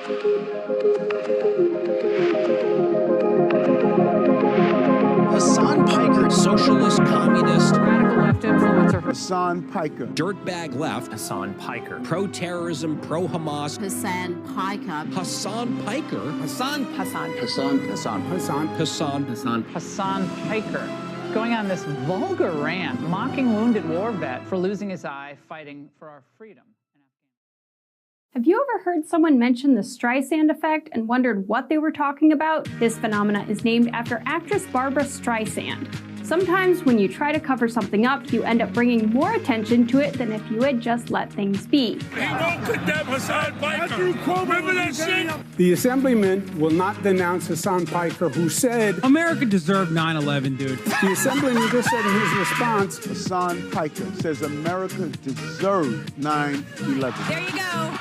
Hasan Piker, socialist, communist, radical left influencer. Hasan Piker. Dirtbag left. Hasan Piker. Pro-terrorism, pro-Hamas. Hasan Piker. Hasan Piker. Hasan Piker. Going on this vulgar rant, mocking wounded war vet for losing his eye fighting for our freedom. Have you ever heard someone mention the Streisand effect and wondered what they were talking about? This phenomena is named after actress Barbara Streisand. Sometimes when you try to cover something up, you end up bringing more attention to it than if you had just let things be. The assemblyman will not denounce Hasan Piker, who said, America deserved 9/11, dude. The assemblyman just said in his response, Hasan Piker says America deserved 9/11. There you go.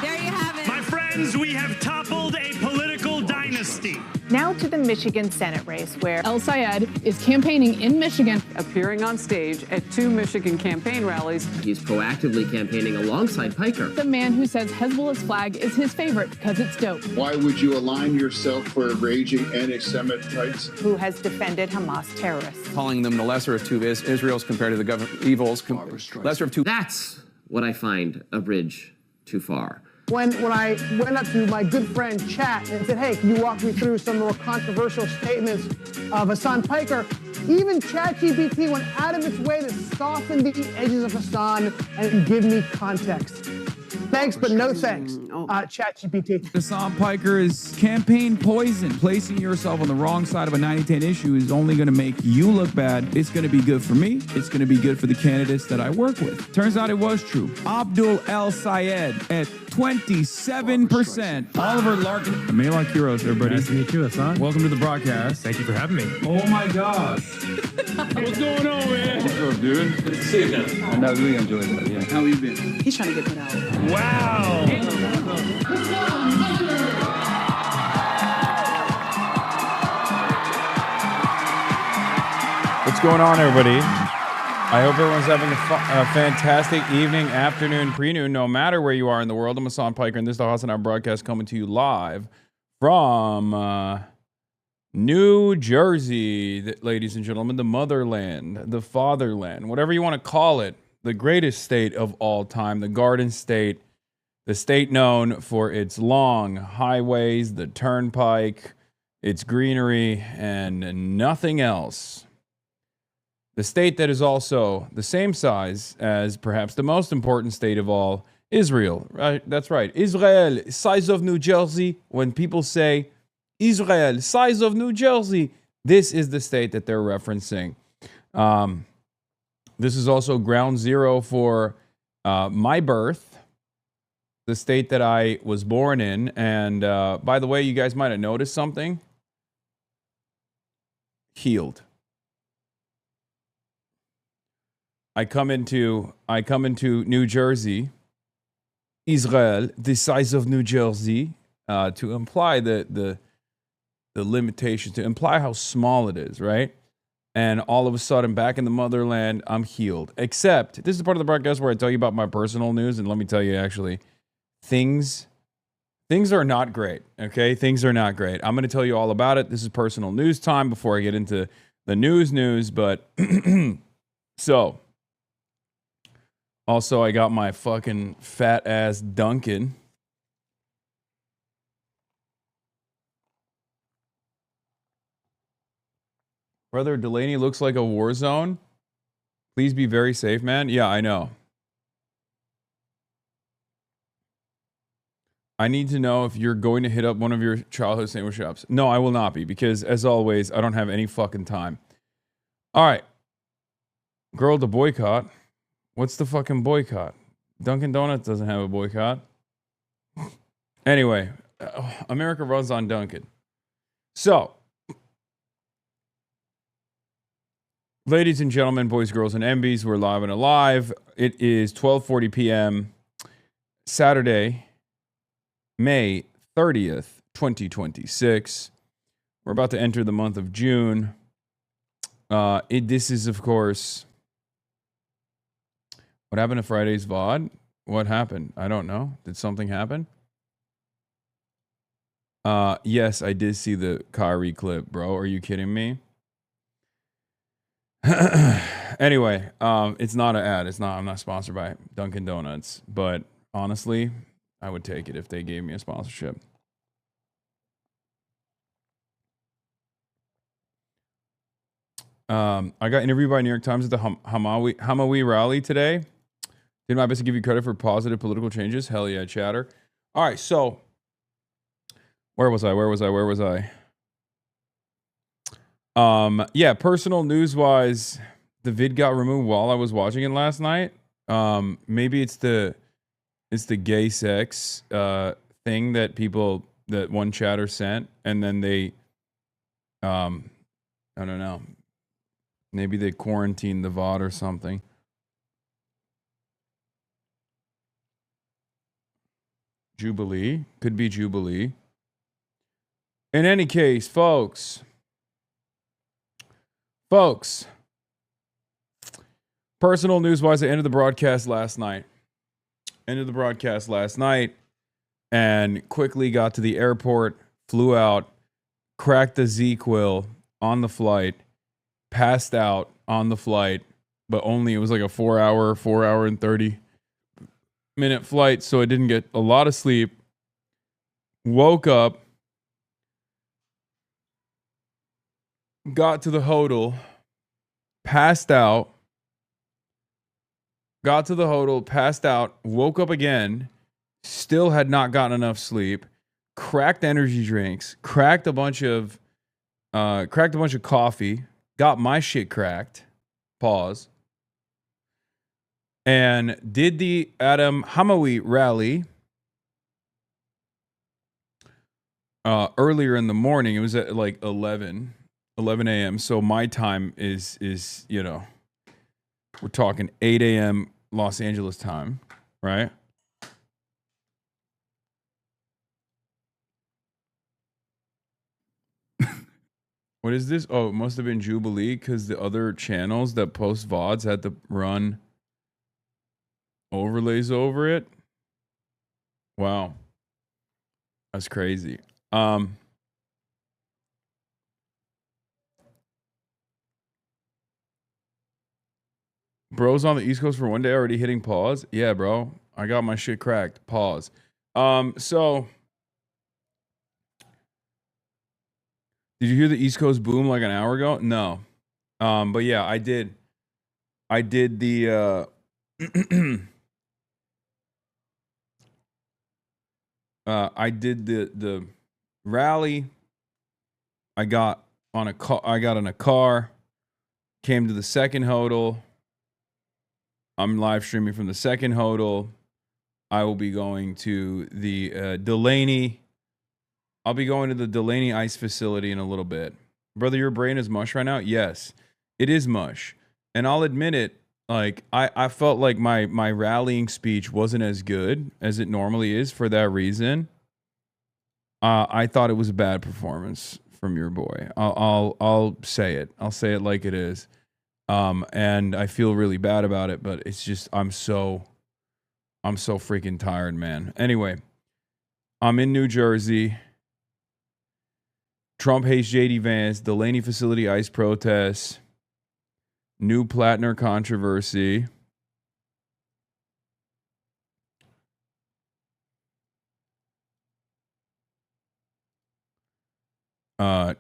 There you have it. My friends, we have toppled a political dynasty. Now to the Michigan Senate race, where El Sayed is campaigning in Michigan, appearing on stage at 2 Michigan campaign rallies. He's proactively campaigning alongside Piker. The man who says Hezbollah's flag is his favorite because it's dope. Why would you align yourself for raging anti-Semites? Who has defended Hamas terrorists. Calling them the lesser of two Israels compared to the government evils. Lesser of two. That's what I find a bridge too far. When I went up to my good friend Chat and said, hey, can you walk me through some more controversial statements of Hasan Piker, even ChatGPT went out of its way to soften the edges of Hasan and give me context. Thanks, but no thanks, ChatGPT. Hasan Piker is campaign poison. Placing yourself on the wrong side of a 90-10 issue is only going to make you look bad. It's going to be good for me. It's going to be good for the candidates that I work with. Turns out it was true. Abdul El Sayed at 27%. Oliver Larkin. Melon Kuros, everybody. Nice to meet you, Hasan. Welcome to the broadcast. Thank you for having me. Oh my gosh. What's going on, man? What's up, dude? Good to see you again. I really enjoyed that, yeah. How you been? He's trying to get put out. Wow. What's going on, everybody? I hope everyone's having a fantastic evening, afternoon, pre-noon, no matter where you are in the world. I'm Hasan Piker, and this is the HasanAbi broadcast coming to you live from New Jersey, ladies and gentlemen, the motherland, the fatherland, whatever you want to call it, the greatest state of all time, the Garden State, the state known for its long highways, the turnpike, its greenery, and nothing else. The state that is also the same size as perhaps the most important state of all, Israel. Right? That's right. Israel, size of New Jersey. When people say Israel, size of New Jersey, this is the state that they're referencing. This is also ground zero for my birth, the state that I was born in. And by the way, you guys might have noticed something. Healed. I come into New Jersey, Israel, the size of New Jersey, to imply the limitation, to imply how small it is, right? And all of a sudden, back in the motherland, I'm healed. Except, this is part of the broadcast where I tell you about my personal news, and let me tell you, actually, things are not great, okay? Things are not great. I'm going to tell you all about it. This is personal news time before I get into the news, but so... Also, I got my fucking fat ass Duncan. Brother, Delaney looks like a war zone. Please be very safe, man. Yeah, I know. I need to know if you're going to hit up one of your childhood sandwich shops. No, I will not be, because as always, I don't have any fucking time. All right. Girl to boycott. What's the fucking boycott? Dunkin' Donuts doesn't have a boycott. Anyway, America runs on Dunkin'. So, ladies and gentlemen, boys, girls, and MBs, we're live and alive. It is 12:40 p.m. Saturday, May 30th, 2026. We're about to enter the month of June. This is, of course... What happened to Friday's VOD? What happened? I don't know. Did something happen? Yes, I did see the Kyrie clip, bro. Are you kidding me? Anyway, it's not an ad. I'm not sponsored by Dunkin' Donuts, but honestly, I would take it if they gave me a sponsorship. I got interviewed by New York Times at the Hamawy rally today. Did my best to give you credit for positive political changes. Hell yeah, chatter. All right, so where was I? Yeah, personal news wise, the vid got removed while I was watching it last night. Maybe it's the gay sex thing that one chatter sent, and then they I don't know. Maybe they quarantined the VOD or something. Jubilee. Could be Jubilee. In any case, folks, personal news-wise, I ended the broadcast last night. And quickly got to the airport, flew out, cracked the Z-Quil on the flight, passed out on the flight, but only it was like a 4 hour and 30-minute flight, so I didn't get a lot of sleep. Woke up, got to the hotel, passed out, woke up again, still had not gotten enough sleep, cracked energy drinks, cracked a bunch of coffee, got my shit cracked, pause, and did the Hamawy rally earlier in the morning. It was at like 11 a.m. So my time is, you know, we're talking 8 a.m. Los Angeles time, right? What is this? Oh, it must have been Jubilee because the other channels that post VODs had to run overlays over it. Wow. That's crazy. Bro's on the East Coast for one day already hitting pause. Yeah, bro. I got my shit cracked. Pause. So did you hear the East Coast boom like an hour ago? No. But yeah, I did the I did the rally. I got in a car, came to the second hotel. I'm live streaming from the second hotel. I will be going to the Delaney. I'll be going to the Delaney ice facility in a little bit. Brother, your brain is mush right now? Yes, it is mush. And I'll admit it, like, I felt like my rallying speech wasn't as good as it normally is for that reason. I thought it was a bad performance from your boy. I'll say it. I'll say it like it is. And I feel really bad about it, but it's just, I'm so freaking tired, man. Anyway, I'm in New Jersey. Trump hates JDVANCE, Delaney facility ice protests, new Plattner controversy.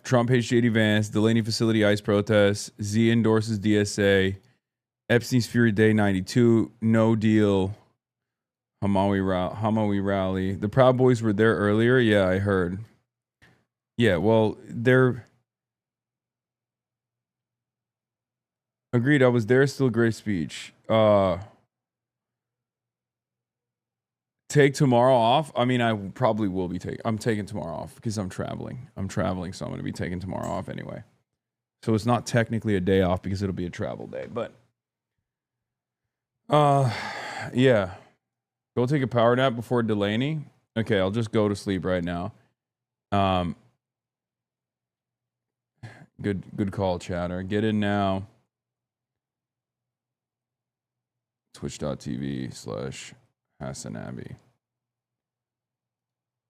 Trump hates JDVANCE, Delaney facility ice protests, Z endorses DSA, Epstein's Fury Day 92, no deal, Hamawy rally. The Proud Boys were there earlier. Yeah, I heard. Yeah, well, they're agreed. I was there. Still great speech. Take tomorrow off. I mean, I probably will be I'm taking tomorrow off because I'm traveling. So I'm going to be taking tomorrow off anyway. So it's not technically a day off because it'll be a travel day. But yeah. Go take a power nap before Delaney. Okay, I'll just go to sleep right now. Good call, chatter. Get in now. Twitch.tv/HasanAbi.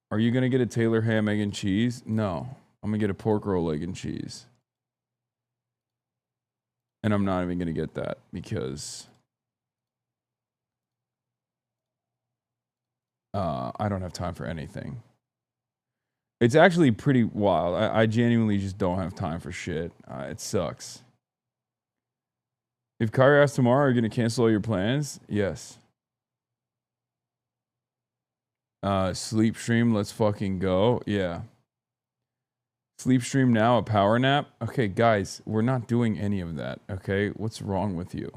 Are you gonna get a Taylor ham, egg, and cheese? No. I'm gonna get a pork roll, egg, and cheese. And I'm not even gonna get that because I don't have time for anything. It's actually pretty wild. I genuinely just don't have time for shit. It sucks. If Kyrie asks tomorrow, are you gonna cancel all your plans? Yes. Sleep stream, let's fucking go. Yeah. Sleep stream now, a power nap. Okay, guys, we're not doing any of that. Okay, what's wrong with you?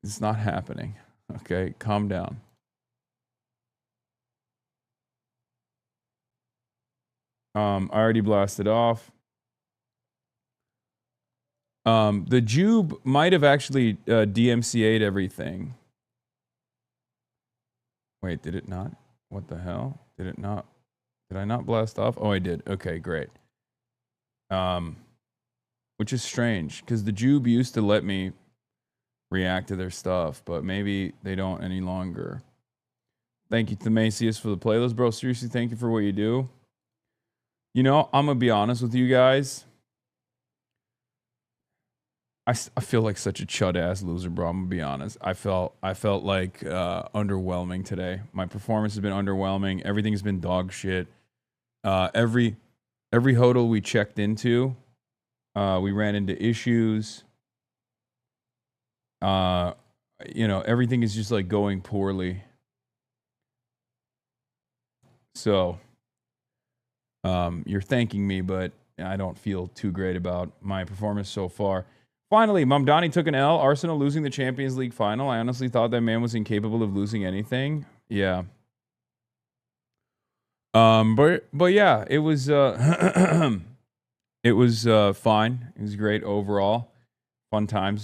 It's not happening. Okay, calm down. I already blasted off. The Jube might have actually DMCA'd everything. Wait, did it not? What the hell? Did it not? Did I not blast off? Oh, I did. Okay, great. Which is strange, because the Jube used to let me react to their stuff, but maybe they don't any longer. Thank you to Macias for the playlist, bro. Seriously, thank you for what you do. You know, I'm going to be honest with you guys. I feel like such a chud-ass loser, bro. I'm going to be honest. I felt like underwhelming today. My performance has been underwhelming. Everything has been dog shit. Every hodl we checked into, we ran into issues. You know, everything is just like going poorly. So, you're thanking me, but I don't feel too great about my performance so far. Finally, Mamdani took an L. Arsenal losing the Champions League final. I honestly thought that man was incapable of losing anything. Yeah. But yeah, it was it was fine. It was great overall. Fun times.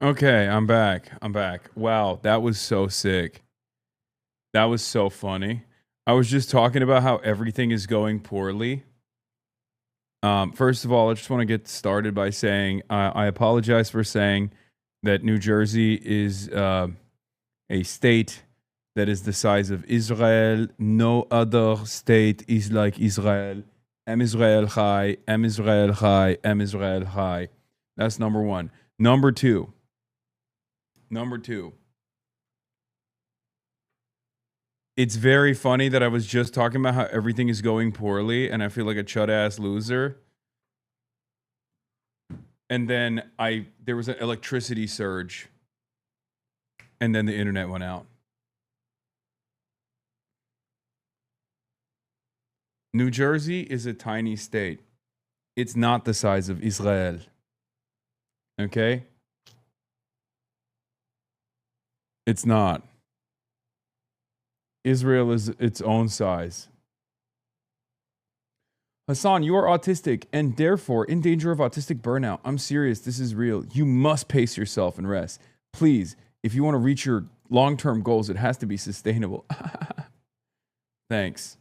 Okay, I'm back. I'm back. Wow, that was so sick. That was so funny. I was just talking about how everything is going poorly. First of all, I just want to get started by saying I apologize for saying that New Jersey is a state that is the size of Israel. No other state is like Israel. Am Israel Chai, Am Israel Chai, Am Israel Chai. That's number one. Number two. It's very funny that I was just talking about how everything is going poorly and I feel like a chud-ass loser. And then there was an electricity surge. And then the internet went out. New Jersey is a tiny state. It's not the size of Israel. Okay? It's not. Israel is its own size. Hasan, you are autistic and therefore in danger of autistic burnout. I'm serious. This is real. You must pace yourself and rest. Please, if you want to reach your long-term goals, it has to be sustainable. Thanks.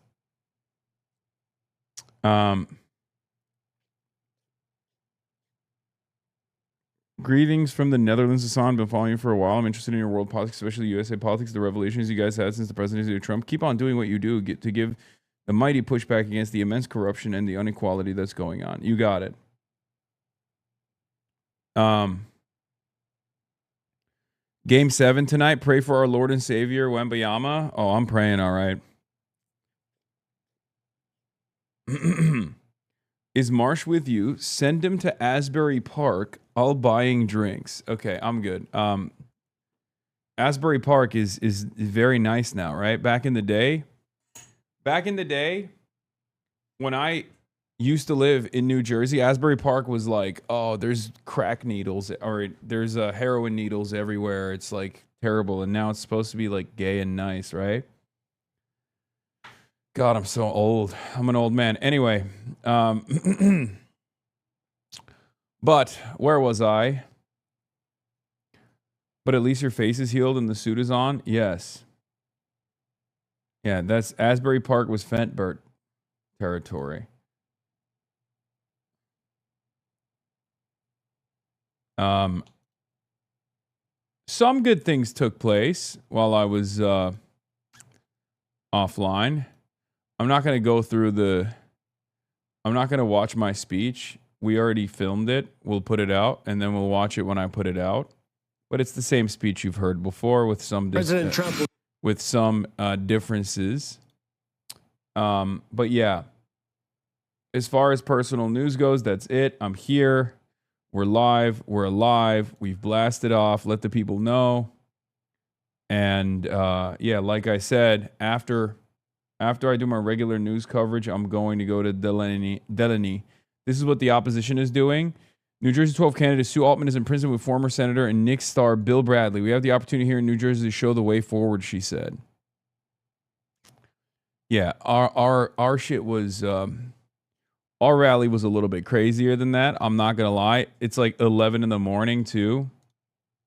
Greetings from the Netherlands, Hasan. Been following you for a while. I'm interested in your world politics, especially USA politics, the revelations you guys had since the presidency of Trump. Keep on doing what you do to give the mighty pushback against the immense corruption and the inequality that's going on. You got it. Game 7 tonight. Pray for our Lord and Savior, Wembayama. Oh, I'm praying, all right. Is Marsh with you? Send him to Asbury Park. All buying drinks. Okay, I'm good. Asbury Park is very nice now, right? Back in the day, when I used to live in New Jersey, Asbury Park was like, oh, there's crack needles or there's heroin needles everywhere. It's like terrible. And now it's supposed to be like gay and nice, right? God, I'm so old. I'm an old man. Anyway, but where was I? But at least your face is healed and the suit is on? Yes. Yeah, that's Asbury Park was Fentbert territory. Some good things took place while I was offline. I'm not going to go through I'm not going to watch my speech. We already filmed it. We'll put it out, and then we'll watch it when I put it out. But it's the same speech you've heard before with some differences. But yeah, as far as personal news goes, that's it. I'm here. We're live. We're alive. We've blasted off. Let the people know. And yeah, like I said, after I do my regular news coverage, I'm going to go to Delaney. This is what the opposition is doing. New Jersey 12 candidate Sue Altman is in prison with former Senator and Knicks star Bill Bradley. We have the opportunity here in New Jersey to show the way forward, she said. Yeah, our shit was... our rally was a little bit crazier than that. I'm not going to lie. It's like 11 in the morning, too.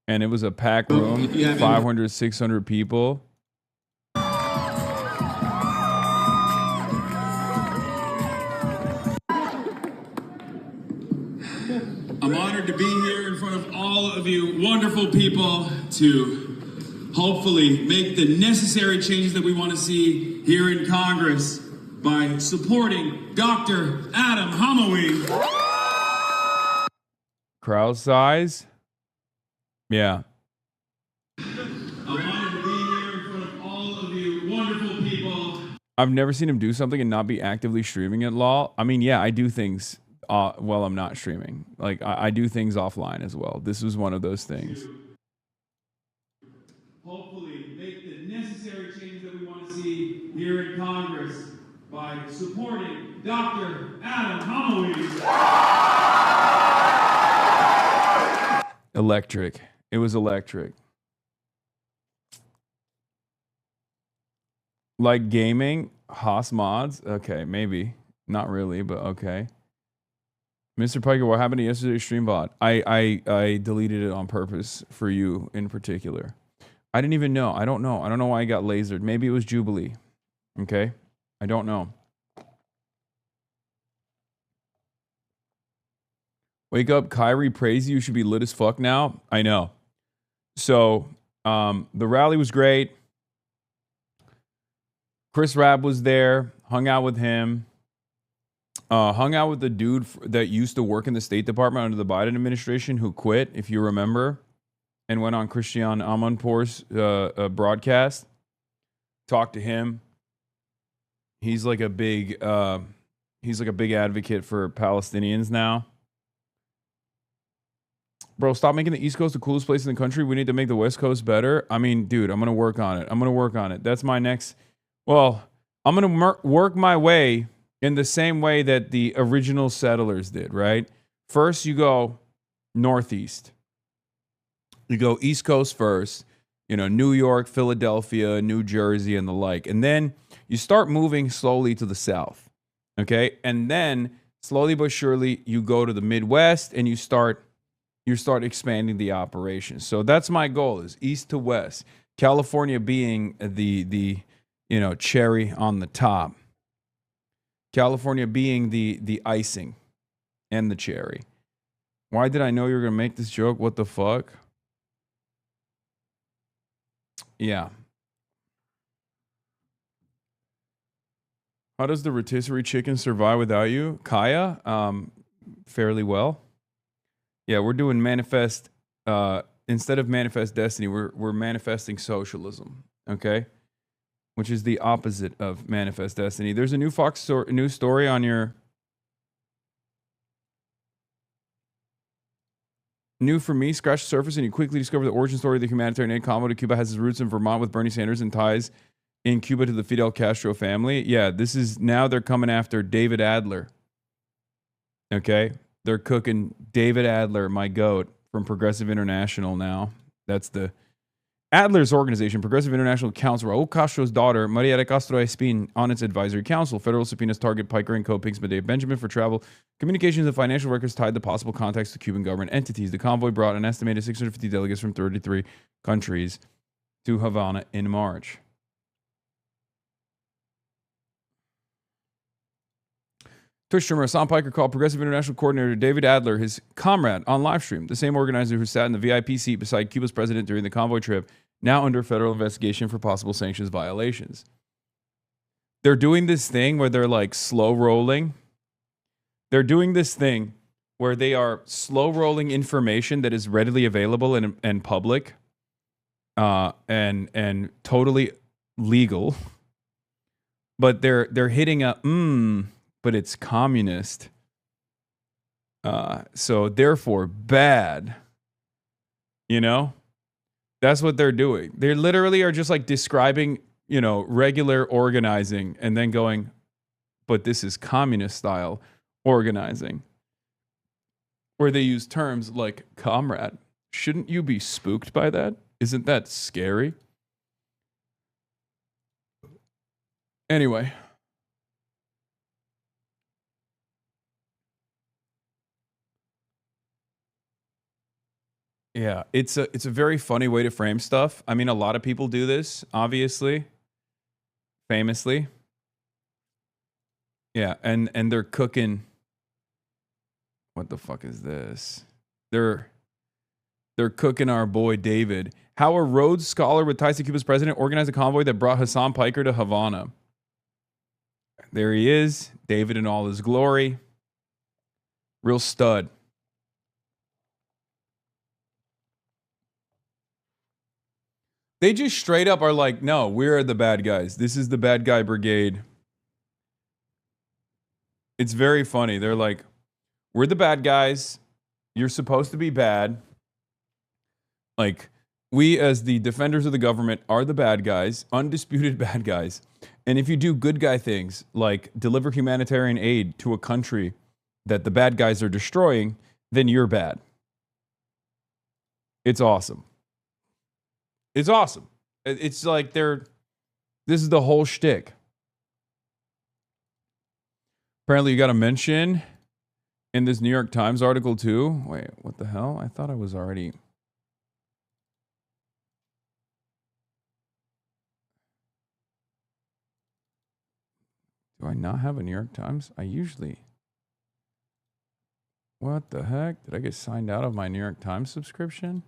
And it was a packed room, 500, 600 people. I'm honored to be here in front of all of you wonderful people to hopefully make the necessary changes that we want to see here in Congress by supporting Dr. Adam Hamawy. Crowd size? Yeah. I'm honored to be here in front of all of you wonderful people. I've never seen him do something and not be actively streaming it, lol. I mean, yeah, I do things while I'm not streaming. Like, I do things offline as well. This was one of those things. Hopefully make the necessary changes that we want to see here in Congress by supporting Dr. Adam Hamawy. Electric. It was electric. Like gaming, Haas mods? Okay, maybe. Not really, but okay. Mr. Piker, what happened to yesterday's stream bot? I deleted it on purpose for you in particular. I didn't even know. I don't know. I don't know why I got lasered. Maybe it was Jubilee. Okay? I don't know. Wake up, Kyrie praise you should be lit as fuck now. I know. So, the rally was great. Chris Rabb was there, hung out with him. Hung out with the dude that used to work in the State Department under the Biden administration who quit, if you remember, and went on Christian Amanpour's broadcast. Talked to him. He's like a big advocate for Palestinians now. Bro, stop making the East Coast the coolest place in the country. We need to make the West Coast better. I mean, dude, I'm going to work on it. That's my next... Well, I'm going to work my way in the same way that the original settlers did, right? First, you go northeast. You go East Coast first. New York, Philadelphia, New Jersey, and the like. And then you start moving slowly to the south, okay? And then, slowly but surely, you go to the Midwest, and you start expanding the operation. So that's my goal, is east to west. California being the cherry on the top. California being the icing and the cherry. Why did I know you were going to make this joke? What the fuck? Yeah. How does the rotisserie chicken survive without you? Kaya? Fairly well. Yeah, we're doing manifest, instead of manifest destiny, we're manifesting socialism, okay? Which is the opposite of manifest destiny. There's a new Fox news story on your... New for me, scratch the surface and you quickly discover the origin story of the humanitarian aid convo to Cuba has its roots in Vermont with Bernie Sanders and ties in Cuba to the Fidel Castro family. Yeah, this is... Now they're coming after David Adler. Okay? They're cooking David Adler, my goat, from Progressive International now. That's the... Adler's organization, Progressive International Council, Raul Castro's daughter, Maria de Castro Espin, on its advisory council. Federal subpoenas target Piker and co-Pinks Medea Benjamin for travel, communications, and financial records tied to possible contacts to Cuban government entities. The convoy brought an estimated 650 delegates from 33 countries to Havana in March. Twitch streamer Hasan Piker called Progressive International Coordinator David Adler his comrade on livestream, the same organizer who sat in the VIP seat beside Cuba's president during the convoy trip, now under federal investigation for possible sanctions violations. They're doing this thing where they're like slow rolling. They're doing this thing where they are slow rolling information that is readily available and public and totally legal. But they're hitting a but it's communist. So therefore bad. That's what they're doing. They literally are just like describing, regular organizing and then going, but this is communist style organizing. Where they use terms like comrade. Shouldn't you be spooked by that? Isn't that scary? Anyway. Yeah, it's a very funny way to frame stuff. I mean, a lot of people do this, obviously, famously. Yeah, and they're cooking. What the fuck is this? They're cooking our boy David. How a Rhodes Scholar with ties to Cuba's president organized a convoy that brought Hasan Piker to Havana. There he is, David in all his glory. Real stud. They just straight up are like, no, we're the bad guys. This is the bad guy brigade. It's very funny. They're like, we're the bad guys. You're supposed to be bad. Like, we as the defenders of the government are the bad guys, undisputed bad guys. And if you do good guy things, like deliver humanitarian aid to a country that the bad guys are destroying, then you're bad. It's awesome. It's awesome. It's like this is the whole shtick. Apparently you got a mention in this New York Times article too. Wait, what the hell? I thought I was already. Do I not have a New York Times? I usually. What the heck? Did I get signed out of my New York Times subscription?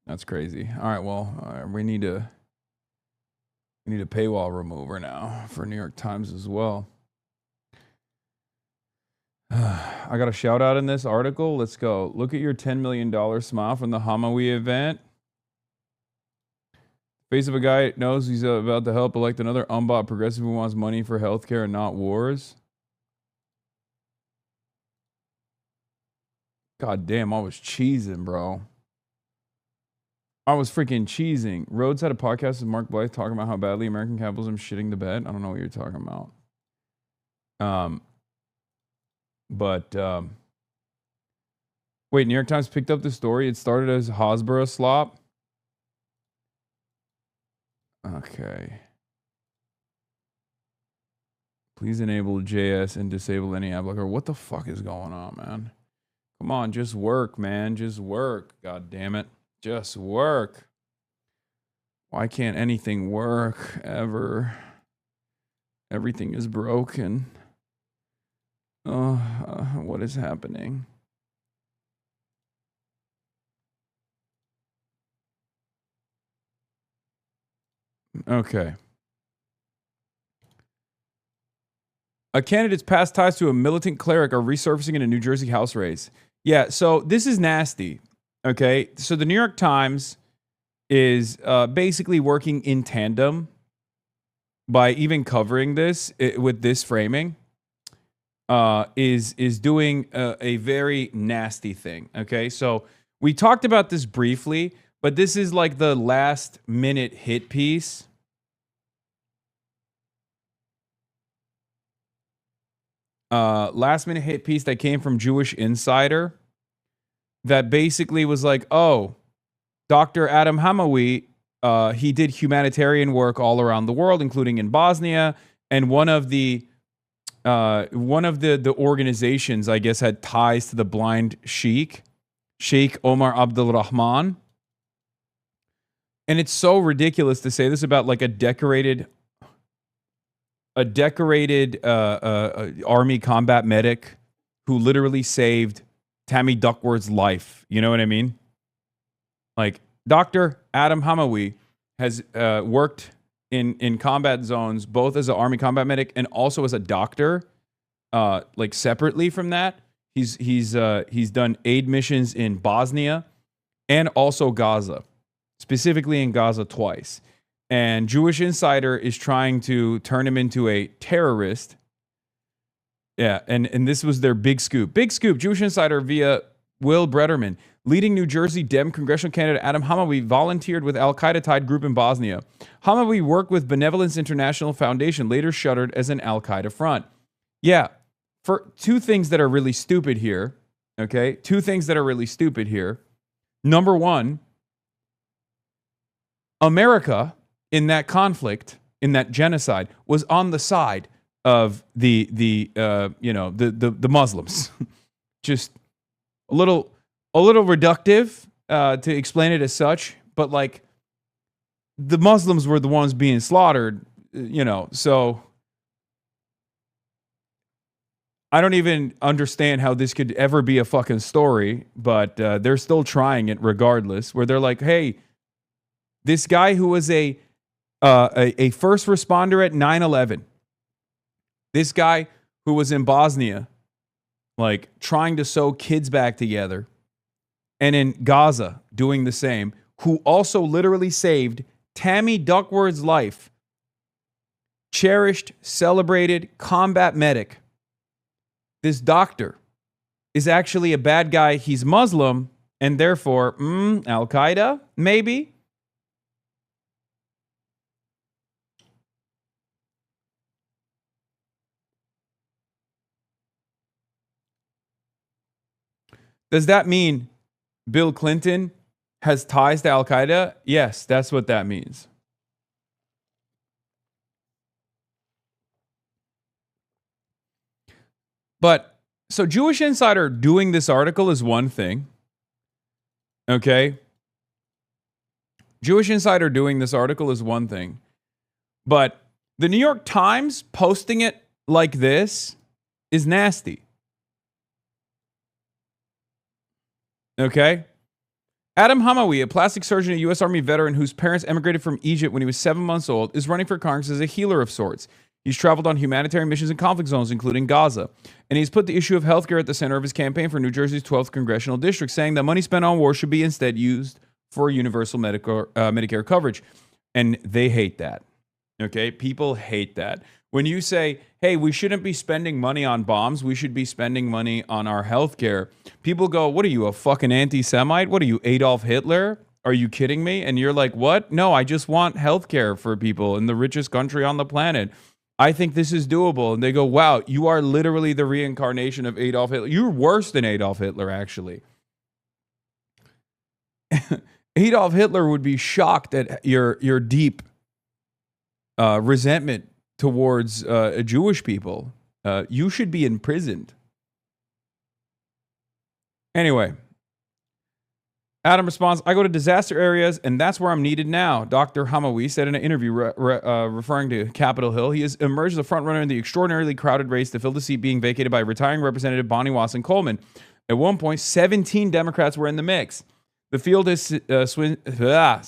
That's crazy. All right, well, we need a paywall remover now for New York Times as well. I got a shout out in this article. Let's go. Look at your $10 million smile from the Hamawy event. Face of a guy knows he's about to help elect another unbought progressive who wants money for healthcare and not wars. God damn, I was cheesing, bro. I was freaking cheesing. Rhodes had a podcast with Mark Blythe talking about how badly American capitalism is shitting the bed. I don't know what you're talking about. Wait, New York Times picked up the story. It started as Hasbara slop. Okay. Please enable JS and disable any app blocker. What the fuck is going on, man? Come on, just work, man. Just work. God damn it. Just work. Why can't anything work ever? Everything is broken. What is happening? Okay. A candidate's past ties to a militant cleric are resurfacing in a New Jersey House race. Yeah, so this is nasty. Okay, so the New York Times is basically working in tandem by even covering this with this framing. Is doing a very nasty thing. Okay, so we talked about this briefly, but this is like the last minute hit piece. Last minute hit piece that came from Jewish Insider that basically was like, oh, Dr. Adam Hamawy, he did humanitarian work all around the world, including in Bosnia, and one of the organizations, I guess, had ties to the blind Sheikh Omar Abdul Rahman. And it's so ridiculous to say this about like a decorated army combat medic who literally saved Tammy Duckworth's life. You know what I mean? Like, Dr. Adam Hamawy has worked in combat zones, both as an army combat medic and also as a doctor, like separately from that. He's done aid missions in Bosnia and also Gaza, specifically in Gaza twice. And Jewish Insider is trying to turn him into a terrorist. Yeah, and this was their big scoop. Big scoop, Jewish Insider via Will Brederman. Leading New Jersey Dem congressional candidate Adam Hamawy volunteered with Al-Qaeda-tied group in Bosnia. Hamawy worked with Benevolence International Foundation, later shuttered as an Al-Qaeda front. Yeah, for two things that are really stupid here, okay? Two things that are really stupid here. Number one, America in that conflict, in that genocide, was on the side of the Muslims. Just a little reductive to explain it as such, but like the Muslims were the ones being slaughtered, so I don't even understand how this could ever be a fucking story, but they're still trying it regardless, where they're like, hey, this guy who was a first responder at 9/11, this guy who was in Bosnia, like trying to sew kids back together, and in Gaza doing the same, who also literally saved Tammy Duckworth's life, cherished, celebrated combat medic. This doctor is actually a bad guy. He's Muslim, and therefore, Al-Qaeda, maybe? Does that mean Bill Clinton has ties to Al-Qaeda? Yes, that's what that means. But so Jewish Insider doing this article is one thing. Okay. Jewish Insider doing this article is one thing. But the New York Times posting it like this is nasty. Okay. Adam Hamawy, a plastic surgeon, a U.S. Army veteran whose parents emigrated from Egypt when he was 7 months old, is running for Congress as a healer of sorts. He's traveled on humanitarian missions in conflict zones, including Gaza. And he's put the issue of healthcare at the center of his campaign for New Jersey's 12th congressional district, saying that money spent on war should be instead used for universal Medicare coverage. And they hate that. Okay? People hate that. When you say, hey, we shouldn't be spending money on bombs, we should be spending money on our healthcare, people go, what are you, a fucking anti-Semite? What are you, Adolf Hitler? Are you kidding me? And you're like, what? No, I just want healthcare for people in the richest country on the planet. I think this is doable. And they go, wow, you are literally the reincarnation of Adolf Hitler. You're worse than Adolf Hitler, actually. Adolf Hitler would be shocked at your deep resentment towards Jewish people. You should be imprisoned. Anyway, Adam responds, I go to disaster areas, and that's where I'm needed now, Dr. Hamawy said in an interview referring to Capitol Hill. He has emerged as a frontrunner in the extraordinarily crowded race to fill the seat being vacated by retiring Representative Bonnie Wasson-Coleman. At one point, 17 Democrats were in the mix. The field has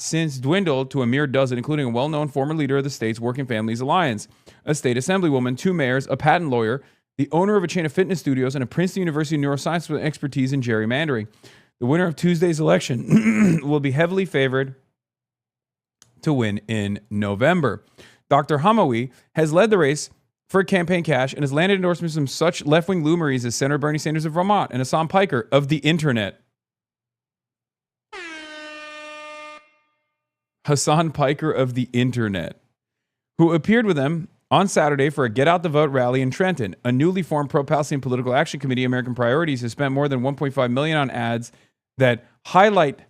since dwindled to a mere dozen, including a well-known former leader of the state's Working Families Alliance, a state assemblywoman, 2 mayors, a patent lawyer, the owner of a chain of fitness studios, and a Princeton University neuroscience with expertise in gerrymandering. The winner of Tuesday's election will be heavily favored to win in November. Dr. Hamawy has led the race for campaign cash and has landed endorsements from such left-wing luminaries as Senator Bernie Sanders of Vermont and Hasan Piker of the Internet. Hasan Piker of the Internet, who appeared with them on Saturday for a Get Out the Vote rally in Trenton. A newly formed pro-Palestinian political action committee, American Priorities, has spent more than $1.5 million on ads that highlight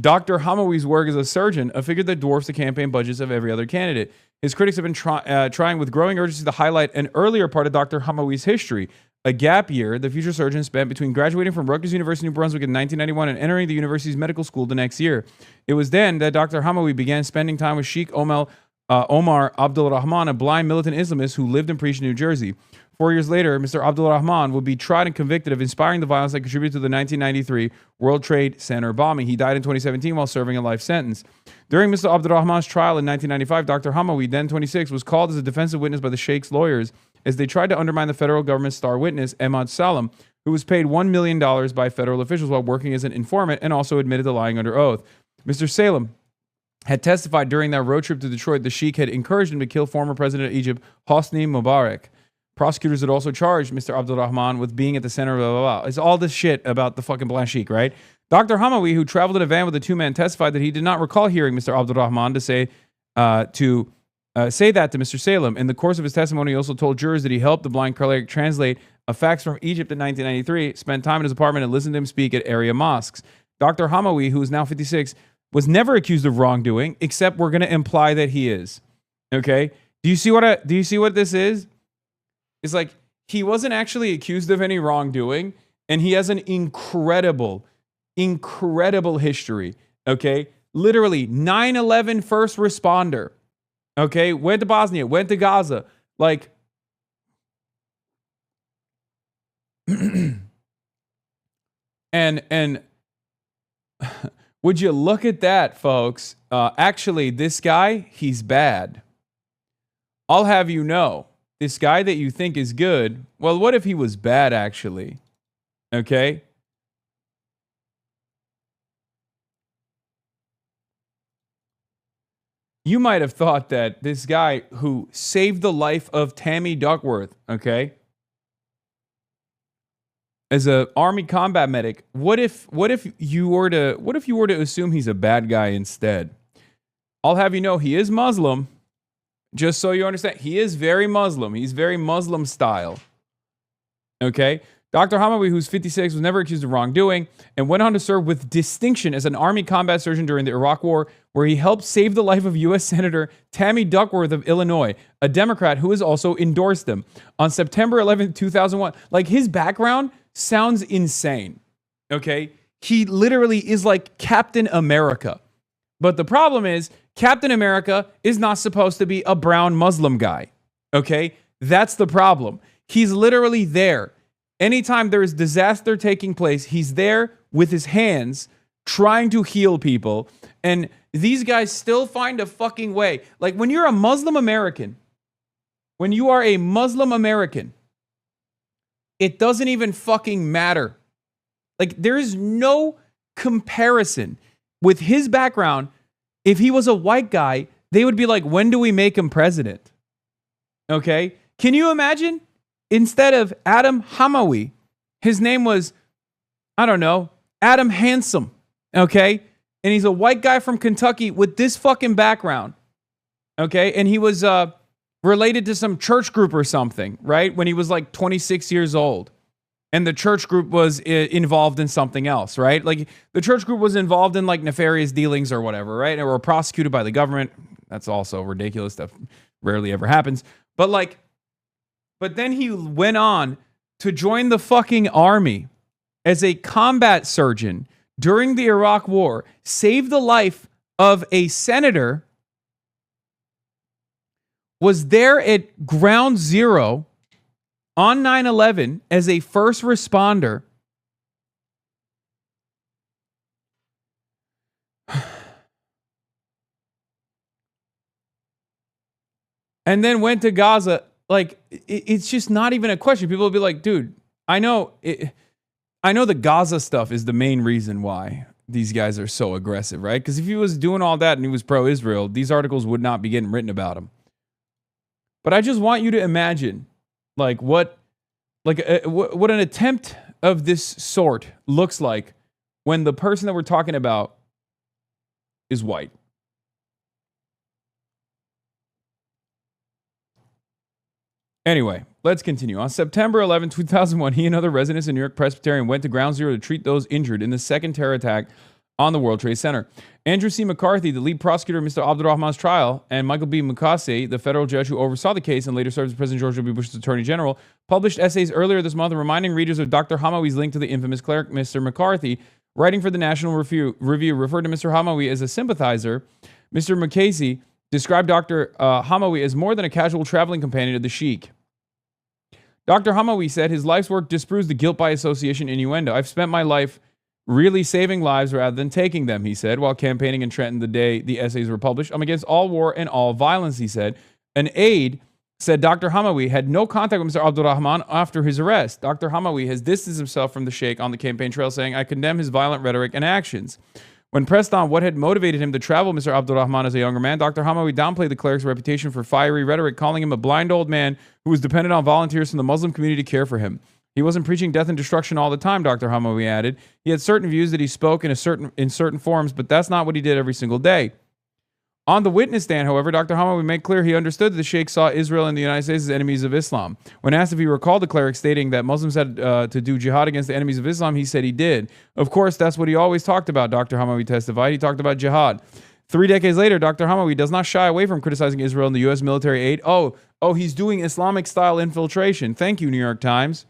Dr. Hamawy's work as a surgeon, a figure that dwarfs the campaign budgets of every other candidate. His critics have been trying with growing urgency to highlight an earlier part of Dr. Hamawy's history, a gap year the future surgeon spent between graduating from Rutgers University, New Brunswick in 1991 and entering the university's medical school the next year. It was then that Dr. Hamawy began spending time with Sheikh Omar Abdul Rahman, a blind militant Islamist who lived and preached in New Jersey. 4 years later, Mr. Abdul Rahman would be tried and convicted of inspiring the violence that contributed to the 1993 World Trade Center bombing. He died in 2017 while serving a life sentence. During Mr. Abdul Rahman's trial in 1995, Dr. Hamawy, then 26, was called as a defensive witness by the Sheikh's lawyers as they tried to undermine the federal government's star witness, Ahmad Salam, who was paid $1 million by federal officials while working as an informant and also admitted to lying under oath. Mr. Salam had testified during that road trip to Detroit the Sheikh had encouraged him to kill former President of Egypt, Hosni Mubarak. Prosecutors had also charged Mr. Abdul Rahman with being at the center of blah, blah, blah. It's all this shit about the fucking Black Sheikh, right? Dr. Hamawy, who traveled in a van with the 2 men, testified that he did not recall hearing Mr. Abdul Rahman say that to Mr. Salem. In the course of his testimony, he also told jurors that he helped the blind cleric translate a fax from Egypt in 1993, spent time in his apartment, and listened to him speak at area mosques. Dr. Hamawy, who is now 56, was never accused of wrongdoing, except we're going to imply that he is. Okay? Do you see what this is? It's like he wasn't actually accused of any wrongdoing, and he has an incredible history. Okay? Literally 9/11 first responder. Okay? Went to Bosnia, went to Gaza. Like, and would you look at that, folks? Actually, this guy, he's bad. I'll have you know, this guy that you think is good, well, what if he was bad, actually? Okay? You might have thought that this guy who saved the life of Tammy Duckworth, okay, as an Army combat medic, what if you were to assume he's a bad guy instead? I'll have you know he is Muslim. Just so you understand, he is very Muslim. He's very Muslim style. Okay? Dr. Hamawy, who's 56, was never accused of wrongdoing and went on to serve with distinction as an Army combat surgeon during the Iraq War, where he helped save the life of U.S. Senator Tammy Duckworth of Illinois, a Democrat who has also endorsed him. On September 11, 2001, like, his background sounds insane, okay? He literally is like Captain America. But the problem is, Captain America is not supposed to be a brown Muslim guy, okay? That's the problem. He's literally there. Anytime there is disaster taking place, he's there with his hands trying to heal people. And these guys still find a fucking way. Like, when you're a Muslim American, when you are a Muslim American, it doesn't even fucking matter. Like, there is no comparison with his background. If he was a white guy, they would be like, when do we make him president? Okay? Can you imagine? Instead of Adam Hamawy, his name was, I don't know, Adam Handsome, okay? And he's a white guy from Kentucky with this fucking background, okay? And he was related to some church group or something, right? When he was like 26 years old. And the church group was involved in something else, right? Like, the church group was involved in like nefarious dealings or whatever, right? And were prosecuted by the government. That's also ridiculous. Stuff rarely ever happens. But then he went on to join the fucking army as a combat surgeon during the Iraq War, saved the life of a senator, was there at ground zero on 9/11 as a first responder, and then went to Gaza. Like, it's just not even a question. People will be like, dude, I know the Gaza stuff is the main reason why these guys are so aggressive, right? Because if he was doing all that and he was pro-Israel, these articles would not be getting written about him. But I just want you to imagine, like, what an attempt of this sort looks like when the person that we're talking about is white. Anyway, let's continue. On September 11, 2001, he and other residents in New York Presbyterian went to Ground Zero to treat those injured in the second terror attack on the World Trade Center. Andrew C. McCarthy, the lead prosecutor of Mr. Abdurrahman's trial, and Michael B. Mukasey, the federal judge who oversaw the case and later served as President George W. Bush's attorney general, published essays earlier this month reminding readers of Dr. Hamawy's link to the infamous cleric Mr. McCarthy. Writing for the National Review, referred to Mr. Hamawy as a sympathizer. Mr. Mukasey described Dr. Hamawy as more than a casual traveling companion of the Sheikh. Dr. Hamawy said his life's work disproves the guilt by association innuendo. I've spent my life really saving lives rather than taking them, he said, while campaigning in Trenton the day the essays were published. I'm against all war and all violence, he said. An aide said Dr. Hamawy had no contact with Mr. Abdurrahman after his arrest. Dr. Hamawy has distanced himself from the Sheikh on the campaign trail, saying, I condemn his violent rhetoric and actions. When pressed on what had motivated him to travel Mr. Abdurrahman as a younger man, Dr. Hamawy downplayed the cleric's reputation for fiery rhetoric, calling him a blind old man who was dependent on volunteers from the Muslim community to care for him. He wasn't preaching death and destruction all the time, Dr. Hamawy added. He had certain views that he spoke in certain forms, but that's not what he did every single day. On the witness stand, however, Dr. Hamawy made clear he understood that the Sheikh saw Israel and the United States as enemies of Islam. When asked if he recalled the cleric stating that Muslims had to do jihad against the enemies of Islam, he said he did. Of course, that's what he always talked about, Dr. Hamawy testified. He talked about jihad. 3 decades later, Dr. Hamawy does not shy away from criticizing Israel and the U.S. military aid. Oh, he's doing Islamic-style infiltration. Thank you, New York Times.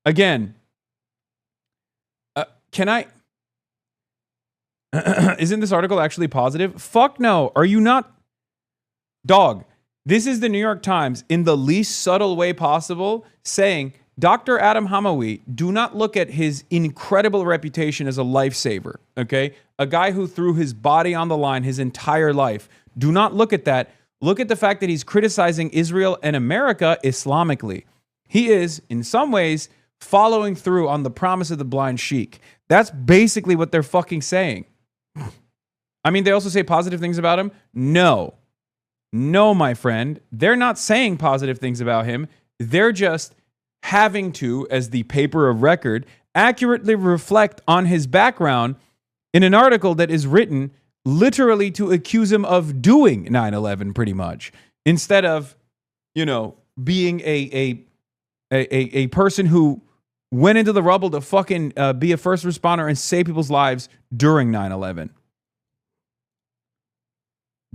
Again, can I... Isn't this article actually positive? Fuck no. Are you not? Dog, this is the New York Times in the least subtle way possible saying, Dr. Adam Hamawy, do not look at his incredible reputation as a lifesaver, okay? A guy who threw his body on the line his entire life. Do not look at that. Look at the fact that he's criticizing Israel and America Islamically. He is, in some ways, following through on the promise of the blind sheik. That's basically what they're fucking saying. I mean, they also say positive things about him. No, my friend. They're not saying positive things about him. They're just having to, as the paper of record, accurately reflect on his background in an article that is written literally to accuse him of doing 9/11 pretty much, instead of, being a person who went into the rubble to fucking be a first responder and save people's lives during 9/11.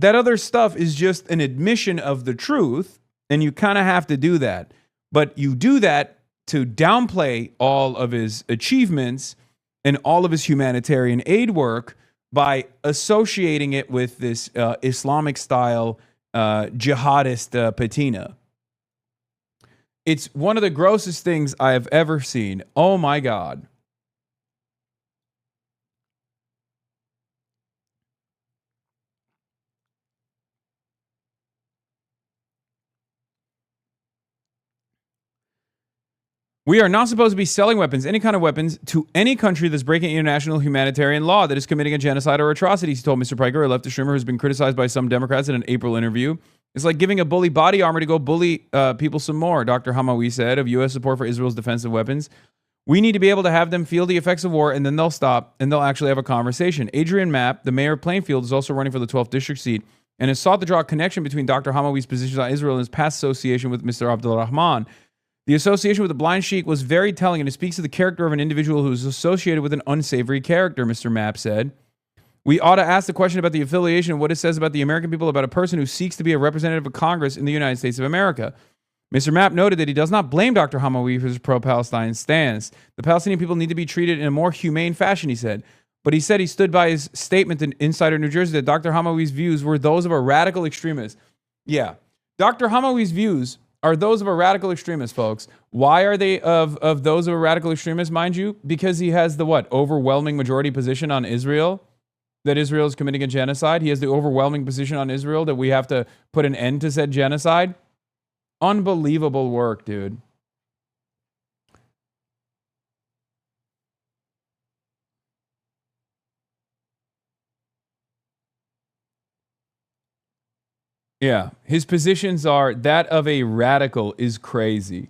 That other stuff is just an admission of the truth, and you kind of have to do that. But you do that to downplay all of his achievements and all of his humanitarian aid work by associating it with this Islamic-style jihadist patina. It's one of the grossest things I have ever seen. Oh, my God. We are not supposed to be selling weapons, any kind of weapons, to any country that's breaking international humanitarian law that is committing a genocide or atrocities, he told Mr. Piker, a leftist streamer who's been criticized by some Democrats in an April interview. It's like giving a bully body armor to go bully people some more, Dr. Hamawy said, of U.S. support for Israel's defensive weapons. We need to be able to have them feel the effects of war, and then they'll stop, and they'll actually have a conversation. Adrian Mapp, the mayor of Plainfield, is also running for the 12th district seat, and has sought to draw a connection between Dr. Hamawy's positions on Israel and his past association with Mr. Abdul Rahman. The association with the blind sheik was very telling, and it speaks to the character of an individual who is associated with an unsavory character, Mr. Mapp said. We ought to ask the question about the affiliation and what it says about the American people about a person who seeks to be a representative of Congress in the United States of America. Mr. Mapp noted that he does not blame Dr. Hamawy for his pro-Palestine stance. The Palestinian people need to be treated in a more humane fashion, he said. But he said he stood by his statement in Insider New Jersey that Dr. Hamawy's views were those of a radical extremist. Yeah, Dr. Hamawy's views are those of a radical extremist, folks. Why are they of those of a radical extremist, mind you? Because he has the overwhelming majority position on Israel, that Israel is committing a genocide. He has the overwhelming position on Israel that we have to put an end to said genocide. Unbelievable work, dude. Yeah, his positions are that of a radical is crazy.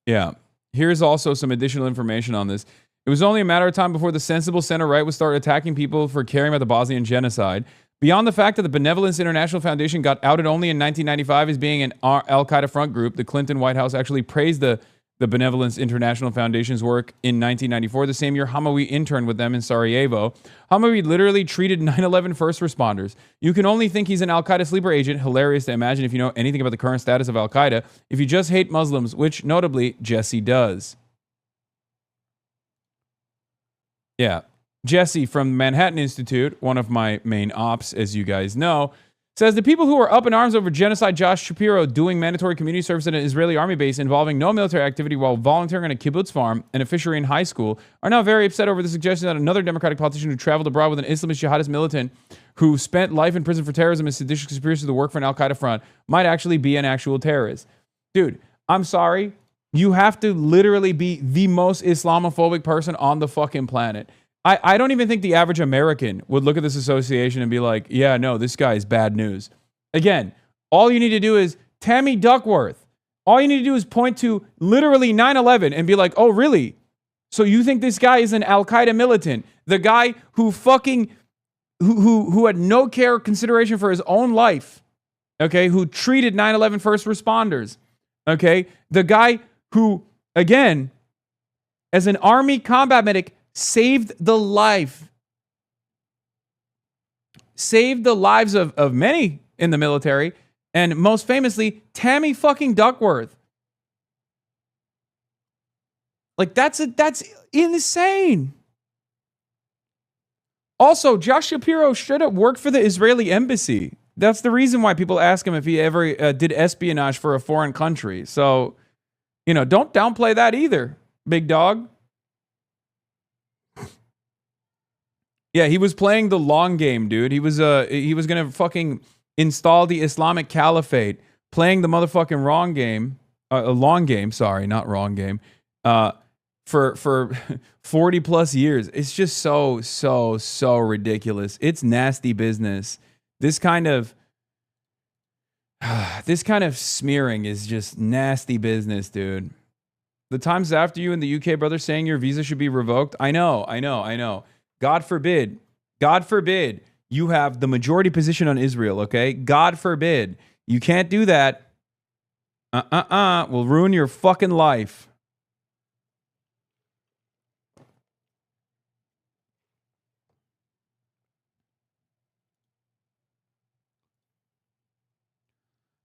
Yeah, here's also some additional information on this. It was only a matter of time before the sensible center-right would start attacking people for caring about the Bosnian genocide. Beyond the fact that the Benevolence International Foundation got outed only in 1995 as being an al-Qaeda front group, the Clinton White House actually praised the Benevolence International Foundation's work in 1994, the same year Hamawy interned with them in Sarajevo. Hamawy literally treated 9/11 first responders. You can only think he's an al-Qaeda sleeper agent. Hilarious to imagine if you know anything about the current status of al-Qaeda, if you just hate Muslims, which notably Jesse does. Yeah. Jesse from the Manhattan Institute, one of my main ops, as you guys know, says the people who are up in arms over genocide Josh Shapiro doing mandatory community service at an Israeli army base involving no military activity while volunteering on a kibbutz farm and a fishery in high school are now very upset over the suggestion that another Democratic politician who traveled abroad with an Islamist jihadist militant who spent life in prison for terrorism and seditious conspiracy to work for an al-Qaeda front might actually be an actual terrorist. Dude, I'm sorry. You have to literally be the most Islamophobic person on the fucking planet. I don't even think the average American would look at this association and be like, yeah, no, this guy is bad news. Again, all you need to do is Tammy Duckworth. All you need to do is point to literally 9/11 and be like, oh, really? So you think this guy is an al-Qaeda militant? The guy who fucking, who had no care or consideration for his own life, okay, who treated 9/11 first responders, okay? The guy who, again, as an Army combat medic, saved the lives of many in the military, and most famously, Tammy fucking Duckworth. Like, that's insane. Also, Josh Shapiro should have worked for the Israeli embassy. That's the reason why people ask him if he ever did espionage for a foreign country. So, don't downplay that either, big dog. Yeah, he was playing the long game, dude. He was gonna fucking install the Islamic Caliphate, playing the motherfucking long game. Sorry, not wrong game. For 40 plus years. It's just so ridiculous. It's nasty business. This kind of smearing is just nasty business, dude. The times after you in the UK, brother, saying your visa should be revoked. I know. God forbid you have the majority position on Israel, okay? God forbid. You can't do that. Will ruin your fucking life.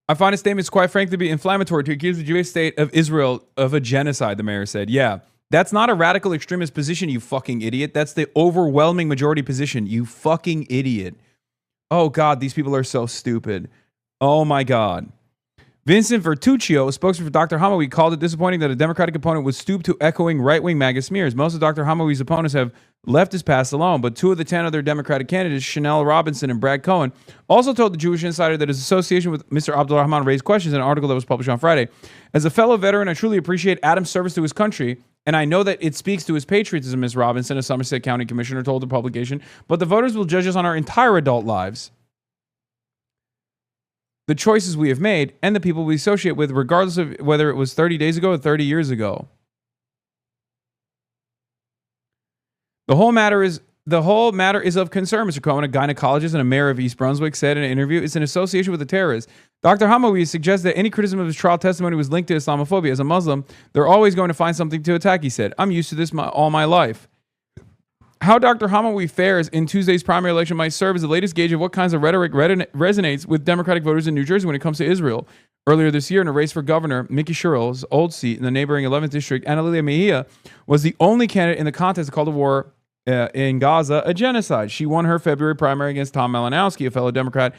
I find his statements quite frankly to be inflammatory to accuse the Jewish state of Israel of a genocide, the mayor said. Yeah, that's not a radical extremist position, you fucking idiot. That's the overwhelming majority position, you fucking idiot. Oh, God, these people are so stupid. Oh, my God. Vincent Vertuccio, a spokesman for Dr. Hamawy, called it disappointing that a Democratic opponent would stoop to echoing right-wing MAGA smears. Most of Dr. Hamawy's opponents have left his past alone, but 2 of the 10 other Democratic candidates, Chanel Robinson and Brad Cohen, also told the Jewish Insider that his association with Mr. Abdulrahman raised questions in an article that was published on Friday. As a fellow veteran, I truly appreciate Adam's service to his country, and I know that it speaks to his patriotism, Ms. Robinson, a Somerset County commissioner, told the publication, but the voters will judge us on our entire adult lives. The choices we have made, and the people we associate with, regardless of whether it was 30 days ago or 30 years ago. The whole matter is of concern, Mr. Cohen, a gynecologist and a mayor of East Brunswick, said in an interview. It's an association with the terrorists. Dr. Hamawy suggests that any criticism of his trial testimony was linked to Islamophobia. As a Muslim, they're always going to find something to attack, he said. I'm used to this all my life. How Dr. Hamawy fares in Tuesday's primary election might serve as the latest gauge of what kinds of rhetoric resonates with Democratic voters in New Jersey when it comes to Israel. Earlier this year, in a race for governor, Mickey Sherrill's old seat in the neighboring 11th district, Ana Lilia Mejia was the only candidate in the contest that called the war in Gaza a genocide. She won her February primary against Tom Malinowski, a fellow Democrat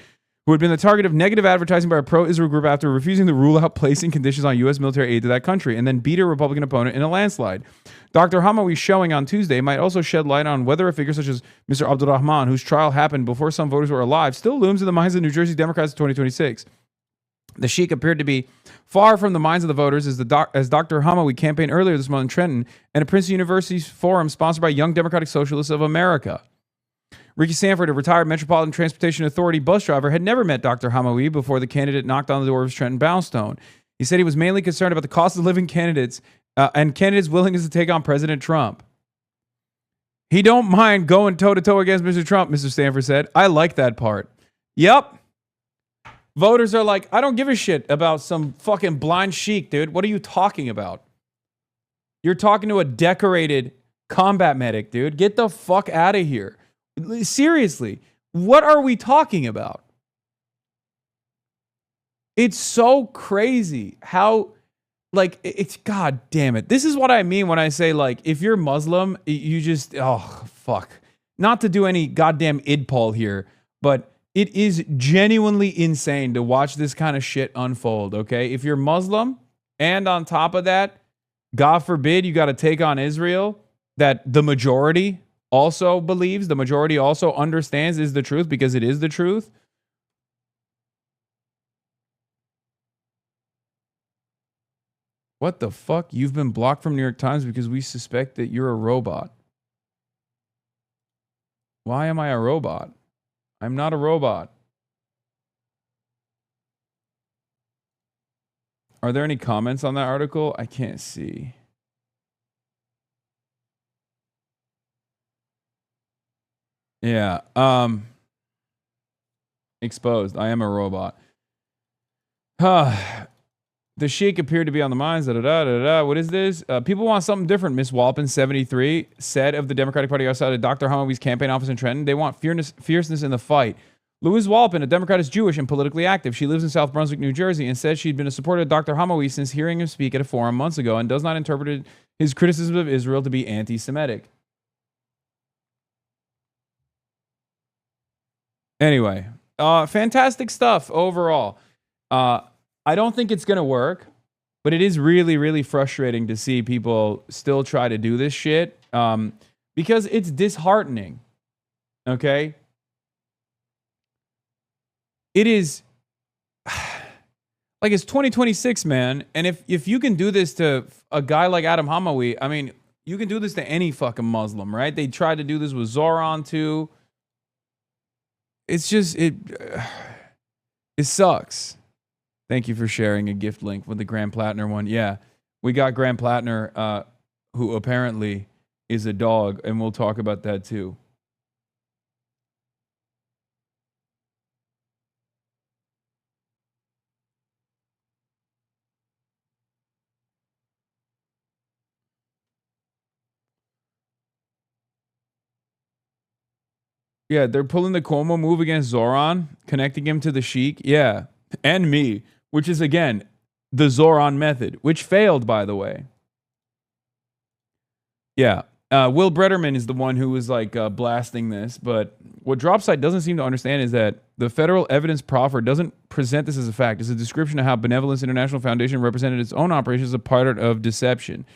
who had been the target of negative advertising by a pro-Israel group after refusing to rule out placing conditions on U.S. military aid to that country, and then beat her Republican opponent in a landslide. Dr. Hamawy's showing on Tuesday might also shed light on whether a figure such as Mr. Abdulrahman, whose trial happened before some voters were alive, still looms in the minds of New Jersey Democrats in 2026. The sheik appeared to be far from the minds of the voters as Dr. Hamawy campaigned earlier this month in Trenton and a Princeton University forum sponsored by Young Democratic Socialists of America. Ricky Sanford, a retired Metropolitan Transportation Authority bus driver, had never met Dr. Hamawy before the candidate knocked on the door of his Trenton brownstone. He said he was mainly concerned about the cost of living candidates and candidates' willingness to take on President Trump. He don't mind going toe-to-toe against Mr. Trump, Mr. Sanford said. I like that part. Yep. Voters are like, I don't give a shit about some fucking blind sheik, dude. What are you talking about? You're talking to a decorated combat medic, dude. Get the fuck out of here. Seriously, what are we talking about? It's so crazy how, like, it's, God damn it. This is what I mean when I say, like, if you're Muslim, you just, oh, fuck. Not to do any goddamn idpol here, but it is genuinely insane to watch this kind of shit unfold, okay? If you're Muslim, and on top of that, God forbid you got to take on Israel, that the majority also believes, the majority also understands is the truth because it is the truth. What the fuck? You've been blocked from New York Times because we suspect that you're a robot. Why am I a robot? I'm not a robot. Are there any comments on that article? I can't see. Yeah. Exposed. I am a robot. The sheik appeared to be on the minds. What is this? People want something different, Miss Walpin, 73, said of the Democratic Party outside of Dr. Hamawy's campaign office in Trenton. They want fierceness in the fight. Louise Walpin, a Democrat, is Jewish and politically active. She lives in South Brunswick, New Jersey, and said she'd been a supporter of Dr. Hamawy since hearing him speak at a forum months ago and does not interpret his criticism of Israel to be anti-Semitic. Anyway, fantastic stuff overall. I don't think it's going to work, but it is really, really frustrating to see people still try to do this shit because it's disheartening. Okay? It is like it's 2026, man. And if you can do this to a guy like Adam Hamawy, I mean, you can do this to any fucking Muslim, right? They tried to do this with Zoran too. It's just, it sucks. Thank you for sharing a gift link with the Grand Plattner one. Yeah, we got Grand Plattner, who apparently is a dog, and we'll talk about that too. Yeah, they're pulling the Cuomo move against Zoran, connecting him to the Sheik. Yeah, and me, which is, again, the Zoran method, which failed, by the way. Yeah, Will Brederman is the one who was like blasting this, but what Dropsite doesn't seem to understand is that the federal evidence proffered doesn't present this as a fact. It's a description of how Benevolence International Foundation represented its own operations as a part of deception.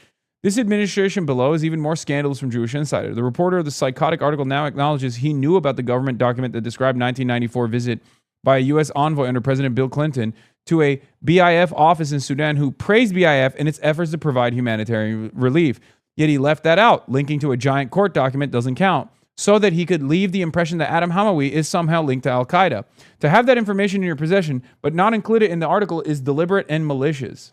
This administration below is even more scandalous from Jewish Insider. The reporter of the psychotic article now acknowledges he knew about the government document that described 1994 visit by a U.S. envoy under President Bill Clinton to a BIF office in Sudan who praised BIF in its efforts to provide humanitarian relief. Yet he left that out. Linking to a giant court document doesn't count, so that he could leave the impression that Adam Hamawy is somehow linked to Al-Qaeda. To have that information in your possession, but not include it in the article, is deliberate and malicious.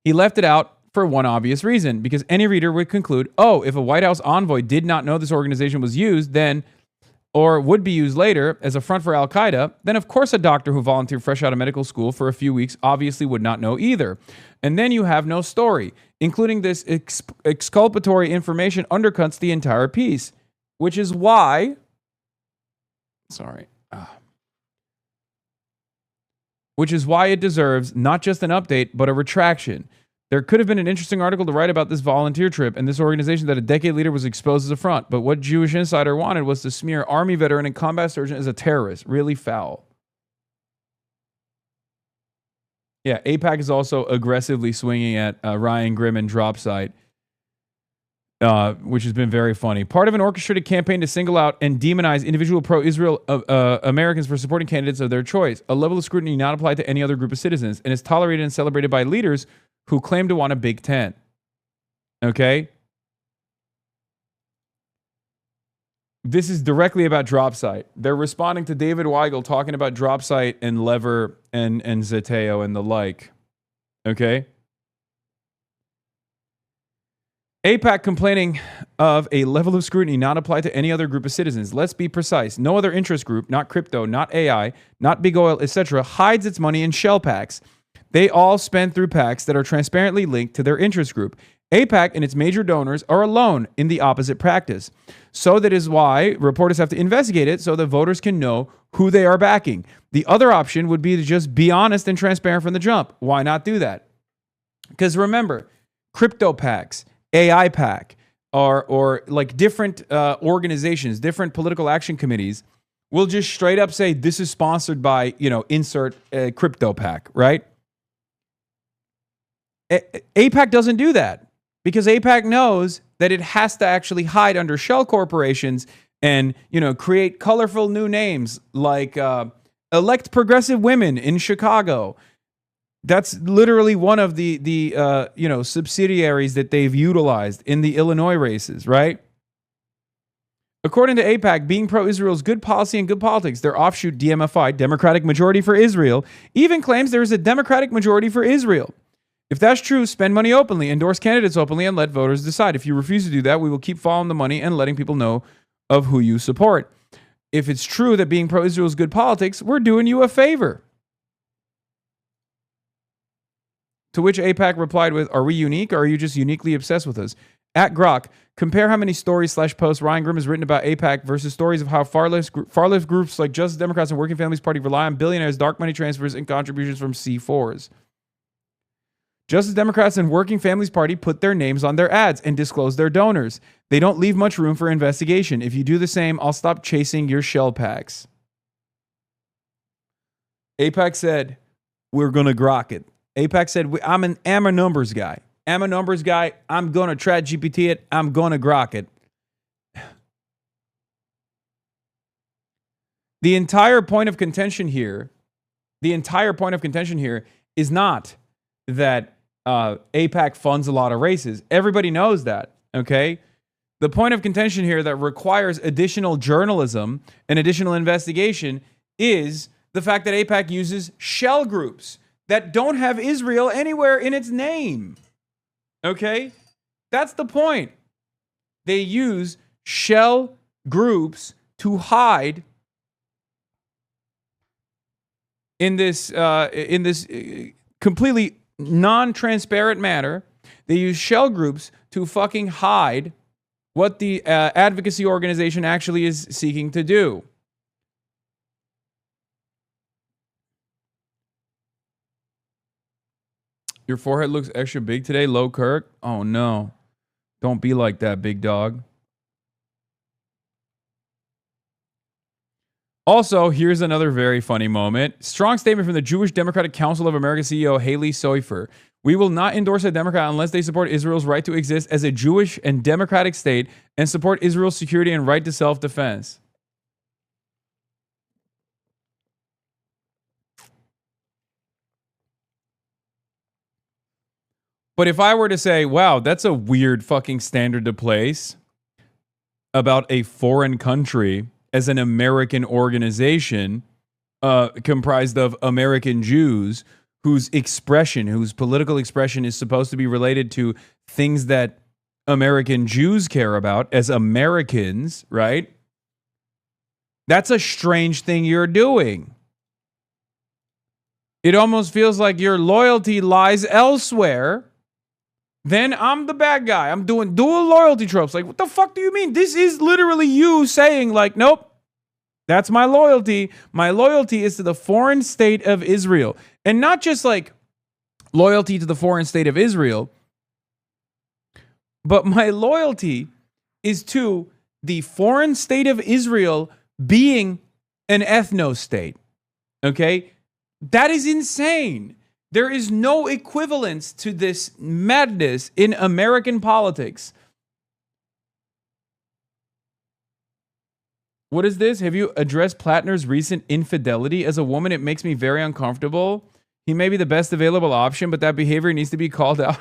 He left it out for one obvious reason, because any reader would conclude, oh, if a White House envoy did not know this organization was used then, or would be used later as a front for Al-Qaeda, then of course a doctor who volunteered fresh out of medical school for a few weeks obviously would not know either. And then you have no story. Including this exculpatory information undercuts the entire piece, which is why... Which is why it deserves not just an update, but a retraction. There could have been an interesting article to write about this volunteer trip and this organization that a decade later was exposed as a front. But what Jewish Insider wanted was to smear Army veteran and combat surgeon as a terrorist. Really foul. Yeah, AIPAC is also aggressively swinging at Ryan Grimm and Dropsite, which has been very funny. Part of an orchestrated campaign to single out and demonize individual pro-Israel Americans for supporting candidates of their choice. A level of scrutiny not applied to any other group of citizens, and is tolerated and celebrated by leaders who claim to want a big tent. Okay? This is directly about Dropsite. They're responding to David Weigel talking about Dropsite and Lever and Zeteo and the like. Okay? AIPAC complaining of a level of scrutiny not applied to any other group of citizens. Let's be precise. No other interest group, not crypto, not AI, not big oil, etc., hides its money in shell packs. They all spend through packs that are transparently linked to their interest group. AIPAC and its major donors are alone in the opposite practice. So that is why reporters have to investigate it so that voters can know who they are backing. The other option would be to just be honest and transparent from the jump. Why not do that? Because remember, crypto packs, AI PAC, or like different organizations, different political action committees will just straight up say, this is sponsored by, insert crypto PAC, right? AIPAC doesn't do that because AIPAC knows that it has to actually hide under shell corporations and, create colorful new names like elect progressive women in Chicago. That's literally one of the subsidiaries that they've utilized in the Illinois races, right? According to AIPAC, being pro-Israel is good policy and good politics. Their offshoot DMFI, Democratic Majority for Israel, even claims there is a Democratic majority for Israel. If that's true, spend money openly, endorse candidates openly, and let voters decide. If you refuse to do that, we will keep following the money and letting people know of who you support. If it's true that being pro-Israel is good politics, we're doing you a favor. To which AIPAC replied with, are we unique or are you just uniquely obsessed with us? At Grok, compare how many stories/posts Ryan Grimm has written about AIPAC versus stories of how far-left groups like Justice Democrats and Working Families Party rely on billionaires, dark money transfers, and contributions from C4s. Justice Democrats and Working Families Party put their names on their ads and disclose their donors. They don't leave much room for investigation. If you do the same, I'll stop chasing your shell packs. AIPAC said, we're going to grok it. AIPAC said, I'm a numbers guy. I'm a numbers guy. I'm going to try GPT it. I'm going to grok it. The entire point of contention here is not that AIPAC funds a lot of races. Everybody knows that, okay? The point of contention here that requires additional journalism and additional investigation is the fact that AIPAC uses shell groups that don't have Israel anywhere in its name, okay? That's the point. They use shell groups to hide in this completely non-transparent manner. They use shell groups to fucking hide what the advocacy organization actually is seeking to do. Your forehead looks extra big today, Low Kirk. Oh no. Don't be like that, big dog. Also, here's another very funny moment. Strong statement from the Jewish Democratic Council of America CEO Haley Soifer. We will not endorse a Democrat unless they support Israel's right to exist as a Jewish and democratic state and support Israel's security and right to self-defense. But if I were to say, wow, that's a weird fucking standard to place about a foreign country as an American organization comprised of American Jews whose political expression is supposed to be related to things that American Jews care about as Americans, right? That's a strange thing you're doing. It almost feels like your loyalty lies elsewhere. Then I'm the bad guy. I'm doing dual loyalty tropes. Like, what the fuck do you mean? This is literally you saying, like, nope, that's my loyalty. My loyalty is to the foreign state of Israel. And not just like loyalty to the foreign state of Israel, but my loyalty is to the foreign state of Israel being an ethno-state. Okay? That is insane. There is no equivalence to this madness in American politics. What is this? Have you addressed Plattner's recent infidelity? As a woman, it makes me very uncomfortable. He may be the best available option, but that behavior needs to be called out.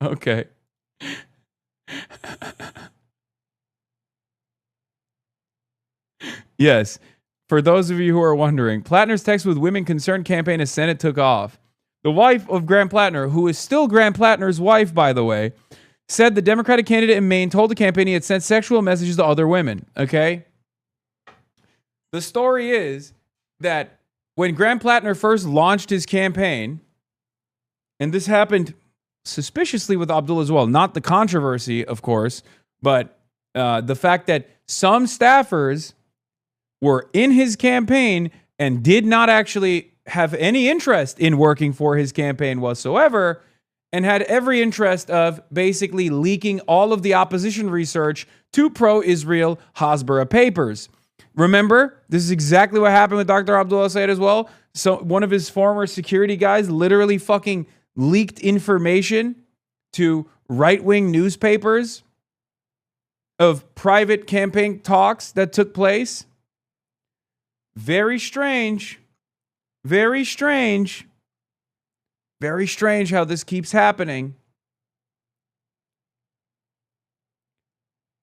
Okay. Yes. For those of you who are wondering, Plattner's Text with Women Concerned campaign as Senate took off. The wife of Graham Plattner, who is still Graham Plattner's wife, by the way, said the Democratic candidate in Maine told the campaign he had sent sexual messages to other women. Okay? The story is that when Graham Plattner first launched his campaign, and this happened suspiciously with Abdul as well, not the controversy, of course, but the fact that some staffers were in his campaign and did not actually have any interest in working for his campaign whatsoever, and had every interest of basically leaking all of the opposition research to pro-Israel Hasbara papers. Remember, this is exactly what happened with Dr. Abdullah Sayed as well. So one of his former security guys literally fucking leaked information to right-wing newspapers of private campaign talks that took place. Very strange. Very strange. Very strange how this keeps happening.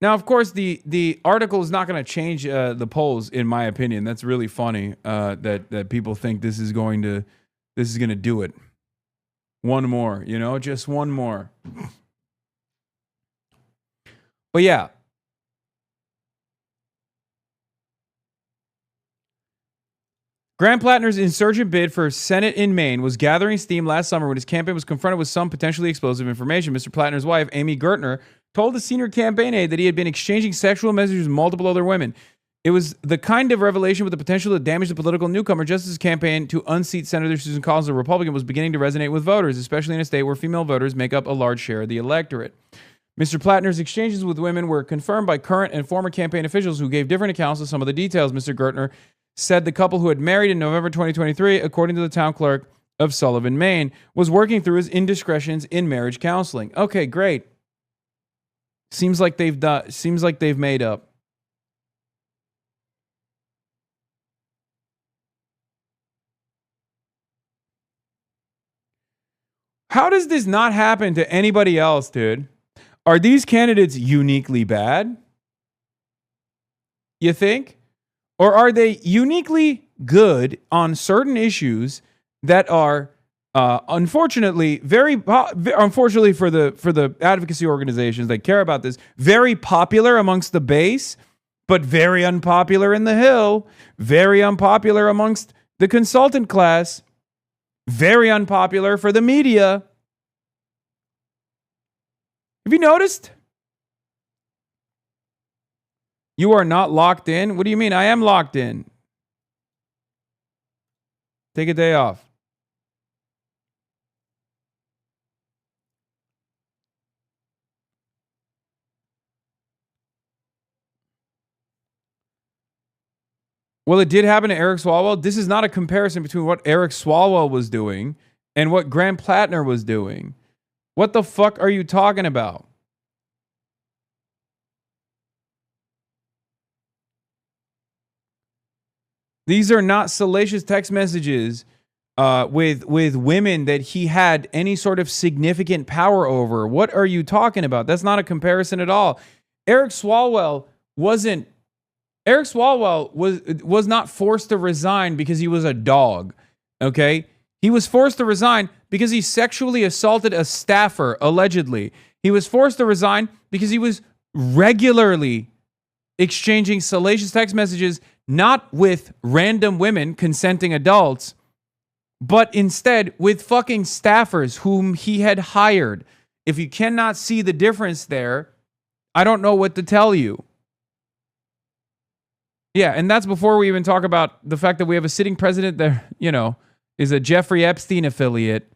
Now, of course, the article is not going to change the polls, in my opinion. That's really funny that people think this is going to do it. One more, just one more. But yeah. Graham Plattner's insurgent bid for Senate in Maine was gathering steam last summer when his campaign was confronted with some potentially explosive information. Mr. Plattner's wife, Amy Gertner, told the senior campaign aide that he had been exchanging sexual messages with multiple other women. It was the kind of revelation with the potential to damage the political newcomer, just as his campaign to unseat Senator Susan Collins, a Republican, was beginning to resonate with voters, especially in a state where female voters make up a large share of the electorate. Mr. Plattner's exchanges with women were confirmed by current and former campaign officials who gave different accounts of some of the details. Mr. Gertner said the couple who had married in November 2023, according to the town clerk of Sullivan, Maine, was working through his indiscretions in marriage counseling. Okay, great. Seems like they've made up. How does this not happen to anybody else, dude? Are these candidates uniquely bad? You think? Or are they uniquely good on certain issues that are, unfortunately, unfortunately for the advocacy organizations that care about this, very popular amongst the base, but very unpopular in the Hill, very unpopular amongst the consultant class, very unpopular for the media, Have you noticed? You are not locked in? What do you mean? I am locked in. Take a day off. Well, it did happen to Eric Swalwell. This is not a comparison between what Eric Swalwell was doing and what Graham Plattner was doing. What the fuck are you talking about? These are not salacious text messages with women that he had any sort of significant power over. What are you talking about? That's not a comparison at all. Eric Swalwell was not forced to resign because he was a dog. Okay? He was forced to resign because he sexually assaulted a staffer, allegedly. He was forced to resign because he was regularly exchanging salacious text messages, not with random women, consenting adults, but instead with fucking staffers whom he had hired. If you cannot see the difference there, I don't know what to tell you. Yeah, and that's before we even talk about the fact that we have a sitting president that, is a Jeffrey Epstein affiliate,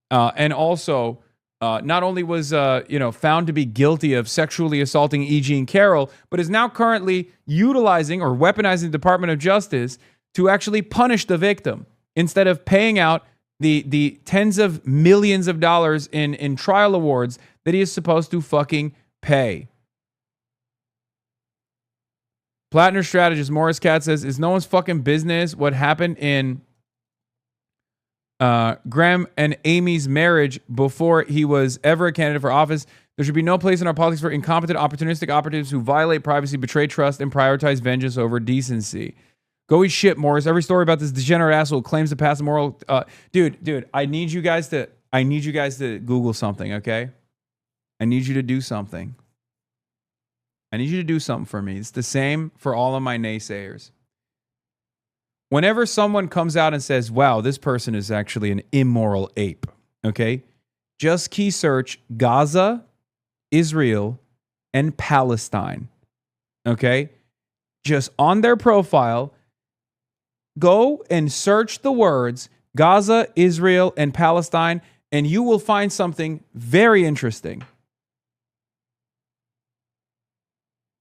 and also not only was found to be guilty of sexually assaulting E. Jean Carroll, but is now currently utilizing or weaponizing the Department of Justice to actually punish the victim instead of paying out the tens of millions of dollars in trial awards that he is supposed to fucking pay. Plattner strategist Morris Katz says, it's no one's fucking business what happened in Graham and Amy's marriage before he was ever a candidate for office. There should be no place in our politics for incompetent, opportunistic operatives who violate privacy, betray trust, and prioritize vengeance over decency. Go eat shit, Morris. Every story about this degenerate asshole claims to pass a moral. Dude, I need you guys to Google something, okay? I need you to do something. I need you to do something for me. It's the same for all of my naysayers. Whenever someone comes out and says, wow, this person is actually an immoral ape, okay? Just key search Gaza, Israel, and Palestine, okay? Just on their profile, go and search the words Gaza, Israel, and Palestine, and you will find something very interesting.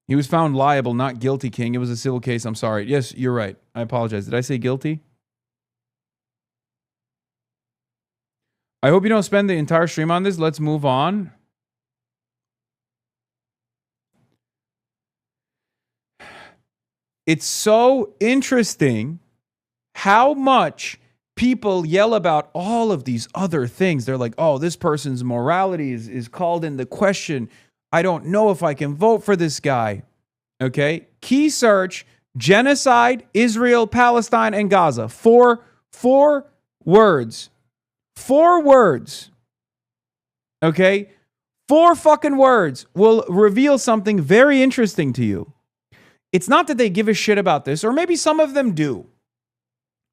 He was found liable, not guilty, King. It was a civil case. I'm sorry. Yes, you're right. I apologize. Did I say guilty? I hope you don't spend the entire stream on this. Let's move on. It's so interesting how much people yell about all of these other things. They're like, oh, this person's morality is called into question. I don't know if I can vote for this guy. Okay? Key search, genocide, Israel, Palestine, and Gaza. Four words. 4 words. Okay? 4 fucking words will reveal something very interesting to you. It's not that they give a shit about this, or maybe some of them do.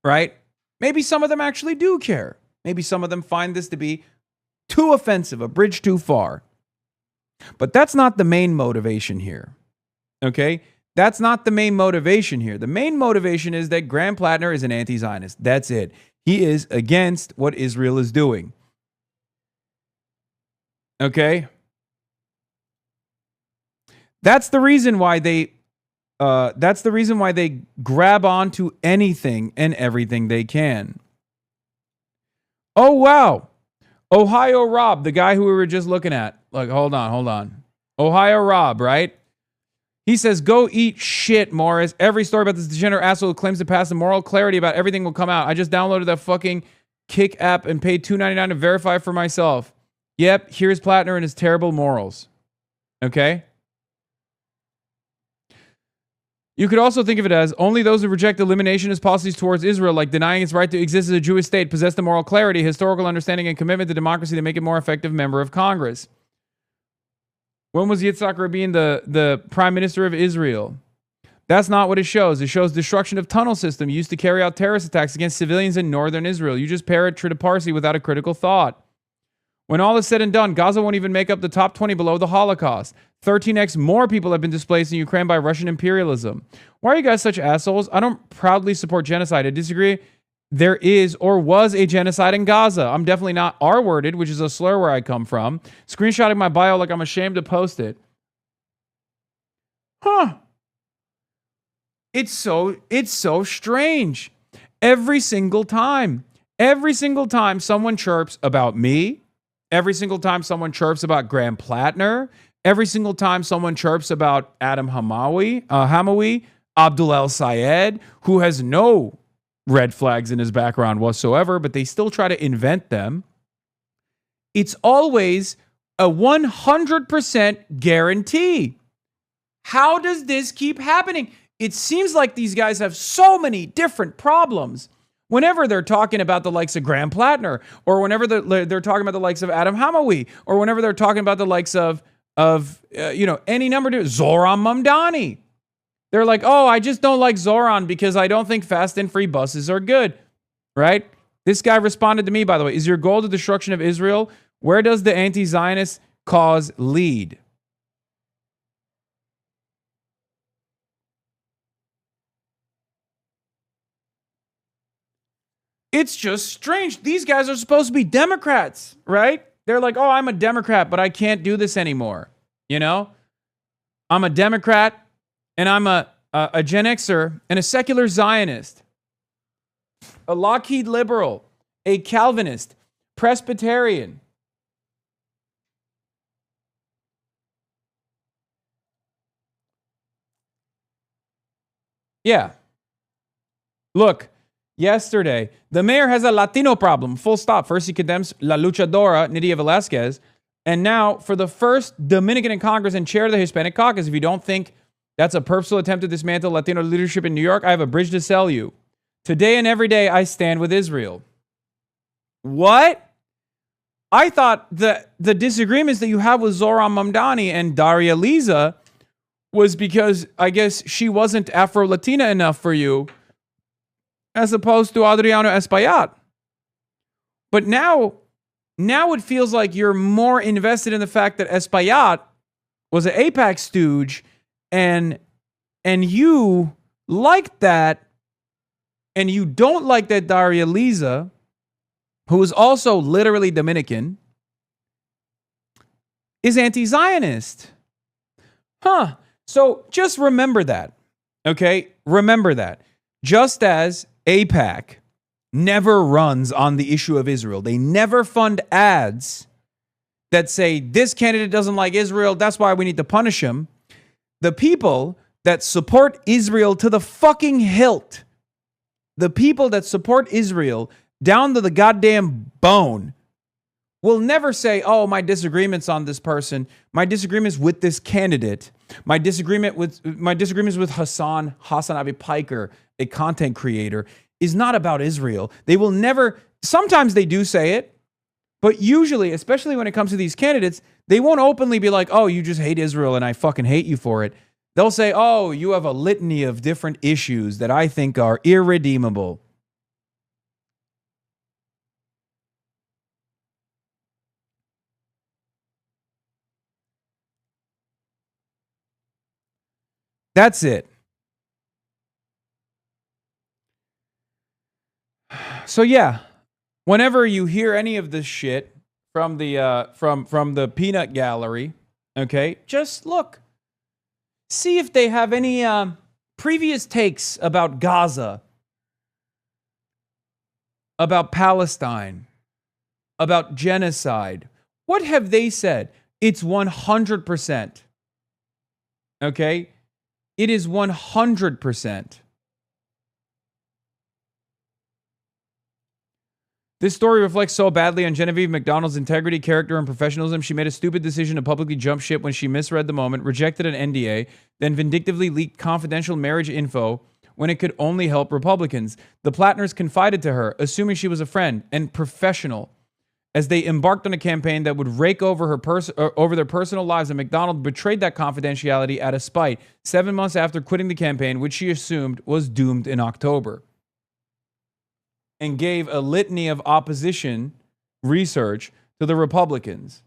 Right? Maybe some of them actually do care. Maybe some of them find this to be too offensive, a bridge too far. But that's not the main motivation here. Okay? That's not the main motivation here. The main motivation is that Graham Plattner is an anti-Zionist. That's it. He is against what Israel is doing. Okay? That's the reason why they grab onto anything and everything they can. Oh, wow. Ohio Rob, the guy who we were just looking at. Like, hold on. Ohio Rob, right? He says, go eat shit, Morris. Every story about this degenerate asshole who claims to pass the moral clarity about everything will come out. I just downloaded that fucking Kick app and paid $2.99 to verify for myself. Yep, here's Plattner and his terrible morals. Okay? You could also think of it as only those who reject eliminationist policies towards Israel, like denying its right to exist as a Jewish state, possess the moral clarity, historical understanding, and commitment to democracy that make it more effective member of Congress. When was Yitzhak Rabin the prime minister of Israel? That's not what it shows. It shows destruction of tunnel system used to carry out terrorist attacks against civilians in northern Israel. You just parrot Trita Parsi without a critical thought. When all is said and done, Gaza won't even make up the top 20 below the Holocaust. 13x more people have been displaced in Ukraine by Russian imperialism. Why are you guys such assholes? I don't proudly support genocide. I disagree. There is or was a genocide in Gaza. I'm definitely not R-worded, which is a slur where I come from. Screenshotting my bio like I'm ashamed to post it. Huh. It's so strange. Every single time someone chirps about me, every single time someone chirps about Graham Plattner, every single time someone chirps about Adam Hamawy, Abdul El Sayed, who has no red flags in his background whatsoever, but they still try to invent them. It's always a 100% guarantee. How does this keep happening? It seems like these guys have so many different problems. Whenever they're talking about the likes of Graham Plattner, or whenever they're talking about the likes of Adam Hamawy, or whenever they're talking about the likes of any number of Zoran Mamdani. They're like, oh, I just don't like Zoran because I don't think fast and free buses are good, right? This guy responded to me, by the way, is your goal the destruction of Israel? Where does the anti-Zionist cause lead? It's just strange. These guys are supposed to be Democrats, right? They're like, oh, I'm a Democrat, but I can't do this anymore. You know? I'm a Democrat, and I'm a Gen Xer, and a secular Zionist, a Lockheed liberal, a Calvinist, Presbyterian. Yeah. Look, yesterday, the mayor has a Latino problem, full stop. First, he condemns La Luchadora, Nydia Velázquez, and now, for the first Dominican in Congress and chair of the Hispanic caucus, if you don't think that's a purposeful attempt to dismantle Latino leadership in New York, I have a bridge to sell you. Today and every day, I stand with Israel. What? I thought the disagreements that you have with Zoran Mamdani and Daria Liza was because, I guess, she wasn't Afro-Latina enough for you, as opposed to Adriano Espaillat. But now it feels like you're more invested in the fact that Espaillat was an AIPAC stooge, and you like that, and you don't like that Daria Liza, who is also literally Dominican, is anti-Zionist. Huh. So just remember that, okay? Remember that. Just as AIPAC never runs on the issue of Israel, they never fund ads that say, this candidate doesn't like Israel, that's why we need to punish him. The people that support Israel to the fucking hilt, the people that support Israel down to the goddamn bone, will never say, oh, my disagreements on this person, my disagreements with this candidate, my disagreements with HasanAbi May, a content creator, is not about Israel. They will never, sometimes they do say it, but usually, especially when it comes to these candidates, they won't openly be like, oh, you just hate Israel and I fucking hate you for it. They'll say, oh, you have a litany of different issues that I think are irredeemable. That's it. So yeah, whenever you hear any of this shit from the from the peanut gallery, okay, just look. See if they have any previous takes about Gaza, about Palestine, about genocide. What have they said? It's 100%. Okay? It is 100%. This story reflects so badly on Genevieve McDonald's integrity, character, and professionalism. She made a stupid decision to publicly jump ship when she misread the moment, rejected an NDA, then vindictively leaked confidential marriage info when it could only help Republicans. The Plattners confided to her, assuming she was a friend and professional, as they embarked on a campaign that would rake over over their personal lives, and McDonald betrayed that confidentiality out of spite 7 months after quitting the campaign, which she assumed was doomed in October, and gave a litany of opposition research to the Republicans.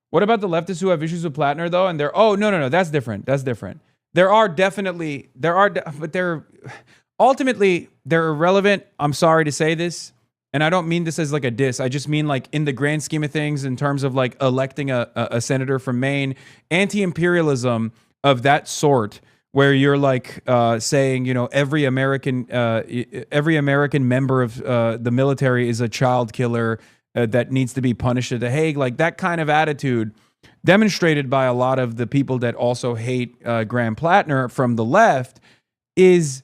What about the leftists who have issues with Plattner, though? And they're, oh, no, that's different. That's different. But they're ultimately, they're irrelevant. I'm sorry to say this. And I don't mean this as like a diss. I just mean like in the grand scheme of things, in terms of like electing a senator from Maine, anti-imperialism of that sort, where you're like saying, you know, every American member of the military is a child killer that needs to be punished at The Hague. Like that kind of attitude demonstrated by a lot of the people that also hate Graham Plattner from the left is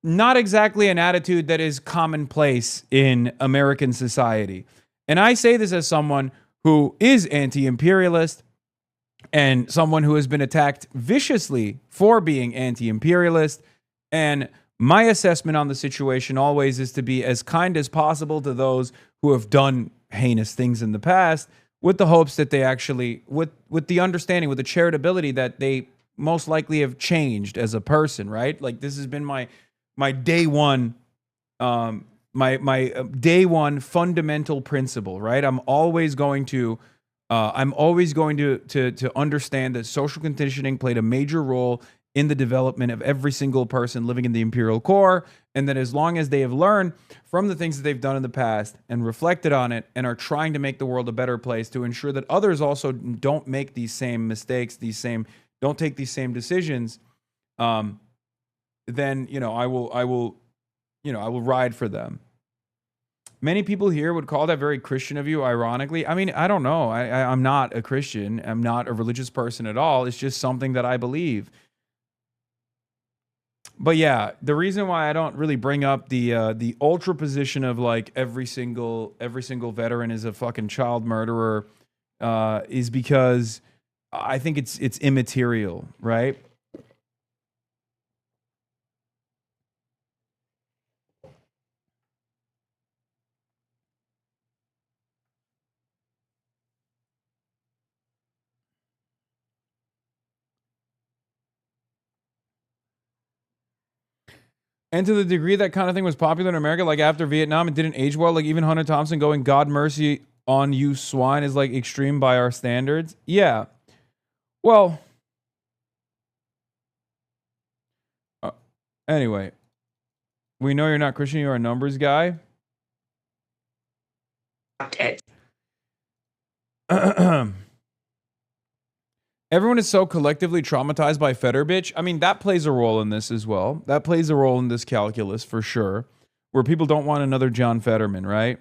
not exactly an attitude that is commonplace in American society. And I say this as someone who is anti-imperialist and someone who has been attacked viciously for being anti-imperialist. And my assessment on the situation always is to be as kind as possible to those who have done heinous things in the past, with the hopes that they actually, with the understanding, with the charitability that they most likely have changed as a person, right? Like this has been my day one, my day one fundamental principle, right? I'm always going to understand that social conditioning played a major role in the development of every single person living in the imperial core, and that as long as they have learned from the things that they've done in the past and reflected on it and are trying to make the world a better place to ensure that others also don't make these same mistakes, don't take these same decisions, then, you know, I will ride for them. Many people here would call that very Christian of you, ironically. I mean, I don't know. I'm not a Christian. I'm not a religious person at all. It's just something that I believe. But yeah, the reason why I don't really bring up the ultra position of like every single veteran is a fucking child murderer is because I think it's immaterial, right? And to the degree that kind of thing was popular in America, like after Vietnam, it didn't age well. Like even Hunter Thompson going, "God mercy on you, swine," is like extreme by our standards. Yeah. Well. Anyway, we know you're not Christian. You're a numbers guy. Everyone is so collectively traumatized by Feder bitch. I mean, that plays a role in this as well. That plays a role in this calculus for sure, where people don't want another John Fetterman, right?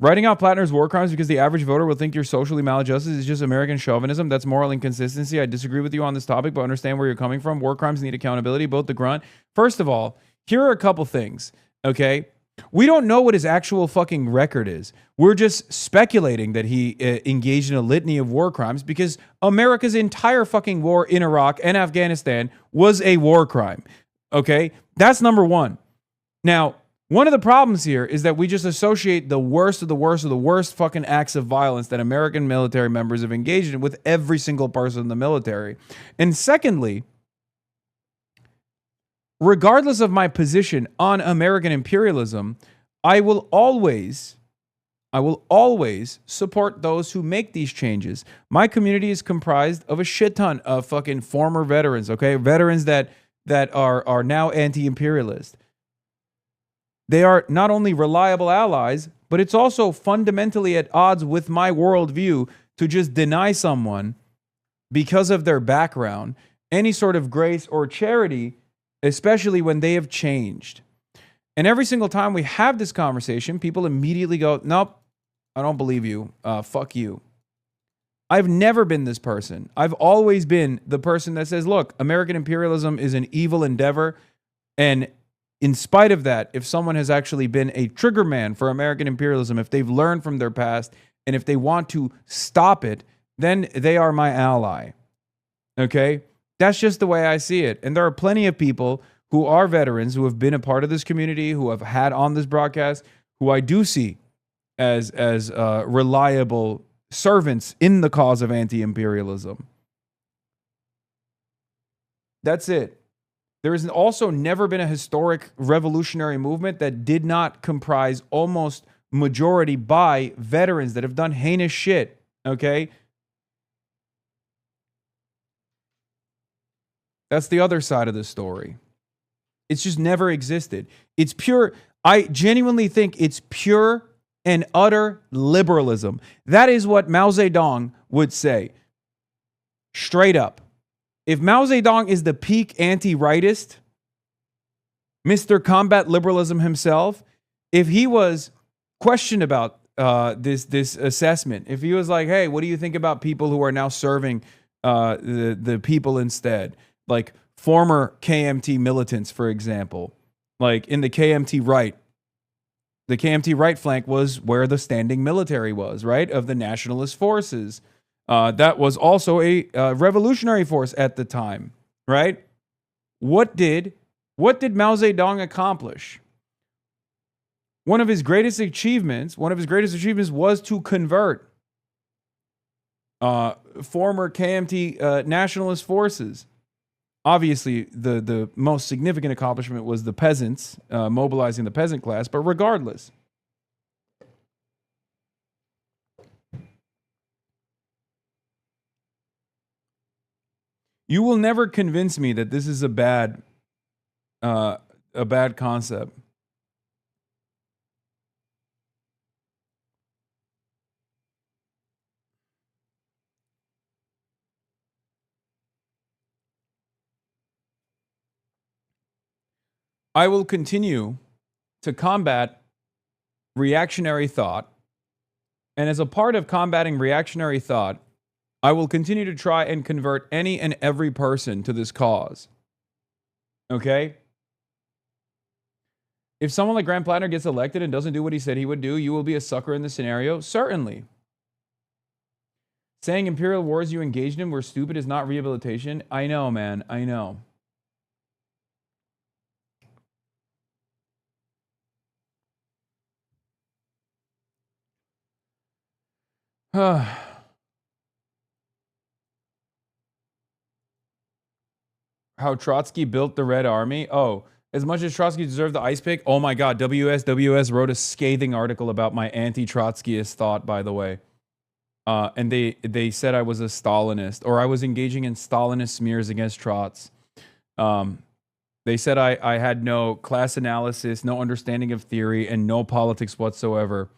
Writing out Plattner's war crimes because the average voter will think you're socially maladjusted is just American chauvinism. That's moral inconsistency. I disagree with you on this topic, but understand where you're coming from. War crimes need accountability, both the grunt. First of all, here are a couple things, okay? We don't know what his actual fucking record is. We're just speculating that he engaged in a litany of war crimes because America's entire fucking war in Iraq and Afghanistan was a war crime. Okay? That's number one. Now, one of the problems here is that we just associate the worst of the worst of the worst fucking acts of violence that American military members have engaged in with every single person in the military. And secondly, regardless of my position on American imperialism, I will always support those who make these changes. My community is comprised of a shit ton of fucking former veterans, okay? Veterans that are now anti-imperialist. They are not only reliable allies, but it's also fundamentally at odds with my worldview to just deny someone because of their background any sort of grace or charity, especially when they have changed. And every single time we have this conversation, people immediately go, "Nope, I don't believe you. Fuck you." I've never been this person. I've always been the person that says, look, American imperialism is an evil endeavor. And in spite of that, if someone has actually been a trigger man for American imperialism, if they've learned from their past, and if they want to stop it, then they are my ally. Okay? That's just the way I see it. And there are plenty of people who are veterans, who have been a part of this community, who have had on this broadcast, who I do see as reliable servants in the cause of anti-imperialism. That's it. There has also never been a historic revolutionary movement that did not comprise almost majority by veterans that have done heinous shit, okay? That's the other side of the story. It's just never existed. It's pure, I genuinely think it's pure and utter liberalism. That is what Mao Zedong would say. Straight up. If Mao Zedong is the peak anti-rightist, Mr. Combat Liberalism himself, if he was questioned about this assessment, if he was like, hey, what do you think about people who are now serving the people instead? Like former KMT militants, for example. Like in the KMT right. The KMT right flank was where the standing military was, right? Of the nationalist forces. That was also a revolutionary force at the time, right? What did Mao Zedong accomplish? One of his greatest achievements was to convert former KMT nationalist forces. Obviously, the most significant accomplishment was the peasants, mobilizing the peasant class, but regardless. You will never convince me that this is a bad concept. I will continue to combat reactionary thought, and as a part of combating reactionary thought, I will continue to try and convert any and every person to this cause. Okay? If someone like Graham Plattner gets elected and doesn't do what he said he would do, you will be a sucker in the scenario? Certainly. Saying imperial wars you engaged in were stupid is not rehabilitation? I know, man. I know. How Trotsky built the Red Army? Oh, as much as Trotsky deserved the ice pick, oh my God, WS wrote a scathing article about my anti-Trotskyist thought, by the way. And they said I was a Stalinist, or I was engaging in Stalinist smears against Trots. They said I had no class analysis, no understanding of theory, and no politics whatsoever.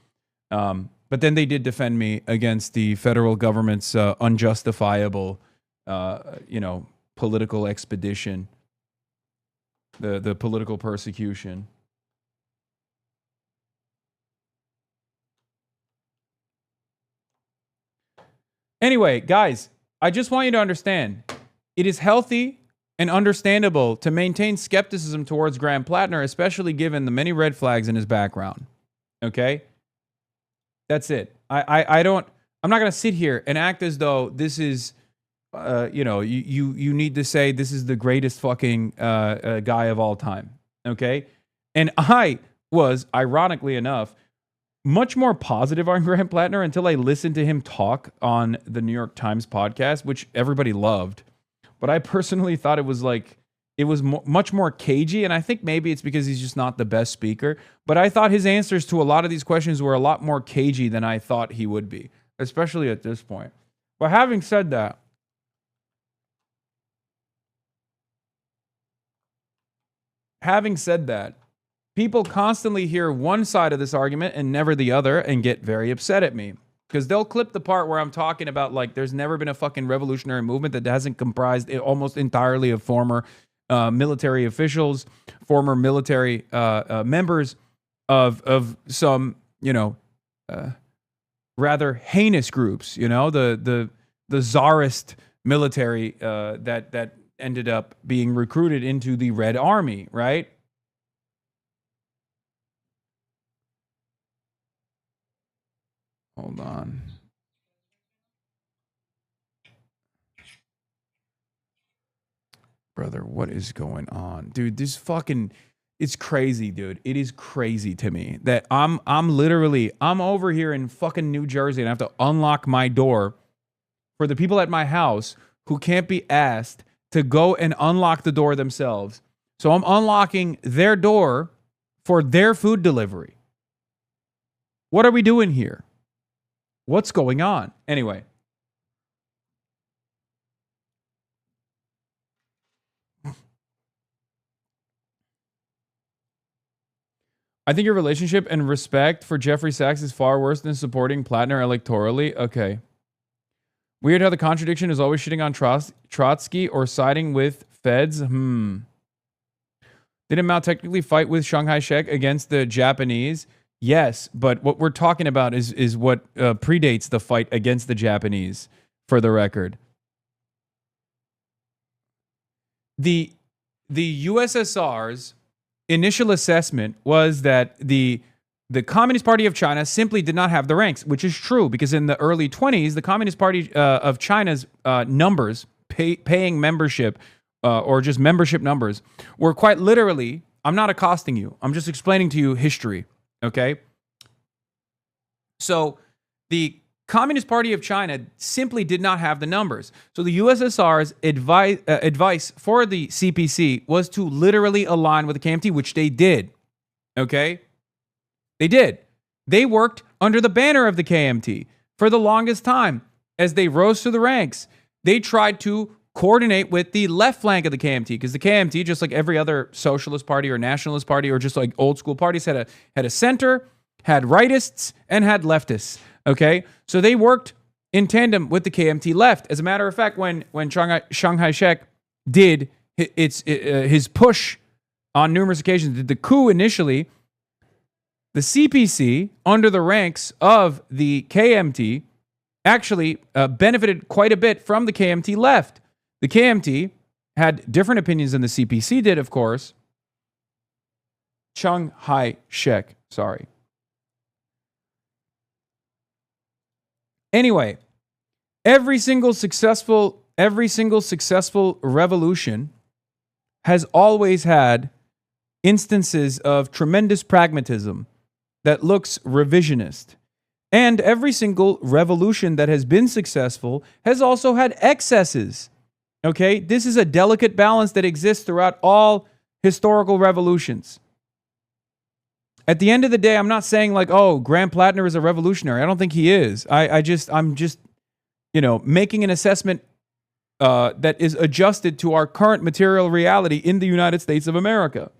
But then they did defend me against the federal government's unjustifiable, political expedition, the political persecution. Anyway, guys, I just want you to understand, it is healthy and understandable to maintain skepticism towards Graham Plattner, especially given the many red flags in his background. Okay? That's it. I'm not going to sit here and act as though this is, you need to say this is the greatest fucking guy of all time. Okay? And I was, ironically enough, much more positive on Graham Plattner until I listened to him talk on the New York Times podcast, which everybody loved. But I personally thought it was much more cagey, and I think maybe it's because he's just not the best speaker. But I thought his answers to a lot of these questions were a lot more cagey than I thought he would be, especially at this point. But having said that, people constantly hear one side of this argument and never the other and get very upset at me. Because they'll clip the part where I'm talking about, like, there's never been a fucking revolutionary movement that hasn't comprised almost entirely of former military officials, former military members of some, rather heinous groups, the czarist military that ended up being recruited into the Red Army, right? Hold on. Brother, what is going on? Dude, this fucking, it's crazy, dude. It is crazy to me that I'm over here in fucking New Jersey and I have to unlock my door for the people at my house who can't be asked to go and unlock the door themselves So I'm unlocking their door for their food delivery. What are we doing here? What's going on? Anyway. I think your relationship and respect for Jeffrey Sachs is far worse than supporting Plattner electorally. Okay. Weird how the contradiction is always shitting on Trotsky or siding with feds. Didn't Mao technically fight with Shanghai Shek against the Japanese? Yes, but what we're talking about is what predates the fight against the Japanese, for the record. The USSR's initial assessment was that the Communist Party of China simply did not have the ranks, which is true because in the early 20s, the Communist Party of China's numbers, paying membership or just membership numbers, were quite literally, I'm not accosting you, I'm just explaining to you history, okay? So the Communist Party of China simply did not have the numbers. So the USSR's advice for the CPC was to literally align with the KMT, which they did. Okay? They did. They worked under the banner of the KMT for the longest time. As they rose through the ranks, they tried to coordinate with the left flank of the KMT, because the KMT, just like every other socialist party or nationalist party or just like old school parties, had a center, had rightists, and had leftists. Okay, so they worked in tandem with the KMT left. As a matter of fact, when Shanghai Shek did his push on numerous occasions, did the coup initially, the CPC, under the ranks of the KMT, actually benefited quite a bit from the KMT left. The KMT had different opinions than the CPC did, of course. Shanghai Shek, sorry. Anyway, every single successful revolution has always had instances of tremendous pragmatism that looks revisionist. And every single revolution that has been successful has also had excesses. Okay? This is a delicate balance that exists throughout all historical revolutions. At the end of the day, I'm not saying like, oh, Graham Plattner is a revolutionary. I don't think he is. I'm just, making an assessment that is adjusted to our current material reality in the United States of America.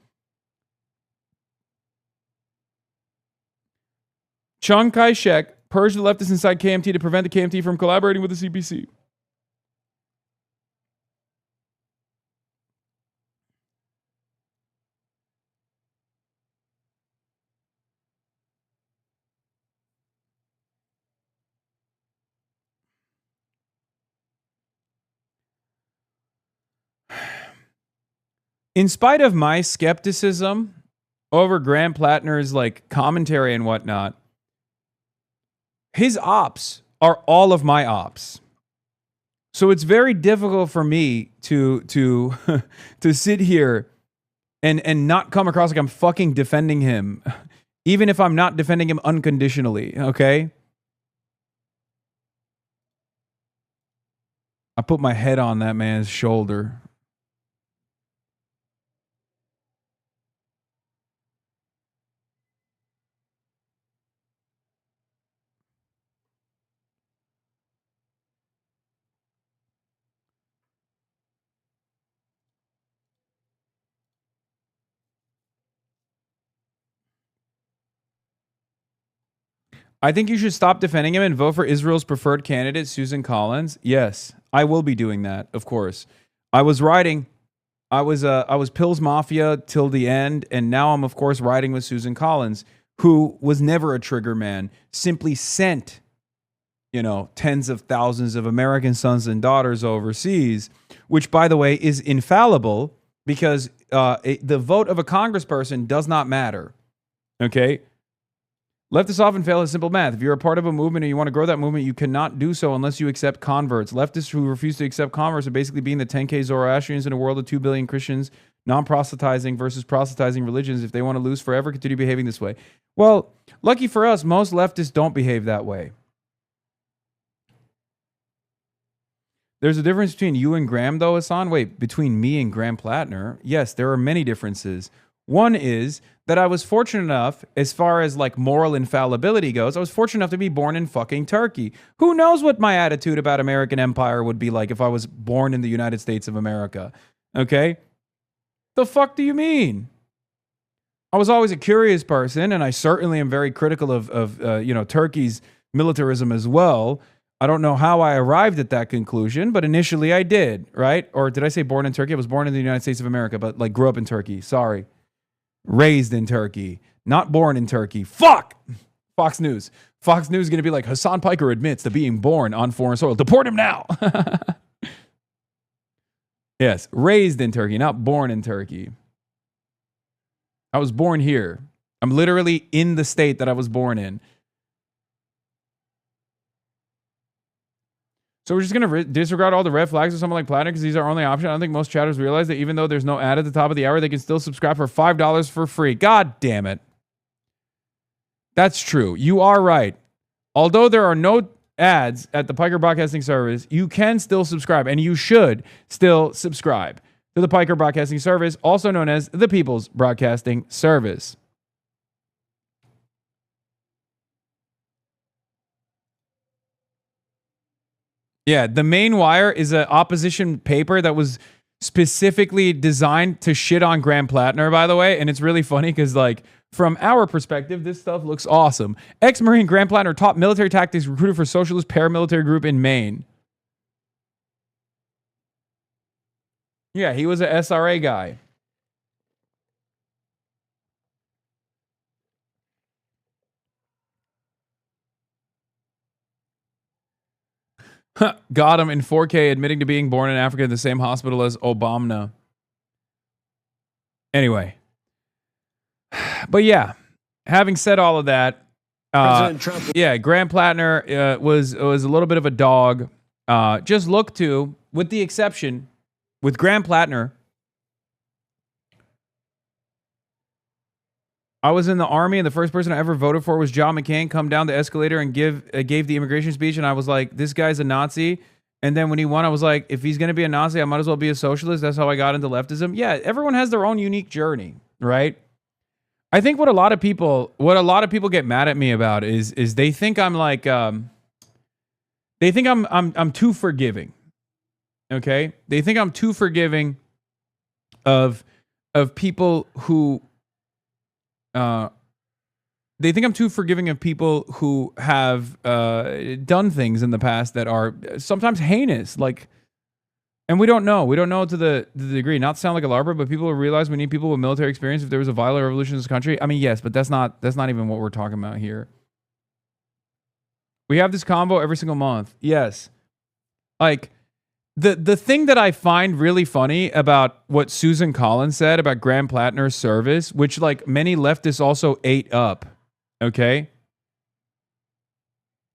Chiang Kai-shek purged the leftists inside KMT to prevent the KMT from collaborating with the CPC. In spite of my skepticism over Graham Plattner's like commentary and whatnot, his ops are all of my ops. So it's very difficult for me to to sit here and not come across like I'm fucking defending him, even if I'm not defending him unconditionally, okay? I put my head on that man's shoulder. I think you should stop defending him and vote for Israel's preferred candidate, Susan Collins. Yes, I will be doing that, of course. I was Pill's Mafia till the end, and now I'm, of course, riding with Susan Collins, who was never a trigger man, simply sent, tens of thousands of American sons and daughters overseas, which, by the way, is infallible because the vote of a congressperson does not matter, okay? Leftists often fail at simple math. If you're a part of a movement and you want to grow that movement, you cannot do so unless you accept converts. Leftists who refuse to accept converts are basically being the 10K Zoroastrians in a world of 2 billion Christians, non-proselytizing versus proselytizing religions. If they want to lose forever, continue behaving this way. Well, lucky for us, most leftists don't behave that way. There's a difference between you and Graham, though, Hasan. Wait, between me and Graham Plattner? Yes, there are many differences. One is that I was fortunate enough, as far as like moral infallibility goes, I was fortunate enough to be born in fucking Turkey. Who knows what my attitude about American empire would be like if I was born in the United States of America? Okay? The fuck do you mean? I was always a curious person, and I certainly am very critical of Turkey's militarism as well. I don't know how I arrived at that conclusion, but initially I did, right? Or did I say born in Turkey? I was born in the United States of America, but like grew up in Turkey. Sorry. Raised in Turkey, not born in Turkey. Fuck! Fox News. Fox News is going to be like, Hasan Piker admits to being born on foreign soil. Deport him now! Yes, raised in Turkey, not born in Turkey. I was born here. I'm literally in the state that I was born in. So we're just going to disregard all the red flags of someone like Platinum because these are our only option. I don't think most chatters realize that even though there's no ad at the top of the hour, they can still subscribe for $5 for free. God damn it. That's true. You are right. Although there are no ads at the Piker Broadcasting Service, you can still subscribe, and you should still subscribe to the Piker Broadcasting Service, also known as the People's Broadcasting Service. Yeah, the Main Wire is an opposition paper that was specifically designed to shit on Graham Plattner, by the way. And it's really funny because, like, from our perspective, this stuff looks awesome. Ex-Marine Graham Plattner, top military tactics recruited for socialist paramilitary group in Maine. Yeah, he was an SRA guy. Got him in 4K admitting to being born in Africa in the same hospital as Obama. Anyway. But yeah, having said all of that, yeah, Graham Plattner was a little bit of a dog. Just look to, with the exception, with Graham Plattner, I was in the Army, and the first person I ever voted for was John McCain. Come down the escalator and gave the immigration speech, and I was like, this guy's a Nazi. And then when he won, I was like, if he's going to be a Nazi, I might as well be a socialist. That's how I got into leftism. Yeah, everyone has their own unique journey, right? I think what a lot of people get mad at me about is they think I'm like they think I'm too forgiving. Okay? They think I'm too forgiving of people who they think I'm too forgiving of people who have done things in the past that are sometimes heinous, like, and we don't know to the degree. Not to sound like a LARPer, but people realize we need people with military experience if there was a violent revolution in this country. I mean, yes, but that's not even what we're talking about here. We have this convo every single month. Yes, like the thing that I find really funny about what Susan Collins said about Graham Plattner's service, which like many leftists also ate up, okay,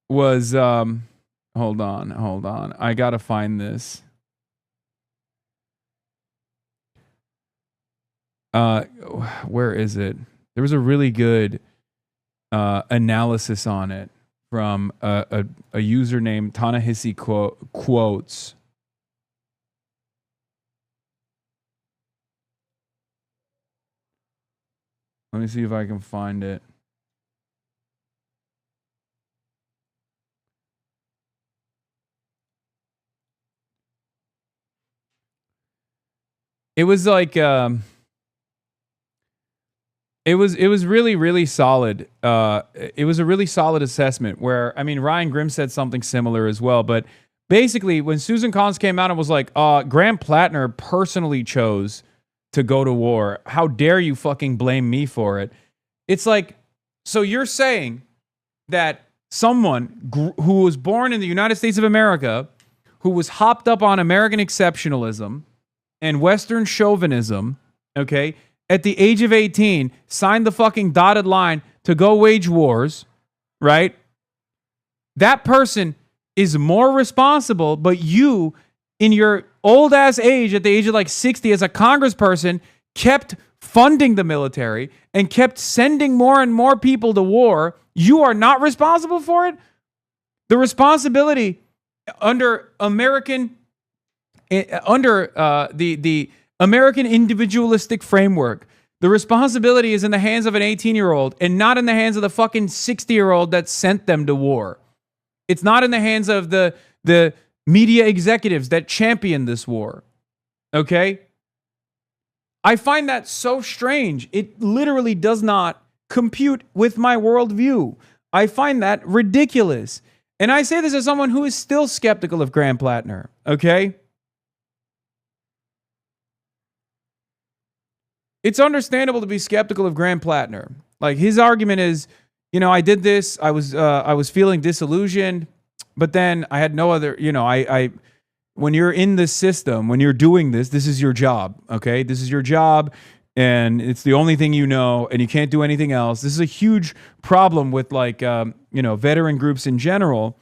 was hold on. I gotta find this. Where is it? There was a really good analysis on it from a user named Ta-Nehisi Quotes. Let me see if I can find it. It was like it was really, really solid. It was a really solid assessment where, I mean, Ryan Grimm said something similar as well. But basically, when Susan Collins came out and was like, Graham Plattner personally chose to go to war. How dare you fucking blame me for it? It's like, so you're saying that someone who was born in the United States of America, who was hopped up on American exceptionalism and Western chauvinism, okay, at the age of 18, signed the fucking dotted line to go wage wars, right? That person is more responsible, but you, in your old ass age, at the age of like 60, as a congressperson, kept funding the military and kept sending more and more people to war. You are not responsible for it? The responsibility under American under the American individualistic framework, the responsibility is in the hands of an 18-year-old and not in the hands of the fucking 60-year-old that sent them to war. It's not in the hands of the media executives that champion this war. Okay? I find that so strange. It literally does not compute with my worldview. I find that ridiculous. And I say this as someone who is still skeptical of Graham Plattner. Okay? It's understandable to be skeptical of Graham Plattner. Like, his argument is, you know, I did this, I was feeling disillusioned, but then I had no other, you know, I when you're in this system, when you're doing this, this is your job, okay? This is your job, and it's the only thing you know, and you can't do anything else. This is a huge problem with, like, you know, veteran groups in general,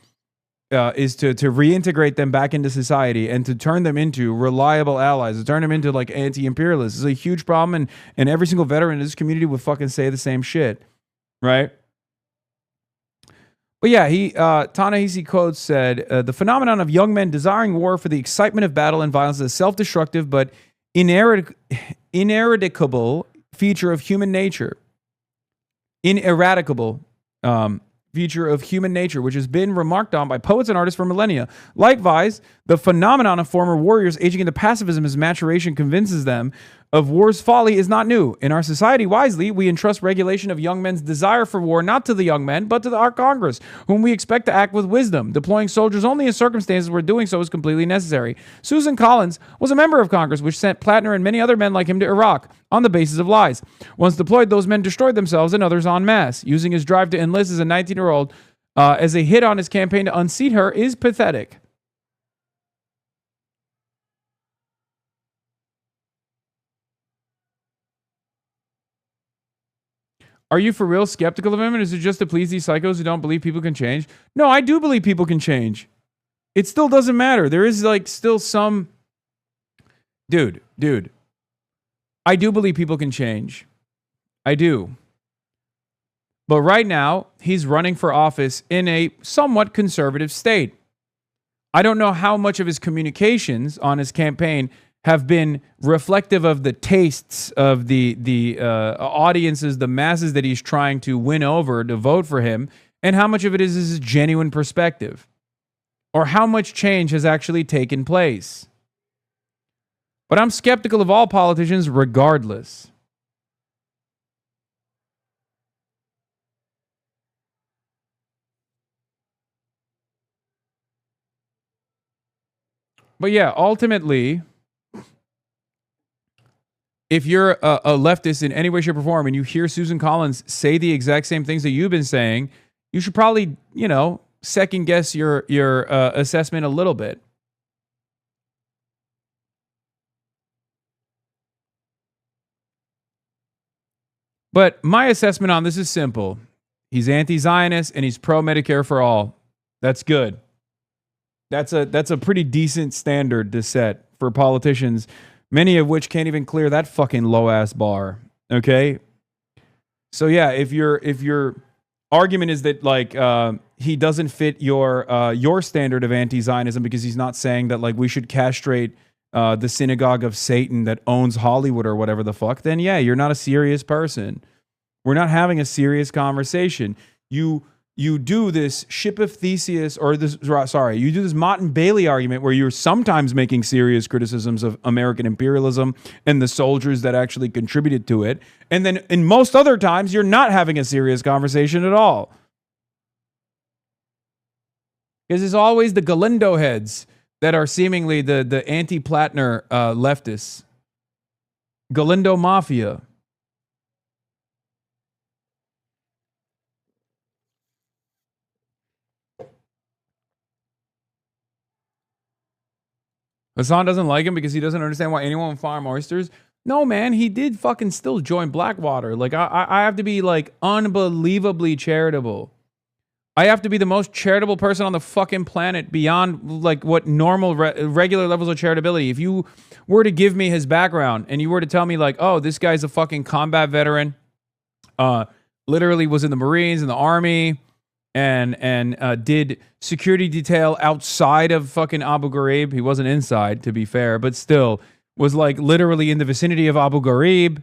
is to reintegrate them back into society and to turn them into reliable allies, to turn them into, like, anti-imperialists. This is a huge problem, and every single veteran in this community would fucking say the same shit, right? But yeah, Ta-Nehisi Coates said, the phenomenon of young men desiring war for the excitement of battle and violence is a self-destructive but ineradicable feature of human nature. Ineradicable feature of human nature, which has been remarked on by poets and artists for millennia. Likewise, the phenomenon of former warriors aging into pacifism as maturation convinces them of war's folly is not new. In our society, wisely, we entrust regulation of young men's desire for war not to the young men, but to our Congress, whom we expect to act with wisdom, deploying soldiers only in circumstances where doing so is completely necessary. Susan Collins was a member of Congress, which sent Plattner and many other men like him to Iraq on the basis of lies. Once deployed, those men destroyed themselves and others en masse. Using his drive to enlist as a 19-year-old as a hit on his campaign to unseat her is pathetic. Are you for real skeptical of him? And is it just to please these psychos who don't believe people can change? No, I do believe people can change. It still doesn't matter. There is, like, still some... Dude. I do believe people can change. I do. But right now, he's running for office in a somewhat conservative state. I don't know how much of his communications on his campaign have been reflective of the tastes of the audiences, the masses that he's trying to win over to vote for him, and how much of it is his genuine perspective, or how much change has actually taken place. But I'm skeptical of all politicians regardless. But yeah, ultimately, if you're a leftist in any way, shape, or form, and you hear Susan Collins say the exact same things that you've been saying, you should probably, you know, second guess your assessment a little bit. But my assessment on this is simple. He's anti-Zionist and he's pro-Medicare for all. That's good. That's a pretty decent standard to set for politicians, many of which can't even clear that fucking low-ass bar, okay? So yeah, if your argument is that, like, he doesn't fit your standard of anti-Zionism because he's not saying that, like, we should castrate the synagogue of Satan that owns Hollywood or whatever the fuck, then yeah, you're not a serious person. We're not having a serious conversation. You do this ship of Theseus, or this, sorry, you do this Mott and Bailey argument where you're sometimes making serious criticisms of American imperialism and the soldiers that actually contributed to it. And then in most other times, you're not having a serious conversation at all. Because it's always the Galindo heads that are seemingly the anti-Plattner leftists. Galindo Mafia. Hasan doesn't like him because he doesn't understand why anyone would farm oysters. No, man, he did fucking still join Blackwater. Like, I have to be, like, unbelievably charitable. I have to be the most charitable person on the fucking planet beyond, like, what normal, regular levels of charitability. If you were to give me his background and you were to tell me, like, oh, this guy's a fucking combat veteran, literally was in the Marines, in the Army, and did security detail outside of fucking Abu Ghraib. He wasn't inside, to be fair, but still was like literally in the vicinity of Abu Ghraib.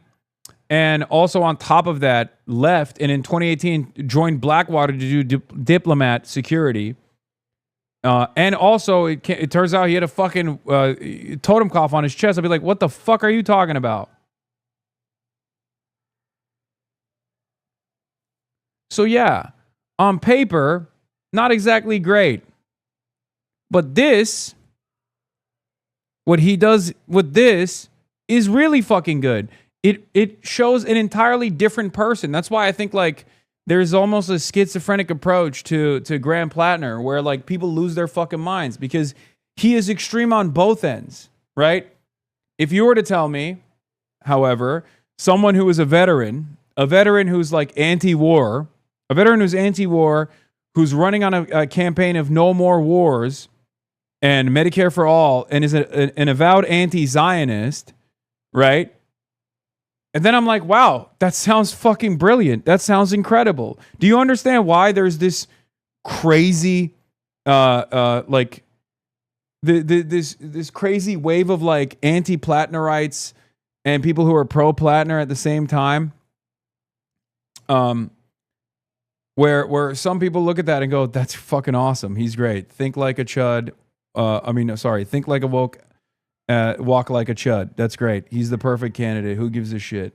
And also on top of that, left and in 2018 joined Blackwater to do diplomat security. And also, it turns out he had a fucking totem cough on his chest. I'd be like, what the fuck are you talking about? So yeah, on paper, not exactly great. But this, what he does with this, is really fucking good. It shows an entirely different person. That's why I think like there's almost a schizophrenic approach to Graham Plattner where like people lose their fucking minds because he is extreme on both ends, right? If you were to tell me, however, someone who is a veteran who's like anti-war, a veteran who's anti-war, who's running on a campaign of no more wars and Medicare for all and is an avowed anti-Zionist, right? And then I'm like, wow, that sounds fucking brilliant. That sounds incredible. Do you understand why there's this crazy, like, this crazy wave of like anti-Plattnerites and people who are pro-Plattner at the same time? Where some people look at that and go, that's fucking awesome. He's great. Think like a chud. Think like a woke. Walk like a chud. That's great. He's the perfect candidate. Who gives a shit?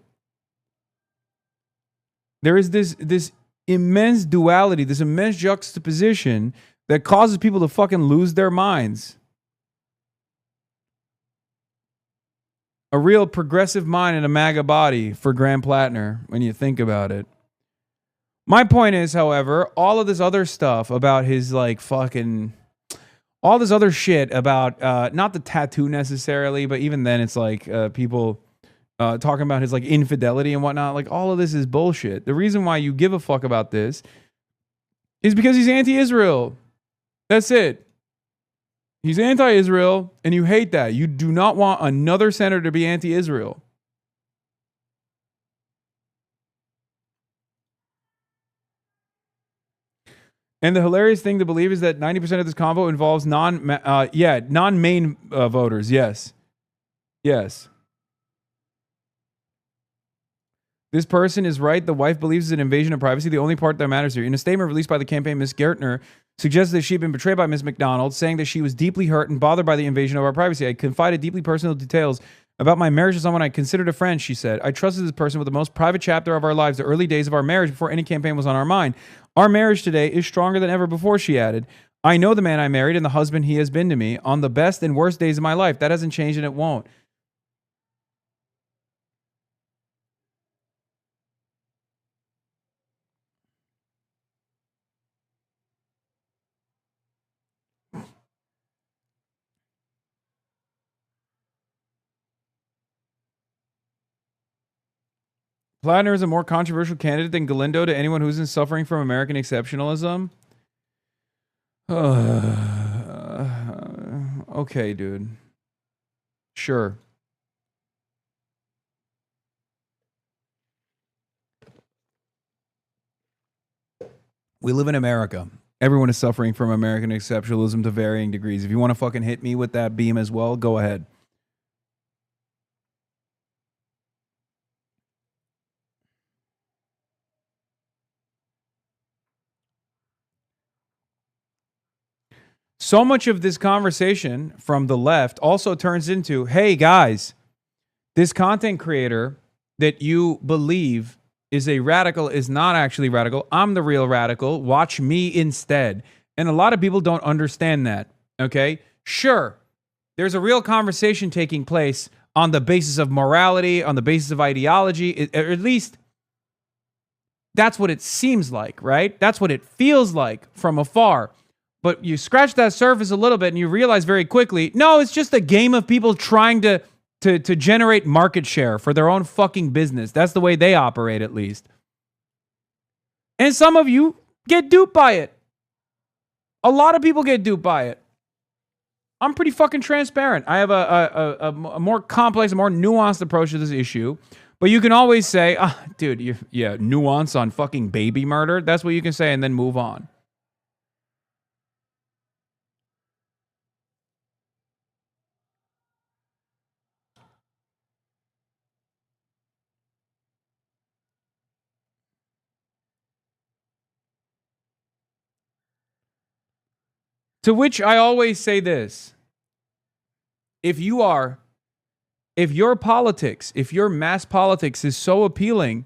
There is this immense duality, this immense juxtaposition that causes people to fucking lose their minds. A real progressive mind and a MAGA body for Graham Plattner when you think about it. My point is, however, all of this other stuff about his like fucking... all this other shit about, not the tattoo necessarily, but even then it's like people talking about his like infidelity and whatnot. Like all of this is bullshit. The reason why you give a fuck about this is because he's anti-Israel. That's it. He's anti-Israel and you hate that. You do not want another senator to be anti-Israel. And the hilarious thing to believe is that 90% of this convo involves non-main voters. Yes. Yes. This person is right. The wife believes it's an invasion of privacy. The only part that matters here. In a statement released by the campaign, Ms. Gertner suggested that she had been betrayed by Ms. McDonald, saying that she was deeply hurt and bothered by the invasion of our privacy. I confided deeply personal details about my marriage to someone I considered a friend, she said. I trusted this person with the most private chapter of our lives, the early days of our marriage before any campaign was on our mind. Our marriage today is stronger than ever before, she added. I know the man I married and the husband he has been to me on the best and worst days of my life. That hasn't changed and it won't. Plattner is a more controversial candidate than Galindo to anyone who isn't suffering from American exceptionalism. Okay, dude. Sure. We live in America. Everyone is suffering from American exceptionalism to varying degrees. If you want to fucking hit me with that beam as well, go ahead. So much of this conversation from the left also turns into, hey guys, this content creator that you believe is a radical is not actually radical. I'm the real radical. Watch me instead. And a lot of people don't understand that. Okay? Sure, there's a real conversation taking place on the basis of morality, on the basis of ideology, or at least that's what it seems like, right? That's what it feels like from afar. But you scratch that surface a little bit and you realize very quickly, no, it's just a game of people trying to generate market share for their own fucking business. That's the way they operate, at least. And some of you get duped by it. A lot of people get duped by it. I'm pretty fucking transparent. I have a more complex, a more nuanced approach to this issue. But you can always say, dude, nuance on fucking baby murder. That's what you can say and then move on. To which I always say this. If your politics, if your mass politics is so appealing,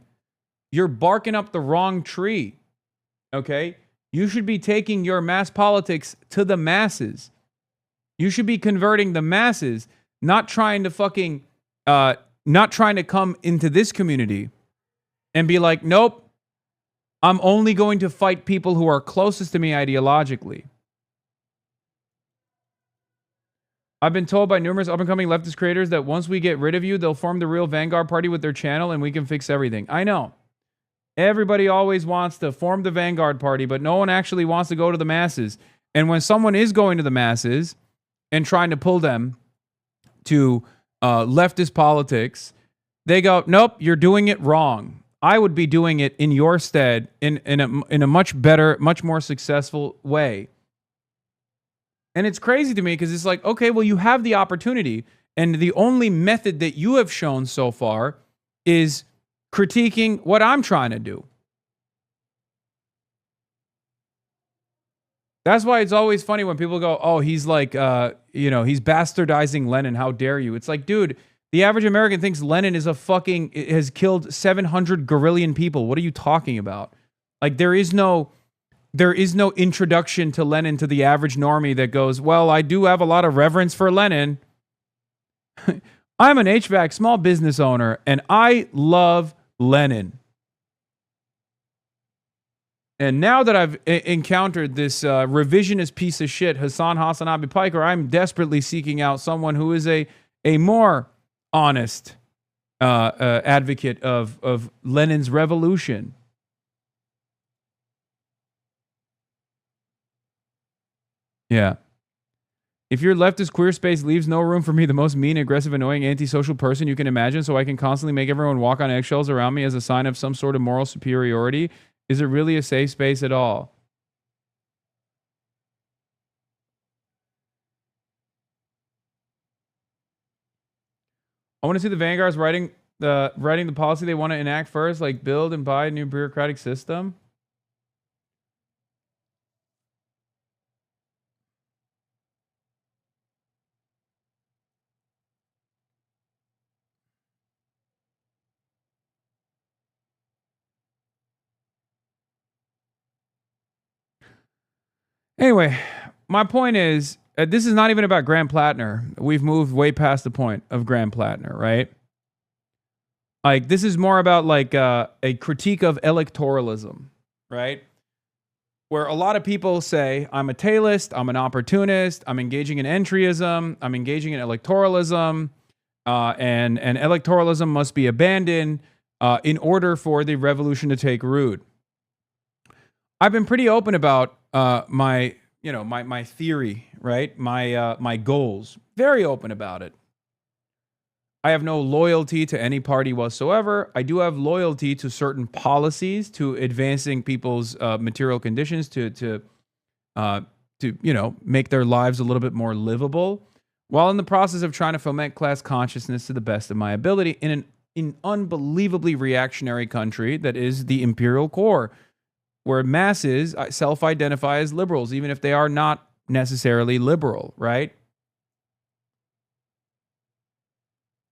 you're barking up the wrong tree. Okay? You should be taking your mass politics to the masses. You should be converting the masses, not trying to come into this community and be like, nope, I'm only going to fight people who are closest to me ideologically. I've been told by numerous up-and-coming leftist creators that once we get rid of you, they'll form the real Vanguard Party with their channel and we can fix everything. I know. Everybody always wants to form the Vanguard Party, but no one actually wants to go to the masses. And when someone is going to the masses and trying to pull them to leftist politics, they go, nope, you're doing it wrong. I would be doing it in your stead in a much better, much more successful way. And it's crazy to me because it's like, okay, well, you have the opportunity. And the only method that you have shown so far is critiquing what I'm trying to do. That's why it's always funny when people go, oh, he's like, he's bastardizing Lenin. How dare you? It's like, dude, the average American thinks Lenin is has killed 700 guerrillion people. What are you talking about? Like, there is no introduction to Lenin to the average normie that goes, well, I do have a lot of reverence for Lenin. I'm an HVAC small business owner, and I love Lenin. And now that I've encountered this revisionist piece of shit, HasanAbi Piker, I'm desperately seeking out someone who is a more honest advocate of Lenin's revolution. Yeah. If your leftist queer space leaves no room for me, the most mean, aggressive, annoying, antisocial person you can imagine, so I can constantly make everyone walk on eggshells around me as a sign of some sort of moral superiority, is it really a safe space at all? I want to see the Vanguards writing the policy they want to enact first, like build and buy a new bureaucratic system. Anyway, my point is, this is not even about Graham Plattner. We've moved way past the point of Graham Plattner, right? Like, this is more about like a critique of electoralism, right? Where a lot of people say, I'm a tailist, I'm an opportunist, I'm engaging in entryism, I'm engaging in electoralism, and electoralism must be abandoned in order for the revolution to take root. I've been pretty open about my theory, right? My goals. Very open about it. I have no loyalty to any party whatsoever. I do have loyalty to certain policies, to advancing people's material conditions, to make their lives a little bit more livable, while in the process of trying to foment class consciousness to the best of my ability in an unbelievably reactionary country that is the imperial core, where masses self-identify as liberals, even if they are not necessarily liberal, right?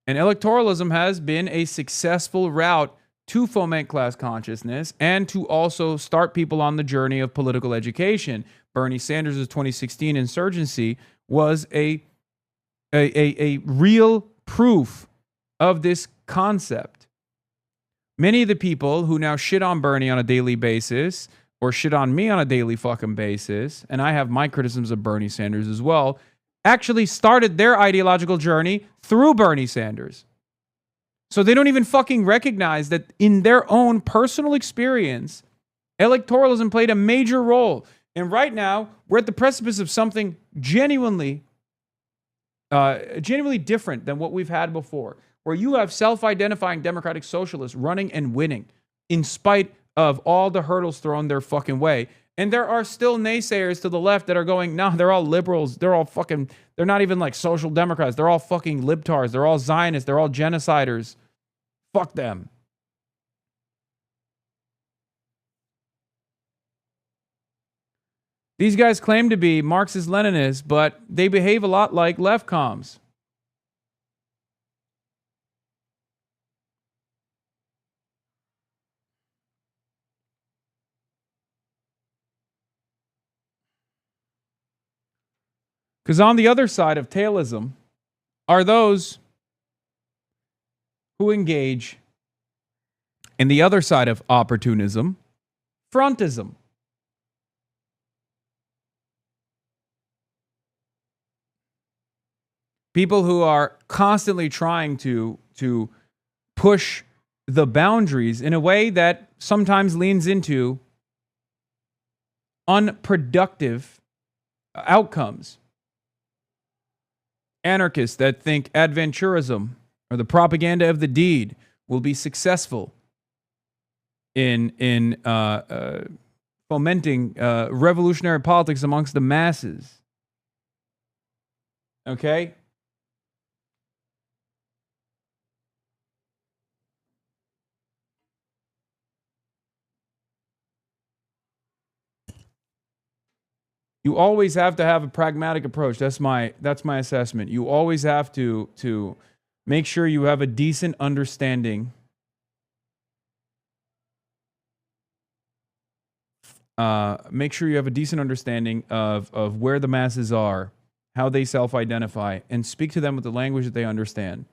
And electoralism has been a successful route to foment class consciousness and to also start people on the journey of political education. Bernie Sanders' 2016 insurgency was a real proof of this concept. Many of the people who now shit on Bernie on a daily basis or shit on me on a daily fucking basis, and I have my criticisms of Bernie Sanders as well, actually started their ideological journey through Bernie Sanders. So they don't even fucking recognize that in their own personal experience, electoralism played a major role. And right now, we're at the precipice of something genuinely different than what we've had before, where you have self-identifying democratic socialists running and winning in spite of all the hurdles thrown their fucking way. And there are still naysayers to the left that are going, nah, they're all liberals. They're not even like social democrats. They're all fucking libtards. They're all Zionists. They're all genociders. Fuck them. These guys claim to be Marxist-Leninists, but they behave a lot like left comms. Because on the other side of tailism are those who engage in the other side of opportunism, frontism. People who are constantly trying to push the boundaries in a way that sometimes leans into unproductive outcomes. Anarchists that think adventurism or the propaganda of the deed will be successful in fomenting revolutionary politics amongst the masses. Okay? You always have to have a pragmatic approach. That's my assessment. You always have to make sure you have a decent understanding make sure you have a decent understanding of where the masses are, how they self-identify, and speak to them with the language that they understand.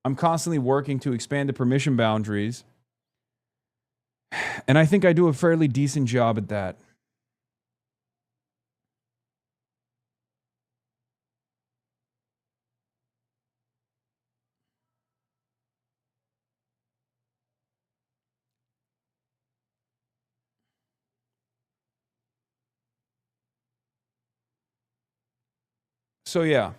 I'm constantly working to expand the permission boundaries, and I think I do a fairly decent job at that. So yeah.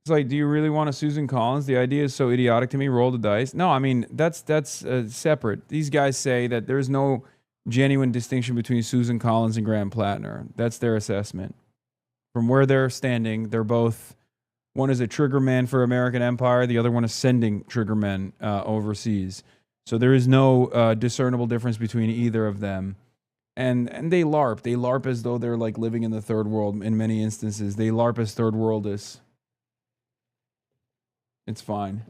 It's like, do you really want a Susan Collins? The idea is so idiotic to me. Roll the dice. No, I mean, that's separate. These guys say that there's no genuine distinction between Susan Collins and Graham Plattner. That's their assessment. From where they're standing, they're both, one is a trigger man for American empire, the other one is sending trigger men overseas. So there is no discernible difference between either of them. And they LARP. They LARP as though they're like living in the third world in many instances. They LARP as third worldists. It's fine.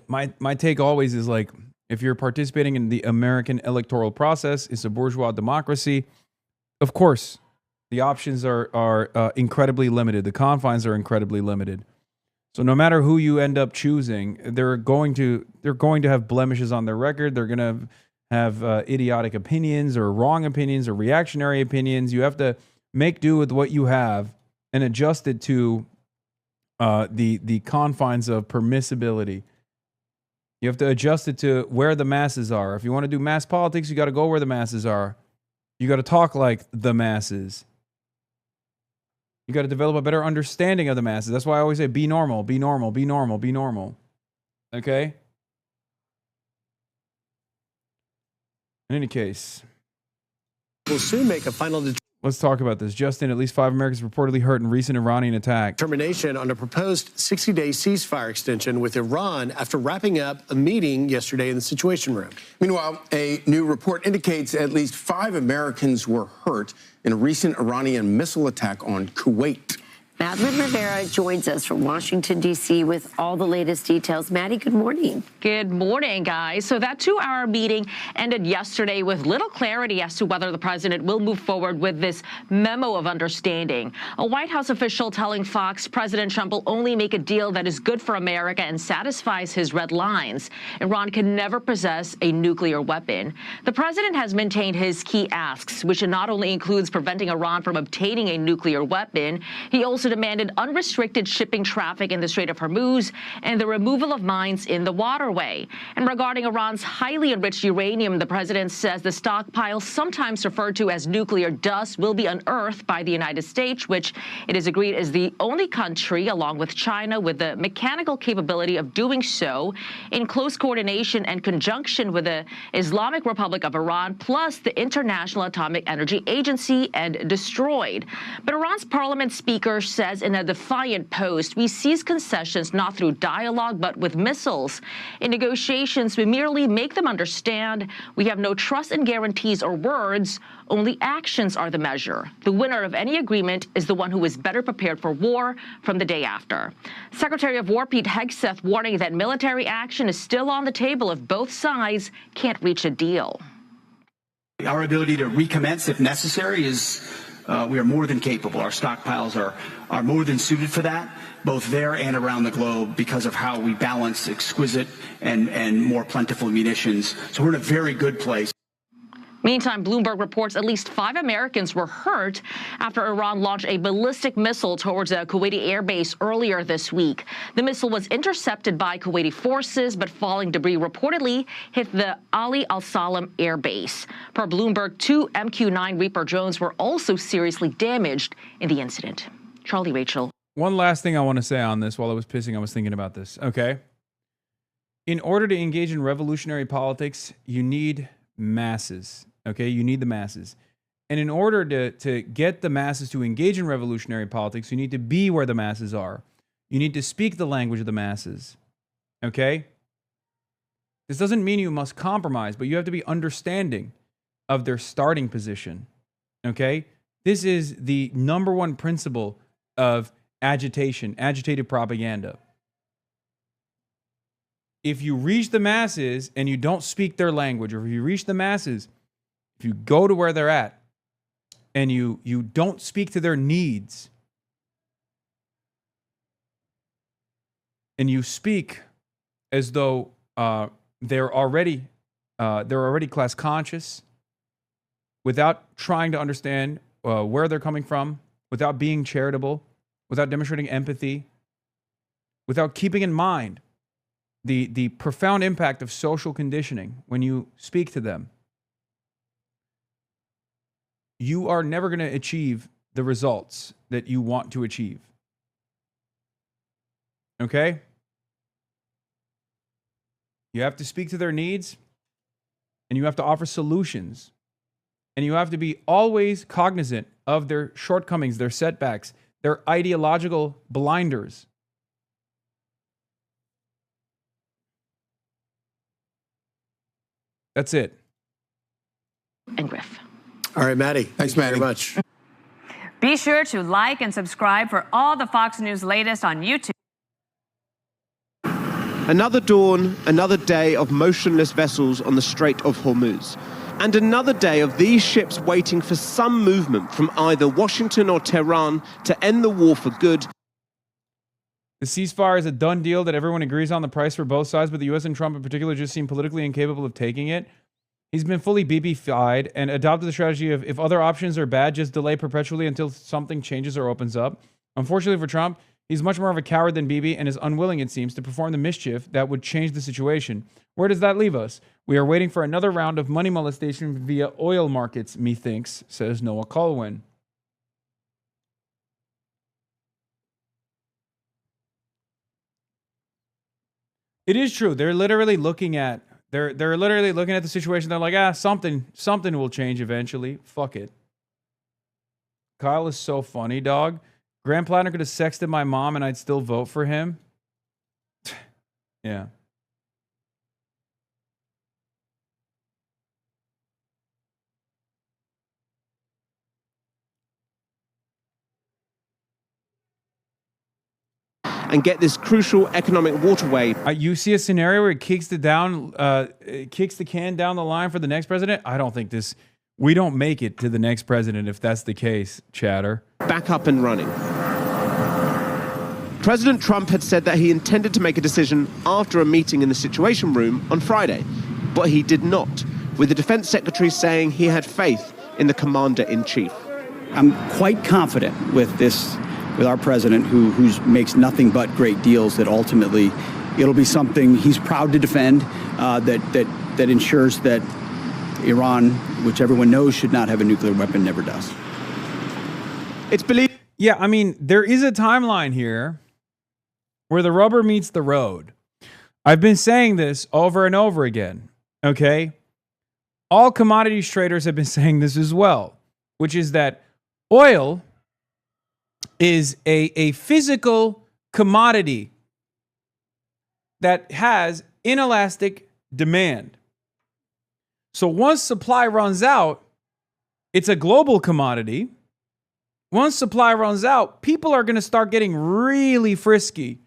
My take always is like, if you're participating in the American electoral process, it's a bourgeois democracy. Of course, the options are incredibly limited. The confines are incredibly limited. So no matter who you end up choosing, they're going to have blemishes on their record. They're going to have idiotic opinions or wrong opinions or reactionary opinions. You have to make do with what you have and adjust it to the confines of permissibility. You have to adjust it to where the masses are. If you want to do mass politics, you got to go where the masses are. You got to talk like the masses. You got to develop a better understanding of the masses. That's why I always say, be normal, be normal, be normal, be normal. Okay? In any case, we'll soon make a final let's talk about this. Justin, at least 5 Americans reportedly hurt in recent Iranian attack. determination on a proposed 60-day ceasefire extension with Iran after wrapping up a meeting yesterday in the Situation Room. Meanwhile, a new report indicates at least 5 Americans were hurt in a recent Iranian missile attack on Kuwait. Madeline Rivera joins us from Washington, D.C. with all the latest details. Maddie, good morning. Good morning, guys. So that 2-hour meeting ended yesterday with little clarity as to whether the president will move forward with this memo of understanding. A White House official telling Fox President Trump will only make a deal that is good for America and satisfies his red lines. Iran can never possess a nuclear weapon. The president has maintained his key asks, which not only includes preventing Iran from obtaining a nuclear weapon, he also demanded unrestricted shipping traffic in the Strait of Hormuz and the removal of mines in the waterway. And regarding Iran's highly enriched uranium, the president says the stockpile, sometimes referred to as nuclear dust, will be unearthed by the United States, which it is agreed is the only country, along with China, with the mechanical capability of doing so in close coordination and conjunction with the Islamic Republic of Iran, plus the International Atomic Energy Agency, and destroyed. But Iran's parliament speaker says in a defiant post, "We seize concessions not through dialogue, but with missiles. In negotiations, we merely make them understand we have no trust in guarantees or words. Only actions are the measure. The winner of any agreement is the one who is better prepared for war from the day after." Secretary of War Pete Hegseth warning that military action is still on the table if both sides can't reach a deal. Our ability to recommence if necessary is, we are more than capable. Our stockpiles are more than suited for that, both there and around the globe, because of how we balance exquisite and more plentiful munitions. So we're in a very good place. Meantime, Bloomberg reports at least 5 Americans were hurt after Iran launched a ballistic missile towards a Kuwaiti airbase earlier this week. The missile was intercepted by Kuwaiti forces, but falling debris reportedly hit the Ali al-Salam airbase. Per Bloomberg, 2 MQ-9 Reaper drones were also seriously damaged in the incident. Charlie, Rachel. One last thing I want to say on this. While I was pissing, I was thinking about this. Okay. In order to engage in revolutionary politics, you need masses. Okay, you need the masses. And in order to get the masses to engage in revolutionary politics, you need to be where the masses are. You need to speak the language of the masses. Okay? This doesn't mean you must compromise, but you have to be understanding of their starting position. Okay? This is the number one principle of agitation, agitated propaganda. If you reach the masses and you don't speak their language, or if you reach the masses, if you go to where they're at and you don't speak to their needs, and you speak as though they're already class conscious, without trying to understand where they're coming from, without being charitable, without demonstrating empathy, without keeping in mind the profound impact of social conditioning when you speak to them, you are never going to achieve the results that you want to achieve. Okay? You have to speak to their needs, and you have to offer solutions, and you have to be always cognizant of their shortcomings, their setbacks, their ideological blinders. That's it. And Griff. All right, Maddie. Thanks, Maddie. Very much. Be sure to like and subscribe for all the Fox News latest on YouTube. Another dawn, another day of motionless vessels on the Strait of Hormuz. And another day of these ships waiting for some movement from either Washington or Tehran to end the war for good. The ceasefire is a done deal that everyone agrees on the price for both sides, but the U.S. and Trump in particular just seem politically incapable of taking it. He's been fully BB-fied and adopted the strategy of, if other options are bad, just delay perpetually until something changes or opens up. Unfortunately for Trump, he's much more of a coward than Bibi and is unwilling, it seems, to perform the mischief that would change the situation. Where does that leave us? We are waiting for another round of money molestation via oil markets, methinks, says Noah Colwyn. It is true. They're literally looking at the situation. They're like, something will change eventually. Fuck it. Kyle is so funny, dog. Graham Plattner could have sexted my mom and I'd still vote for him. Yeah. And get this crucial economic waterway. You see a scenario where it kicks the can down the line for the next president? I don't think we don't make it to the next president if that's the case, chatter. Back up and running. President Trump had said that he intended to make a decision after a meeting in the Situation Room on Friday, but he did not, with the defense secretary saying he had faith in the commander-in-chief. I'm quite confident with this with our president, who makes nothing but great deals, that ultimately it'll be something he's proud to defend, that ensures that Iran, which everyone knows should not have a nuclear weapon, never does. It's believed. Yeah, I mean, there is a timeline here where the rubber meets the road. I've been saying this over and over again, okay? All commodities traders have been saying this as well, which is that oil is a physical commodity that has inelastic demand. So once supply runs out, it's a global commodity. Once supply runs out, people are going to start getting really frisky.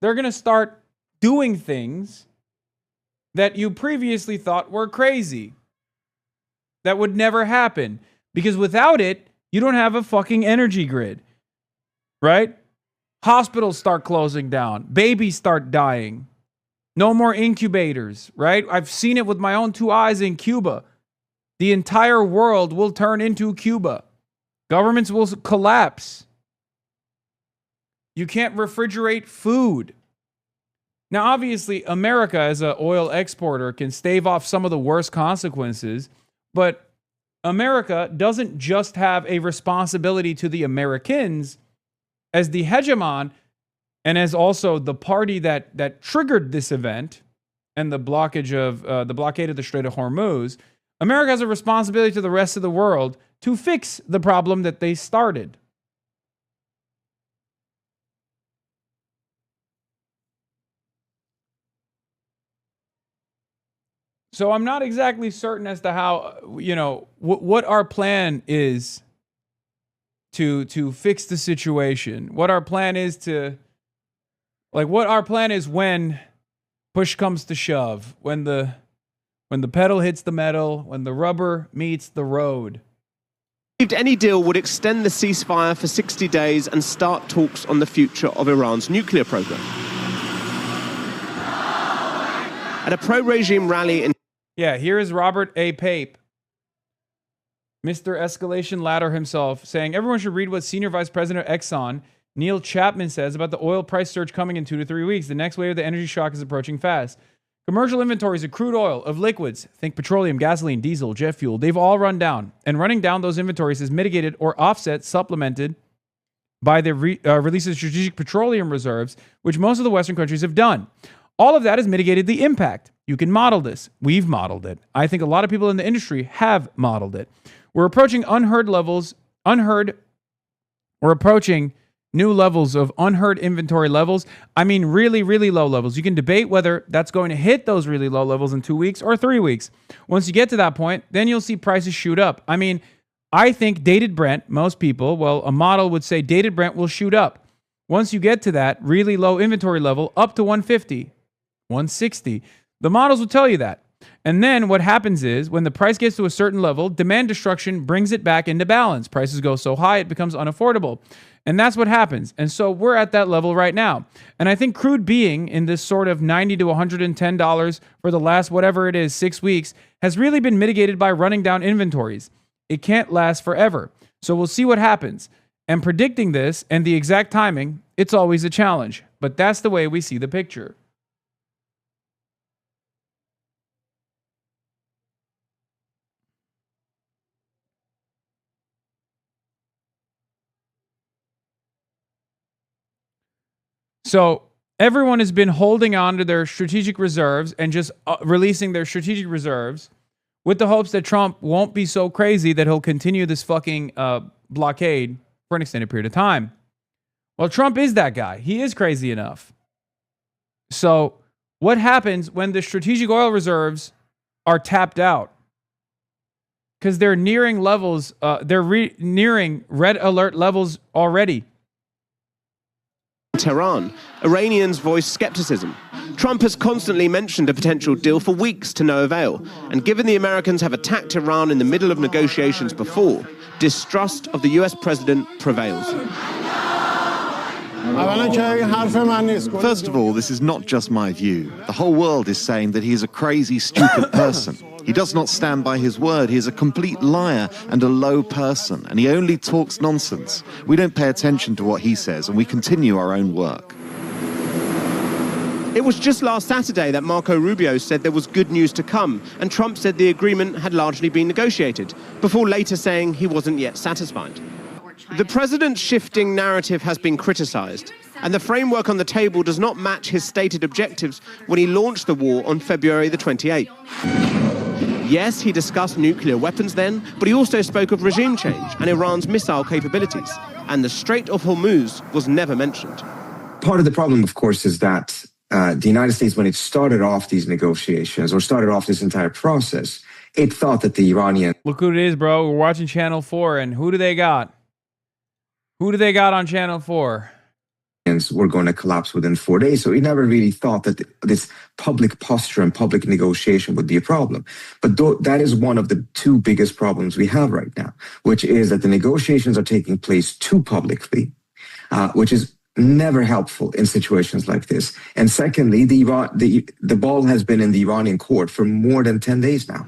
They're going to start doing things that you previously thought were crazy, that would never happen. Because without it, you don't have a fucking energy grid, right? Hospitals start closing down. Babies start dying. No more incubators, right? I've seen it with my own two eyes in Cuba. The entire world will turn into Cuba. Governments will collapse. You can't refrigerate food. Now, obviously, America as an oil exporter can stave off some of the worst consequences, but America doesn't just have a responsibility to the Americans as the hegemon and as also the party that triggered this event and the blockade of the Strait of Hormuz. America has a responsibility to the rest of the world to fix the problem that they started. So I'm not exactly certain as to how, what our plan is to fix the situation. What our plan is when push comes to shove, when the pedal hits the metal, when the rubber meets the road. Any deal would extend the ceasefire for 60 days and start talks on the future of Iran's nuclear program. At a pro-regime rally in... Yeah, here is Robert A. Pape, Mr. Escalation Ladder himself, saying everyone should read what Senior Vice President of Exxon, Neil Chapman, says about the oil price surge coming in 2 to 3 weeks. The next wave of the energy shock is approaching fast. Commercial inventories of crude oil, of liquids, think petroleum, gasoline, diesel, jet fuel, they've all run down. And running down those inventories is mitigated or offset, supplemented by the release of strategic petroleum reserves, which most of the Western countries have done. All of that has mitigated the impact. You can model this. We've modeled it. I think a lot of people in the industry have modeled it. We're approaching we're approaching new levels of unheard inventory levels. I mean, really, really low levels. You can debate whether that's going to hit those really low levels in 2 weeks or 3 weeks. Once you get to that point, then you'll see prices shoot up. I mean, I think dated Brent, most people, well, a model would say dated Brent will shoot up. Once you get to that really low inventory level, up to 150, 160, the models will tell you that. And then what happens is when the price gets to a certain level, demand destruction brings it back into balance. Prices go so high, it becomes unaffordable. And that's what happens. And so we're at that level right now. And I think crude being in this sort of $90 to $110 for the last, whatever it is, 6 weeks, has really been mitigated by running down inventories. It can't last forever. So we'll see what happens. And predicting this and the exact timing, it's always a challenge. But that's the way we see the picture. So everyone has been holding on to their strategic reserves and just releasing their strategic reserves with the hopes that Trump won't be so crazy that he'll continue this fucking blockade for an extended period of time. Well, Trump is that guy. He is crazy enough. So what happens when the strategic oil reserves are tapped out? Because they're nearing levels, nearing red alert levels already. Tehran, Iranians voiced skepticism. Trump has constantly mentioned a potential deal for weeks to no avail, and given the Americans have attacked Iran in the middle of negotiations before, distrust of the US president prevails. First of all, this is not just my view. The whole world is saying that he is a crazy, stupid person. He does not stand by his word. He is a complete liar and a low person, and he only talks nonsense. We don't pay attention to what he says, and we continue our own work. It was just last Saturday that Marco Rubio said there was good news to come, and Trump said the agreement had largely been negotiated, before later saying he wasn't yet satisfied. The president's shifting narrative has been criticized, and the framework on the table does not match his stated objectives when he launched the war on February the 28th. Yes, he discussed nuclear weapons then, but he also spoke of regime change and Iran's missile capabilities, and the Strait of Hormuz was never mentioned. Part of the problem, of course, is that the United States, when it started off these negotiations or started off this entire process, it thought that the Iranian... Look who it is, bro. We're watching Channel 4, and who do they got? Who do they got on Channel 4? Were going to collapse within 4 days. So he never really thought that this public posture and public negotiation would be a problem. But that is one of the two biggest problems we have right now, which is that the negotiations are taking place too publicly, which is never helpful in situations like this. And secondly, the ball has been in the Iranian court for more than 10 days now.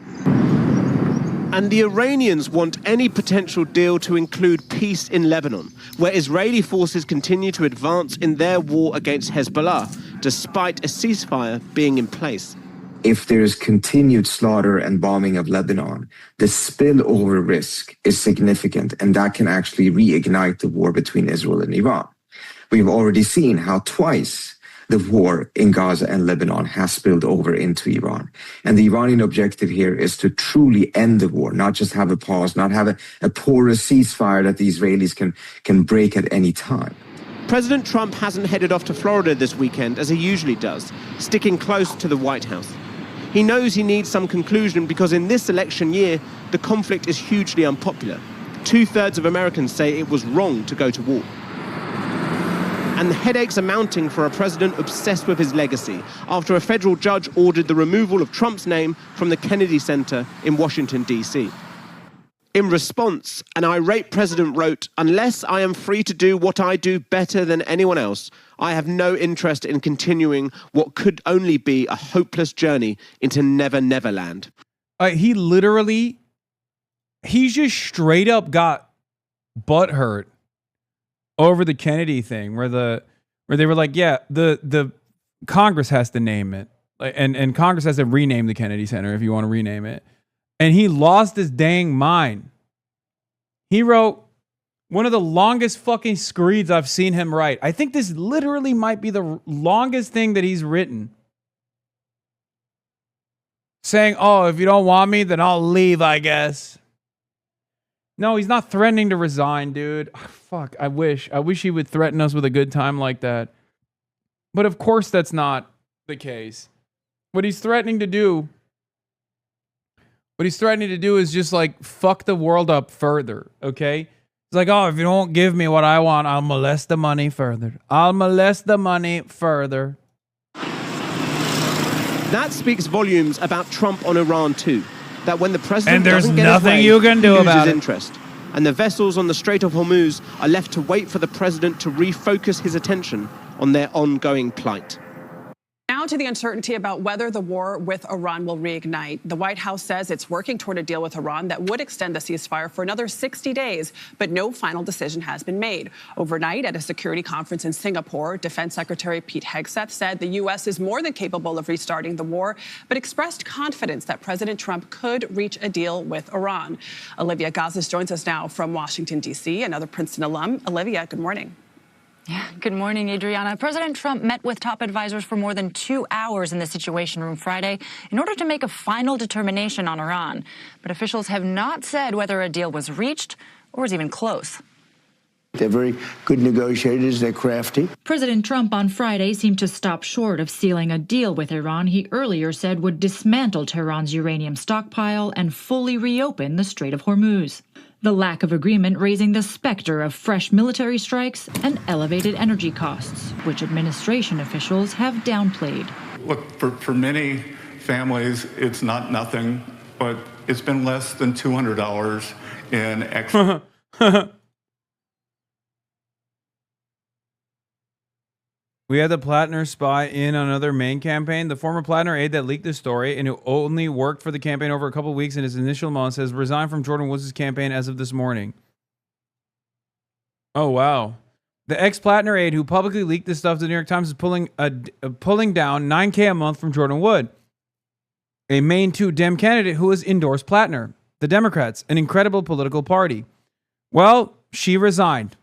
And the Iranians want any potential deal to include peace in Lebanon, where Israeli forces continue to advance in their war against Hezbollah, despite a ceasefire being in place. If there's continued slaughter and bombing of Lebanon, the spillover risk is significant, and that can actually reignite the war between Israel and Iran. We've already seen how twice the war in Gaza and Lebanon has spilled over into Iran. And the Iranian objective here is to truly end the war, not just have a pause, not have a porous ceasefire that the Israelis can break at any time. President Trump hasn't headed off to Florida this weekend as he usually does, sticking close to the White House. He knows he needs some conclusion because in this election year, the conflict is hugely unpopular. 2/3 of Americans say it was wrong to go to war. And the headaches are mounting for a president obsessed with his legacy after a federal judge ordered the removal of Trump's name from the Kennedy Center in Washington, D.C. In response, an irate president wrote, "Unless I am free to do what I do better than anyone else, I have no interest in continuing what could only be a hopeless journey into Never Never Land." He just straight up got butthurt over the Kennedy thing, where they were like, yeah, the Congress has to name it, and Congress has to rename the Kennedy Center if you want to rename it. And he lost his dang mind. He wrote one of the longest fucking screeds I've seen him write. I think this literally might be the longest thing that he's written. Saying, oh, if you don't want me, then I'll leave, I guess. No, he's not threatening to resign, dude. Oh, fuck, I wish he would threaten us with a good time like that. But of course that's not the case. What he's threatening to do is just like fuck the world up further, okay? It's like, oh, if you don't give me what I want, I'll molest the money further. I'll molest the money further. That speaks volumes about Trump on Iran too. That when the president and there's doesn't get nothing his way, you can do he about loses it. interest. And the vessels on the Strait of Hormuz are left to wait for the president to refocus his attention on their ongoing plight. Now to the uncertainty about whether the war with Iran will reignite. The White House says it's working toward a deal with Iran that would extend the ceasefire for another 60 days, but no final decision has been made. Overnight, at a security conference in Singapore, Defense Secretary Pete Hegseth said the U.S. is more than capable of restarting the war, but expressed confidence that President Trump could reach a deal with Iran. Olivia Gazis joins us now from Washington, D.C., another Princeton alum. Olivia, good morning. Yeah, good morning, Adriana. President Trump met with top advisors for more than 2 hours in the Situation Room Friday in order to make a final determination on Iran. But officials have not said whether a deal was reached or is even close. They're very good negotiators. They're crafty. President Trump on Friday seemed to stop short of sealing a deal with Iran he earlier said would dismantle Tehran's uranium stockpile and fully reopen the Strait of Hormuz. The lack of agreement raising the specter of fresh military strikes and elevated energy costs, which administration officials have downplayed. Look, for many families, it's not nothing, but it's been less than $200 in extra. We had the Plattner spy in on another main campaign. The former Plattner aide that leaked the story and who only worked for the campaign over a couple of weeks in his initial months has resigned from Jordan Woods' campaign as of this morning. Oh, wow. The ex-Plattner aide who publicly leaked this stuff to the New York Times is pulling down $9K a month from Jordan Wood, a Maine 2 Dem candidate who has endorsed Plattner, the Democrats, an incredible political party. Well, she resigned.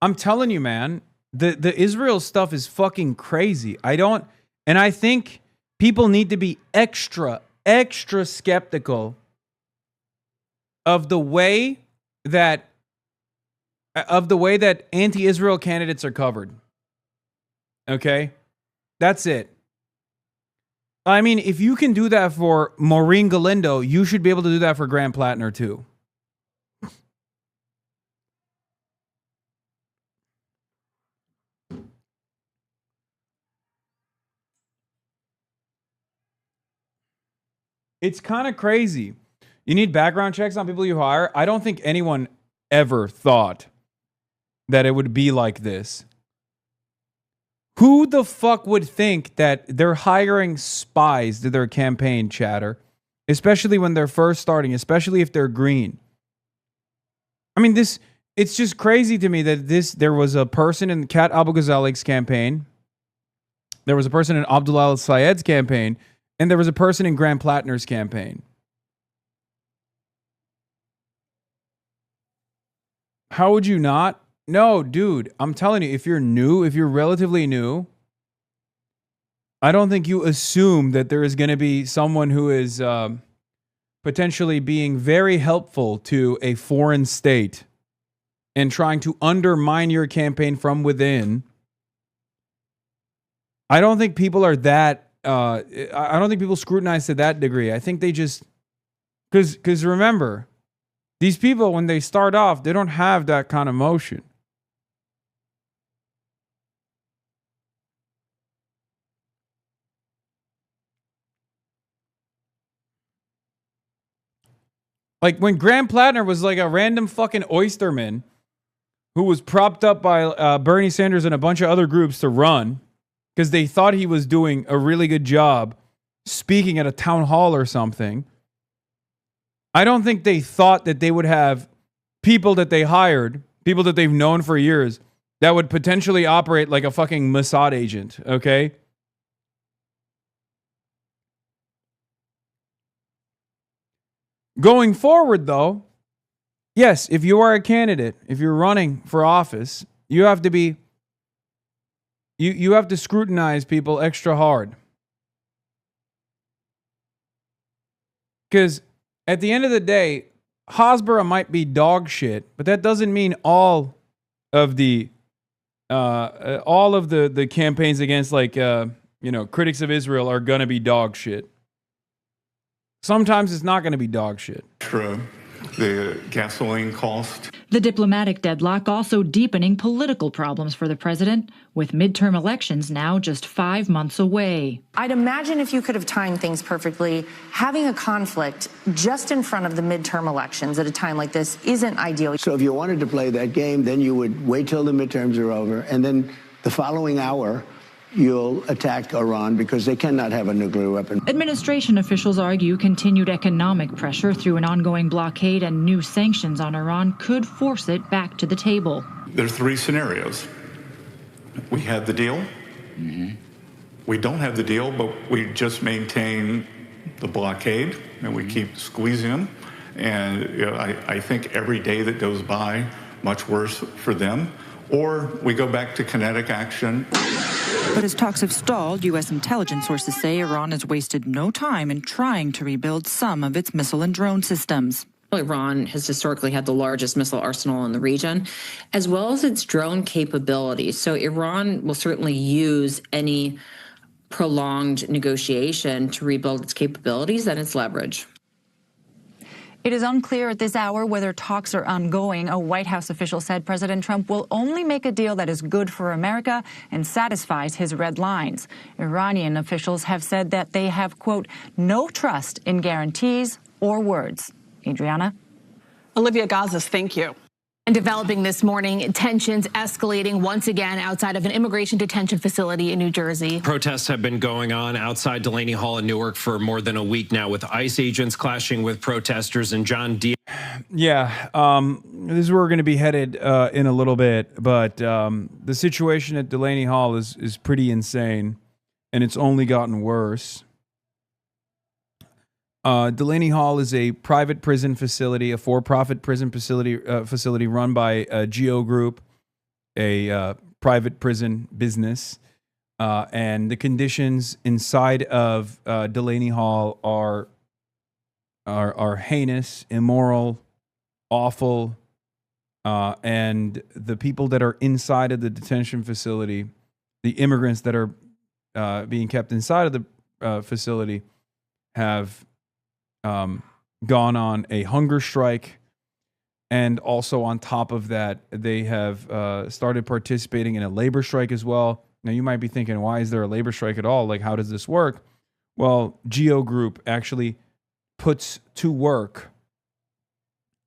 I'm telling you, man, the Israel stuff is fucking crazy. I think people need to be extra skeptical of the way that anti-Israel candidates are covered. Okay? That's it. I mean, if you can do that for Maureen Galindo, you should be able to do that for Graham Plattner too. It's kind of crazy. You need background checks on people you hire. I don't think anyone ever thought that it would be like this. Who the fuck would think that they're hiring spies to their campaign, chatter? Especially when they're first starting, especially if they're green. I mean, it's just crazy to me that there was a person in Kat Abu Ghazalik's campaign. There was a person in Abdullah al-Sayed's campaign. And there was a person in Graham Plattner's campaign. How would you not? No, dude, I'm telling you, if you're new, if you're relatively new, I don't think you assume that there is going to be someone who is potentially being very helpful to a foreign state and trying to undermine your campaign from within. I don't think people are that. I don't think people scrutinize to that degree. I think they just, because remember, these people, when they start off, they don't have that kind of motion. Like when Graham Plattner was like a random fucking oysterman who was propped up by Bernie Sanders and a bunch of other groups to run because they thought he was doing a really good job speaking at a town hall or something. I don't think they thought that they would have people that they hired, people that they've known for years, that would potentially operate like a fucking Mossad agent, okay? Going forward, though, yes, if you are a candidate, if you're running for office, you have to be You have to scrutinize people extra hard. Because at the end of the day, Hasbara might be dog shit, but that doesn't mean all of the campaigns against critics of Israel are gonna be dog shit. Sometimes it's not gonna be dog shit. True. The gasoline cost. The diplomatic deadlock also deepening political problems for the president, with midterm elections now just 5 months away. I'd imagine if you could have timed things perfectly, having a conflict just in front of the midterm elections at a time like this isn't ideal. So if you wanted to play that game, then you would wait till the midterms are over, and then the following hour, you'll attack Iran because they cannot have a nuclear weapon. Administration officials argue continued economic pressure through an ongoing blockade and new sanctions on Iran could force it back to the table. There are three scenarios. We have the deal. We don't have the deal, but we just maintain the blockade and we keep squeezing them. And I think every day that goes by, much worse for them. Or we go back to kinetic action. But as talks have stalled, U.S. intelligence sources say Iran has wasted no time in trying to rebuild some of its missile and drone systems. Iran has historically had the largest missile arsenal in the region, as well as its drone capabilities. So Iran will certainly use any prolonged negotiation to rebuild its capabilities and its leverage. It is unclear at this hour whether talks are ongoing. A White House official said President Trump will only make a deal that is good for America and satisfies his red lines. Iranian officials have said that they have, quote, no trust in guarantees or words. Adriana? Olivia Gazas, thank you. And developing this morning, tensions escalating once again outside of an immigration detention facility in New Jersey. Protests have been going on outside Delaney Hall in Newark for more than a week now, with ICE agents clashing with protesters. And John D. Yeah, this is where we're going to be headed in a little bit. But the situation at Delaney Hall is pretty insane, and it's only gotten worse. Delaney Hall is a private prison facility, a for-profit prison facility run by Geo Group, a private prison business, and the conditions inside of Delaney Hall are heinous, immoral, awful, and the people that are inside of the detention facility, the immigrants that are being kept inside of the facility, have gone on a hunger strike, and also on top of that, they have started participating in a labor strike as well. Now, you might be thinking, why is there a labor strike at all? Like, how does this work? Well, Geo Group actually puts to work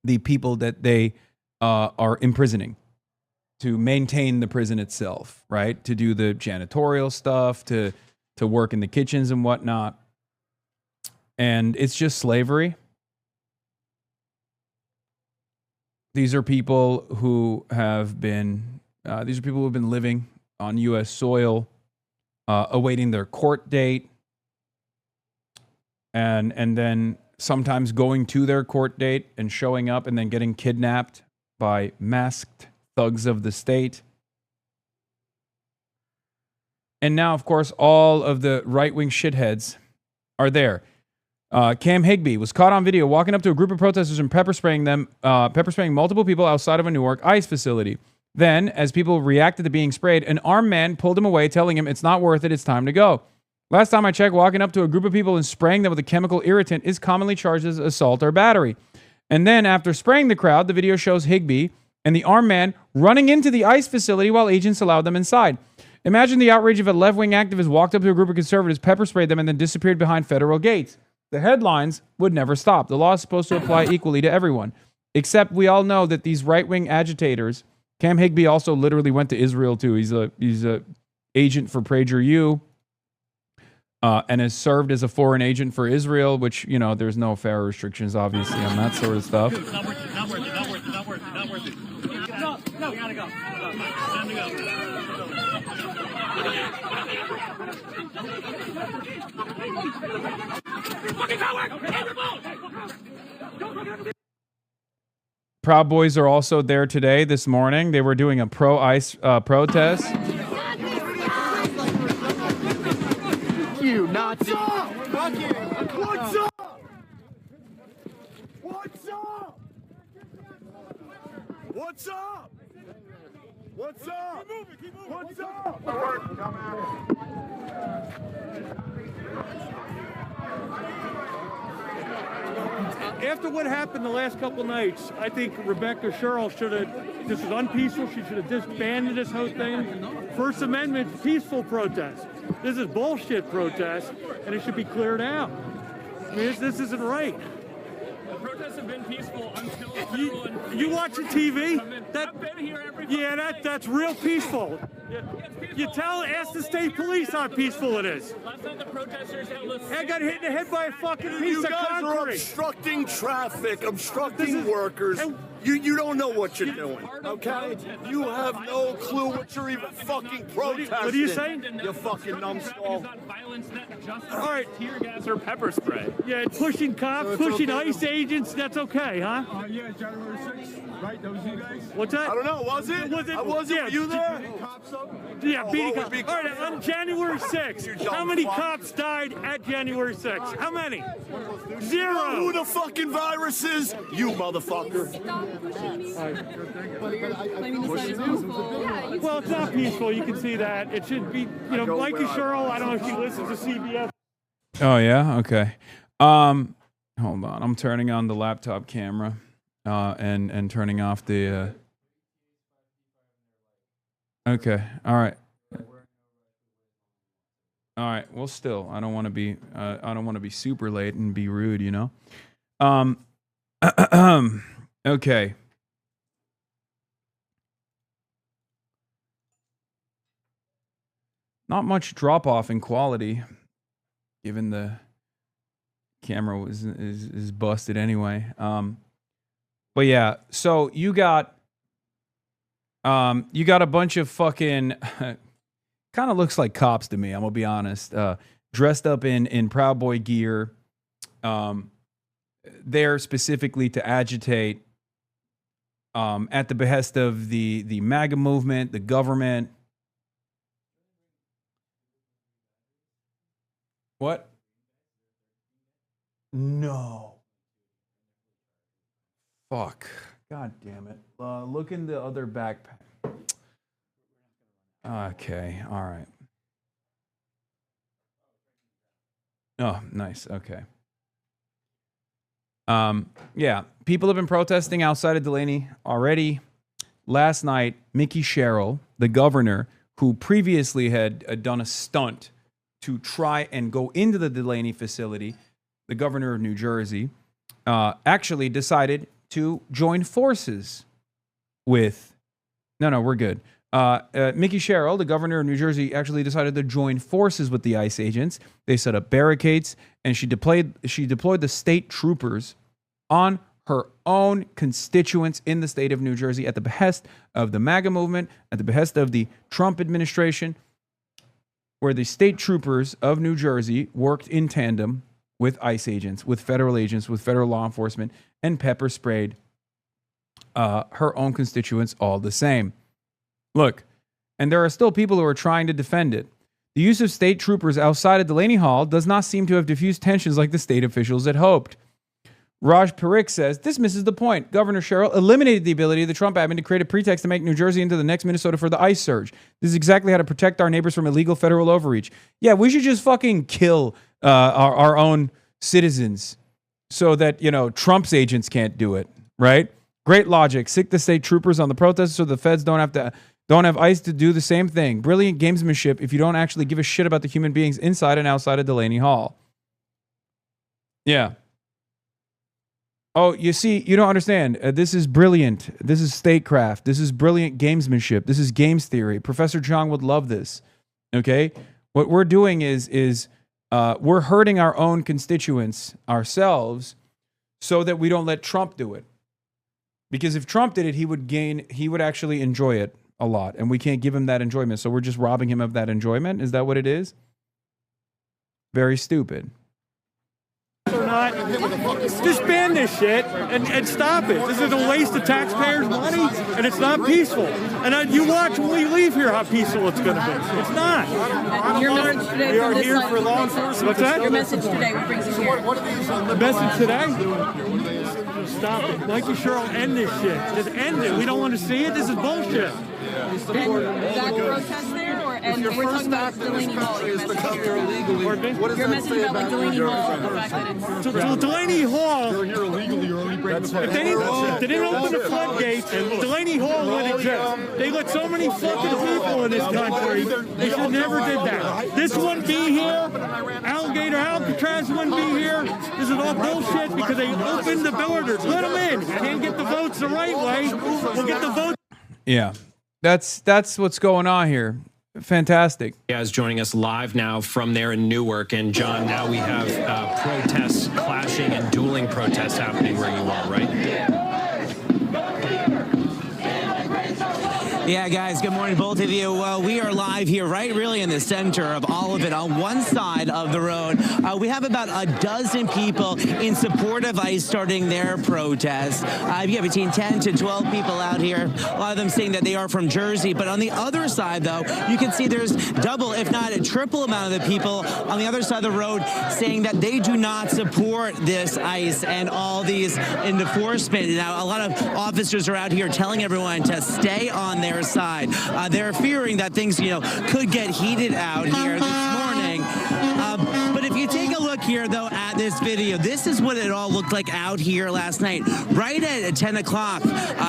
the people that they are imprisoning to maintain the prison itself, right? To do the janitorial stuff, to work in the kitchens and whatnot. And it's just slavery. These are people who have been living on U.S. soil, awaiting their court date, and then sometimes going to their court date and showing up and then getting kidnapped by masked thugs of the state. And now, of course, all of the right-wing shitheads are there. Cam Higbee was caught on video walking up to a group of protesters and pepper spraying multiple people outside of a Newark ICE facility. Then, as people reacted to being sprayed, an armed man pulled him away, telling him it's not worth it, it's time to go. Last time I checked, walking up to a group of people and spraying them with a chemical irritant is commonly charged as assault or battery. And then, after spraying the crowd, the video shows Higbee and the armed man running into the ICE facility while agents allowed them inside. Imagine the outrage if a left-wing activist walked up to a group of conservatives, pepper sprayed them, and then disappeared behind federal gates. The headlines would never stop. The law is supposed to apply equally to everyone. Except we all know that these right-wing agitators, Cam Higbee also literally went to Israel too. He's a agent for PragerU, and has served as a foreign agent for Israel, which, you know, there's no fair restrictions, obviously, on that sort of stuff. Not worth it. Not worth it. Not worth it. Not worth it. Not worth it. No, we gotta go. Time to go. Proud Boys are also there today, this morning. They were doing a pro-ICE protest. You Nazi. Fuck you. What's up? What's up? What's up? What's up? Keep moving. What's up? After what happened the last couple nights, I think Rebecca Sherrill should have, this was unpeaceful, she should have disbanded this whole thing. First Amendment, peaceful protest. This is bullshit protest, and it should be cleared out. I mean, this isn't right. The protests have been peaceful until You watching TV? I've been here every that's real peaceful. Ask the state police how peaceful it is. Last night the protesters I got hit in the head by a fucking piece of concrete. You guys are obstructing traffic, obstructing workers. You don't know what you're doing, okay? You have no clue what you're even fucking protesting. What are you saying? You fucking numbskull. All right, tear gas or pepper spray. Yeah, pushing cops, pushing ICE agents, that's okay, huh? Yeah, January 6th, right? That was you guys? What's that? I don't know, was it? Were you there? Yeah, beating cops. All right, on January 6th, how many cops died at January 6th? How many? Zero. You know who the fucking virus is? You motherfucker. Well, it's not peaceful. You can see that. It should be, Micah Sherrill, I don't know if she listens to CBS. Oh, yeah? Okay. Hold on. I'm turning on the laptop camera and turning off the... Okay. All right. All right. Well, still, I don't want to be super late and be rude, you know? Okay. Not much drop off in quality, given the camera is busted anyway. But yeah, so you got a bunch of fucking kind of looks like cops to me, I'm gonna be honest. Dressed up in Proud Boy gear. There specifically to agitate at the behest of the MAGA movement, the government. What? No. Fuck. God damn it. Look in the other backpack. Okay. All right. Oh, nice. Okay. Yeah. People have been protesting outside of Delaney already. Last night, Mickey Sherrill, the governor, who previously had done a stunt to try and go into the Delaney facility, the governor of New Jersey, actually decided to join forces with... No, we're good. Mickey Sherrill, the governor of New Jersey, actually decided to join forces with the ICE agents. They set up barricades, and she deployed the state troopers on her own constituents in the state of New Jersey at the behest of the MAGA movement, at the behest of the Trump administration, where the state troopers of New Jersey worked in tandem with ICE agents, with federal law enforcement, and pepper sprayed her own constituents all the same. Look, and there are still people who are trying to defend it. The use of state troopers outside of Delaney Hall does not seem to have diffused tensions like the state officials had hoped. Raj Parikh says, this misses the point. Governor Sherrill eliminated the ability of the Trump admin to create a pretext to make New Jersey into the next Minnesota for the ICE surge. This is exactly how to protect our neighbors from illegal federal overreach. Yeah, we should just fucking kill our own citizens so that, Trump's agents can't do it, right? Great logic. Sick the state troopers on the protesters so the feds don't have ICE to do the same thing. Brilliant gamesmanship if you don't actually give a shit about the human beings inside and outside of Delaney Hall. Yeah. Oh, you see, you don't understand. This is brilliant. This is statecraft. This is brilliant gamesmanship. This is games theory. Professor Chong would love this. Okay? What we're doing is we're hurting our own constituents ourselves so that we don't let Trump do it. Because if Trump did it, he would actually enjoy it a lot. And we can't give him that enjoyment. So we're just robbing him of that enjoyment. Is that what it is? Very stupid. Or not, disband this shit and stop it. This is a waste of taxpayers' money, and it's not peaceful. And you watch when we leave here how peaceful it's going to be. It's not. And your message today we are from this here side for law enforcement. What's that? Your message today, what brings you here? The message today? Stop it. Mikey Sherrill, end this shit. Just end it. We don't want to see it. This is bullshit. And that protest there, and we're talking about Delaney Hall. Your message here. Your message about like Delaney Hall, the fact that it's Delaney Hall. You're illegally. You're only breaking the law. If they didn't open the floodgates, Delaney Hall would exist. They let so many fucking people in this country. They should never did that. This wouldn't be here. Alligator Alcatraz wouldn't be here. This is all bullshit because they opened the borders. Let them in. Can't get the votes the right way. We'll get the votes. Yeah. That's what's going on here. Fantastic. Guys joining us live now from there in Newark. And John, now we have protests, clashing and dueling protests happening where you are, right? Yeah, guys, good morning, both of you. We are live here, right really in the center of all of it. On one side of the road, we have about a dozen people in support of ICE starting their protest. You have between 10 to 12 people out here, a lot of them saying that they are from Jersey. But on the other side, though, you can see there's double, if not a triple amount of the people on the other side of the road saying that they do not support this ICE and all these enforcement. Now, a lot of officers are out here telling everyone to stay on their side. They're fearing that things, could get heated out here this morning. But if you take a look here, though, at this video, video. This is what it all looked like out here last night. Right at 10 o'clock,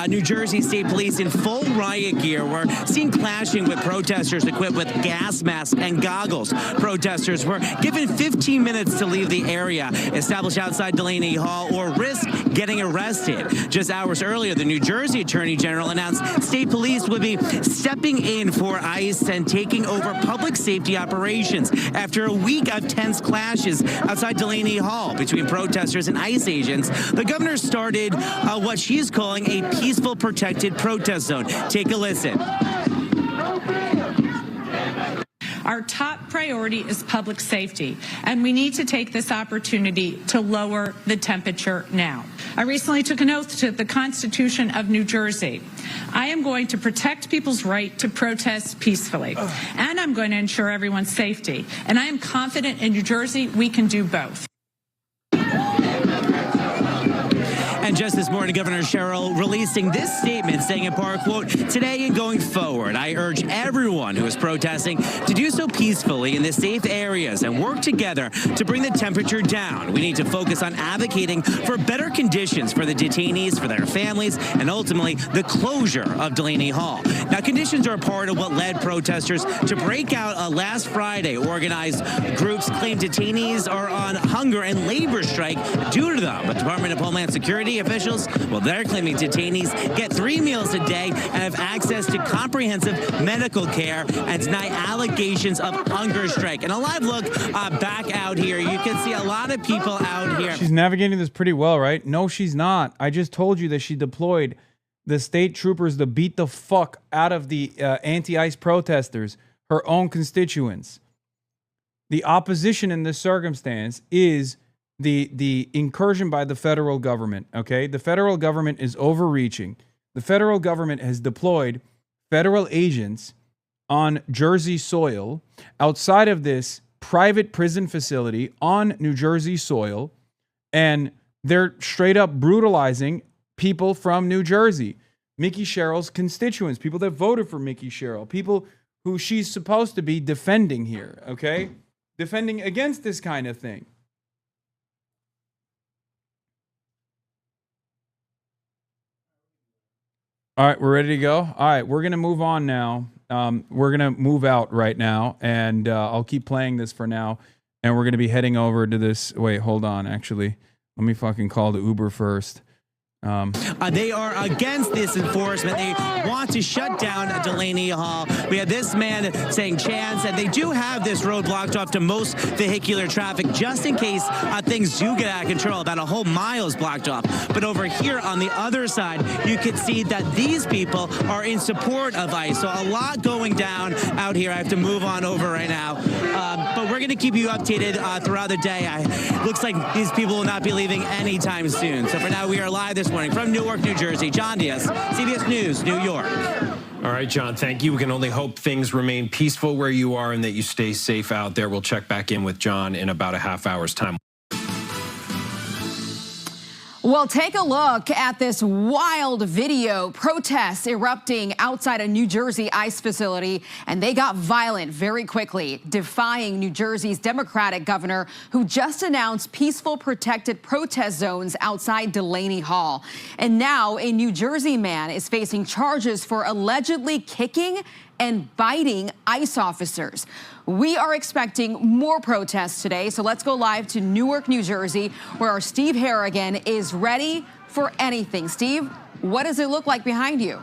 New Jersey State Police in full riot gear were seen clashing with protesters equipped with gas masks and goggles. Protesters were given 15 minutes to leave the area established outside Delaney Hall or risk getting arrested. Just hours earlier, the New Jersey Attorney General announced state police would be stepping in for ICE and taking over public safety operations after a week of tense clashes outside Delaney Hall between protesters and ICE agents. The governor started what she's calling a peaceful protected protest zone. Take a listen. Our top priority is public safety, and we need to take this opportunity to lower the temperature now. I recently took an oath to the Constitution of New Jersey. I am going to protect people's right to protest peacefully, and I'm going to ensure everyone's safety. And I am confident in New Jersey we can do both. And just this morning, Governor Sherrill releasing this statement saying in part, quote, today and going forward, I urge everyone who is protesting to do so peacefully in the safe areas and work together to bring the temperature down. We need to focus on advocating for better conditions for the detainees, for their families, and ultimately the closure of Delaney Hall. Now, conditions are a part of what led protesters to break out last Friday. Organized groups claim detainees are on hunger and labor strike due to them. But Department of Homeland Security officials, well, they're claiming detainees get 3 meals a day and have access to comprehensive medical care and deny allegations of hunger strike. And a live look back out here, you can see a lot of people out here. She's navigating this pretty well, right? No, she's not. I just told you that she deployed the state troopers to beat the fuck out of the anti-ICE protesters, her own constituents. The opposition in this circumstance is the incursion by the federal government, okay? The federal government is overreaching. The federal government has deployed federal agents on Jersey soil outside of this private prison facility on New Jersey soil, and they're straight up brutalizing people from New Jersey. Mickey Sherrill's constituents, people that voted for Mickey Sherrill, people who she's supposed to be defending here, okay? Defending against this kind of thing. All right, we're ready to go. All right, we're going to move on now. We're going to move out right now, and I'll keep playing this for now. And we're going to be heading over to this. Wait, hold on, actually. Let me fucking call the Uber first. They are against this enforcement. They want to shut down Delaney Hall. We had this man saying chance, and they do have this road blocked off to most vehicular traffic just in case things do get out of control. About a whole mile is blocked off. But over here on the other side, you can see that these people are in support of ICE. So a lot going down out here. I have to move on over right now. But we're going to keep you updated throughout the day. Looks like these people will not be leaving anytime soon. So for now, we are live this morning from Newark, New Jersey. John Diaz, CBS News, New York. All right, John, thank you. We can only hope things remain peaceful where you are and that you stay safe out there. We'll check back in with John in about a half hour's time. Well, take a look at this wild video. Protests erupting outside a New Jersey ICE facility, and they got violent very quickly, defying New Jersey's Democratic governor, who just announced peaceful protected protest zones outside Delaney Hall. And now a New Jersey man is facing charges for allegedly kicking and biting ICE officers. We are expecting more protests today, so let's go live to Newark, New Jersey, where our Steve Harrigan is ready for anything. Steve, what does it look like behind you?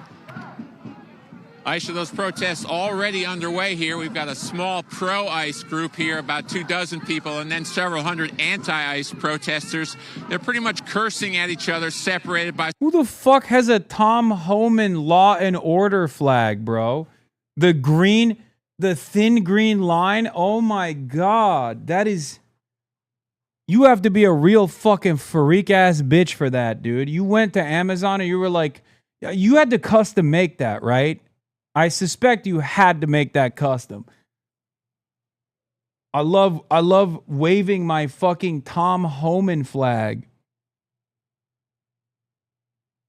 Aisha, those protests already underway here. We've got a small pro-ICE group here, about 24 people, and then several hundred anti-ICE protesters. They're pretty much cursing at each other, separated by... Who the fuck has a Tom Homan Law and Order flag, bro? The green, the thin green line. Oh my God. That is, you have to be a real fucking freak ass bitch for that, dude. You went to Amazon and you were like, you had to custom make that, right? I suspect you had to make that custom. I love waving my fucking Tom Homan flag.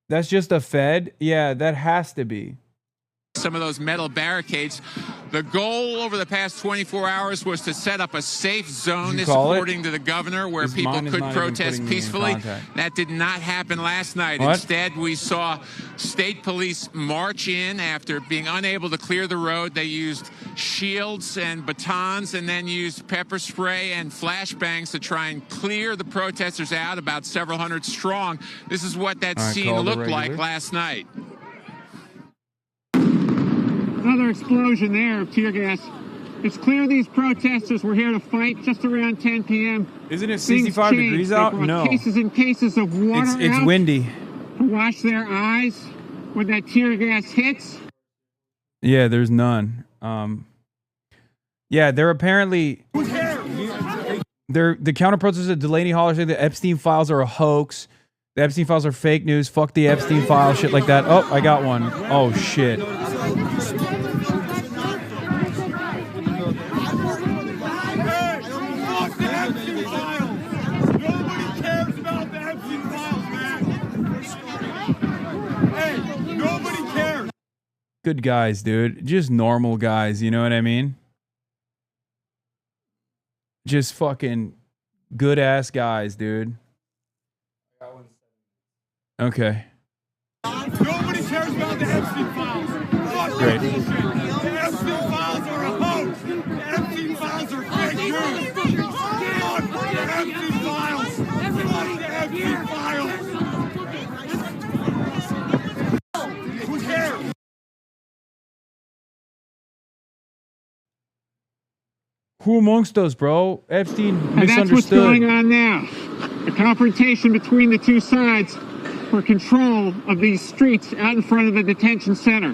That's just a Fed? Yeah, that has to be. some of those metal barricades. The goal over the past 24 hours was to set up a safe zone, this according to the governor, where people could protest peacefully. That did not happen last night. What? Instead, we saw state police march in after being unable to clear the road. They used shields and batons and then used pepper spray and flashbangs to try and clear the protesters out, about several hundred strong. This is what that scene looked like last night. Another explosion there of tear gas. It's clear these protesters were here to fight just around 10 p.m. Isn't it 65 degrees out? No. Cases and cases of water It's out windy. to wash their eyes when that tear gas hits. Yeah, there's none. Yeah, they're apparently... The counter-protesters at Delaney Hall are saying the Epstein files are a hoax. The Epstein files are fake news. Fuck the Epstein files, shit like that. Oh, I got one. Oh, shit. Good guys, dude. Just normal guys, you know what I mean? Just fucking good ass guys, dude. Okay. Nobody cares about the Epstein files. Great. The Epstein files are a hoax. The Epstein files are fake news. Fuck the Epstein files. Fuck the Epstein files. Who cares? Who amongst us, bro? Epstein And that's what's misunderstood. going on now. A confrontation between the two sides for control of these streets out in front of the detention center.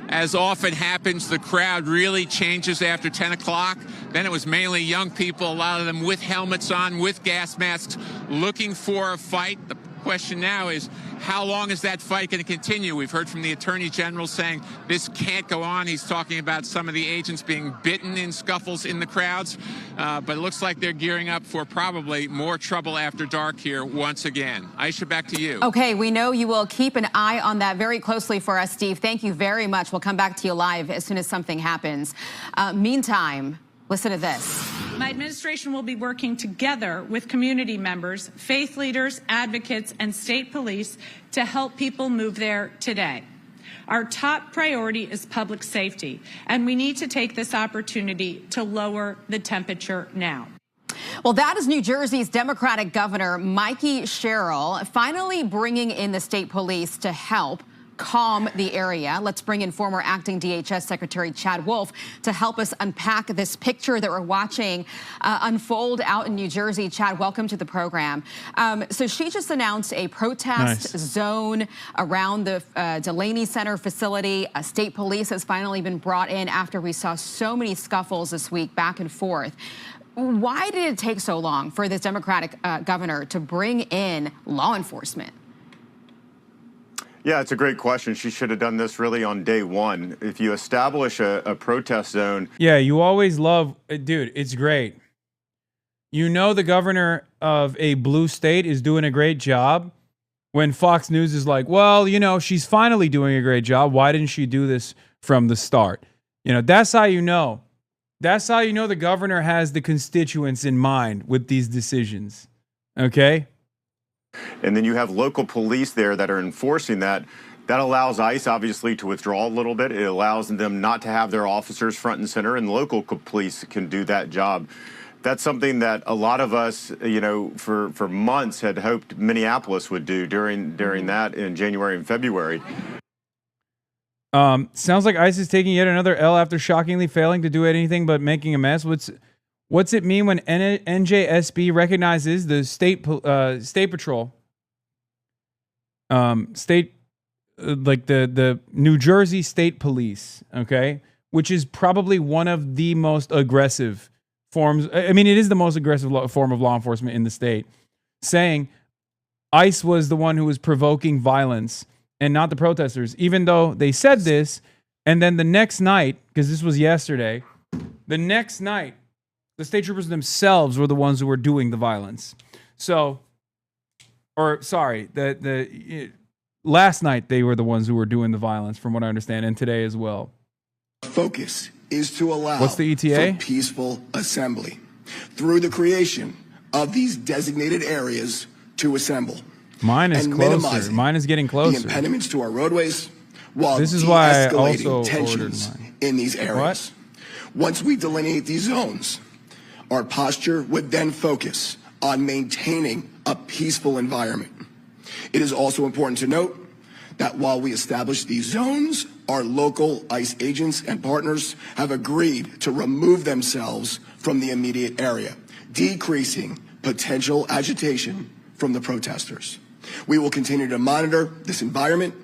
As often happens, the crowd really changes after 10 o'clock. Then it was mainly young people, a lot of them with helmets on, with gas masks, looking for a fight. The question now is, how long is that fight going to continue? We've heard from the Attorney General saying this can't go on. He's talking about some of the agents being bitten in scuffles in the crowds. But it looks like they're gearing up for probably more trouble after dark here once again. Aisha, back to you. Okay, we know you will keep an eye on that very closely for us, Steve. Thank you very much. We'll come back to you live as soon as something happens. Meantime, listen to this. My administration will be working together with community members, faith leaders, advocates, and state police to help people move there today. Our top priority is public safety, and we need to take this opportunity to lower the temperature now. Well, that is New Jersey's Democratic Governor Mikey Sherrill finally bringing in the state police to help calm the area. Let's bring in former acting DHS Secretary Chad Wolf to help us unpack this picture that we're watching unfold out in New Jersey. Chad, welcome to the program. So she just announced a protest zone around the Delaney Center facility. State police has finally been brought in after we saw so many scuffles this week back and forth. Why did it take so long for this Democratic governor to bring in law enforcement? Yeah, it's a great question. She should have done this really on day one. If you establish a protest zone. Yeah, you always love, dude, it's great. You know the governor of a blue state is doing a great job when Fox News is like, well, you know, she's finally doing a great job. Why didn't she do this from the start? You know, that's how you know. That's how you know the governor has the constituents in mind with these decisions. Okay? And then you have local police there that are enforcing that. That allows ICE, obviously, to withdraw a little bit. It allows them not to have their officers front and center, and local police can do that job. That's something that a lot of us, you know, for months had hoped Minneapolis would do during that in January and February. Sounds like ICE is taking yet another L after shockingly failing to do anything but making a mess. What's it mean when NJSB recognizes the state patrol, like the New Jersey State Police, okay, which is probably one of the most aggressive forms. I mean, it is the most aggressive form of law enforcement in the state, saying ICE was the one who was provoking violence and not the protesters, even though they said this. And then the next night, because this was yesterday, the next night, the state troopers themselves were the ones who were doing the violence. So, or sorry, last night they were the ones who were doing the violence, from what I understand, and today as well. Focus is to allow What's the ETA? for peaceful assembly through the creation of these designated areas to assemble. Mine is and closer. minimizing Mine is getting the closer. impediments to our roadways while This is why I de-escalating also tensions ordered mine. in these areas. Once we delineate these zones, our posture would then focus on maintaining a peaceful environment. It is also important to note that while we establish these zones, our local ICE agents and partners have agreed to remove themselves from the immediate area, decreasing potential agitation from the protesters. We will continue to monitor this environment,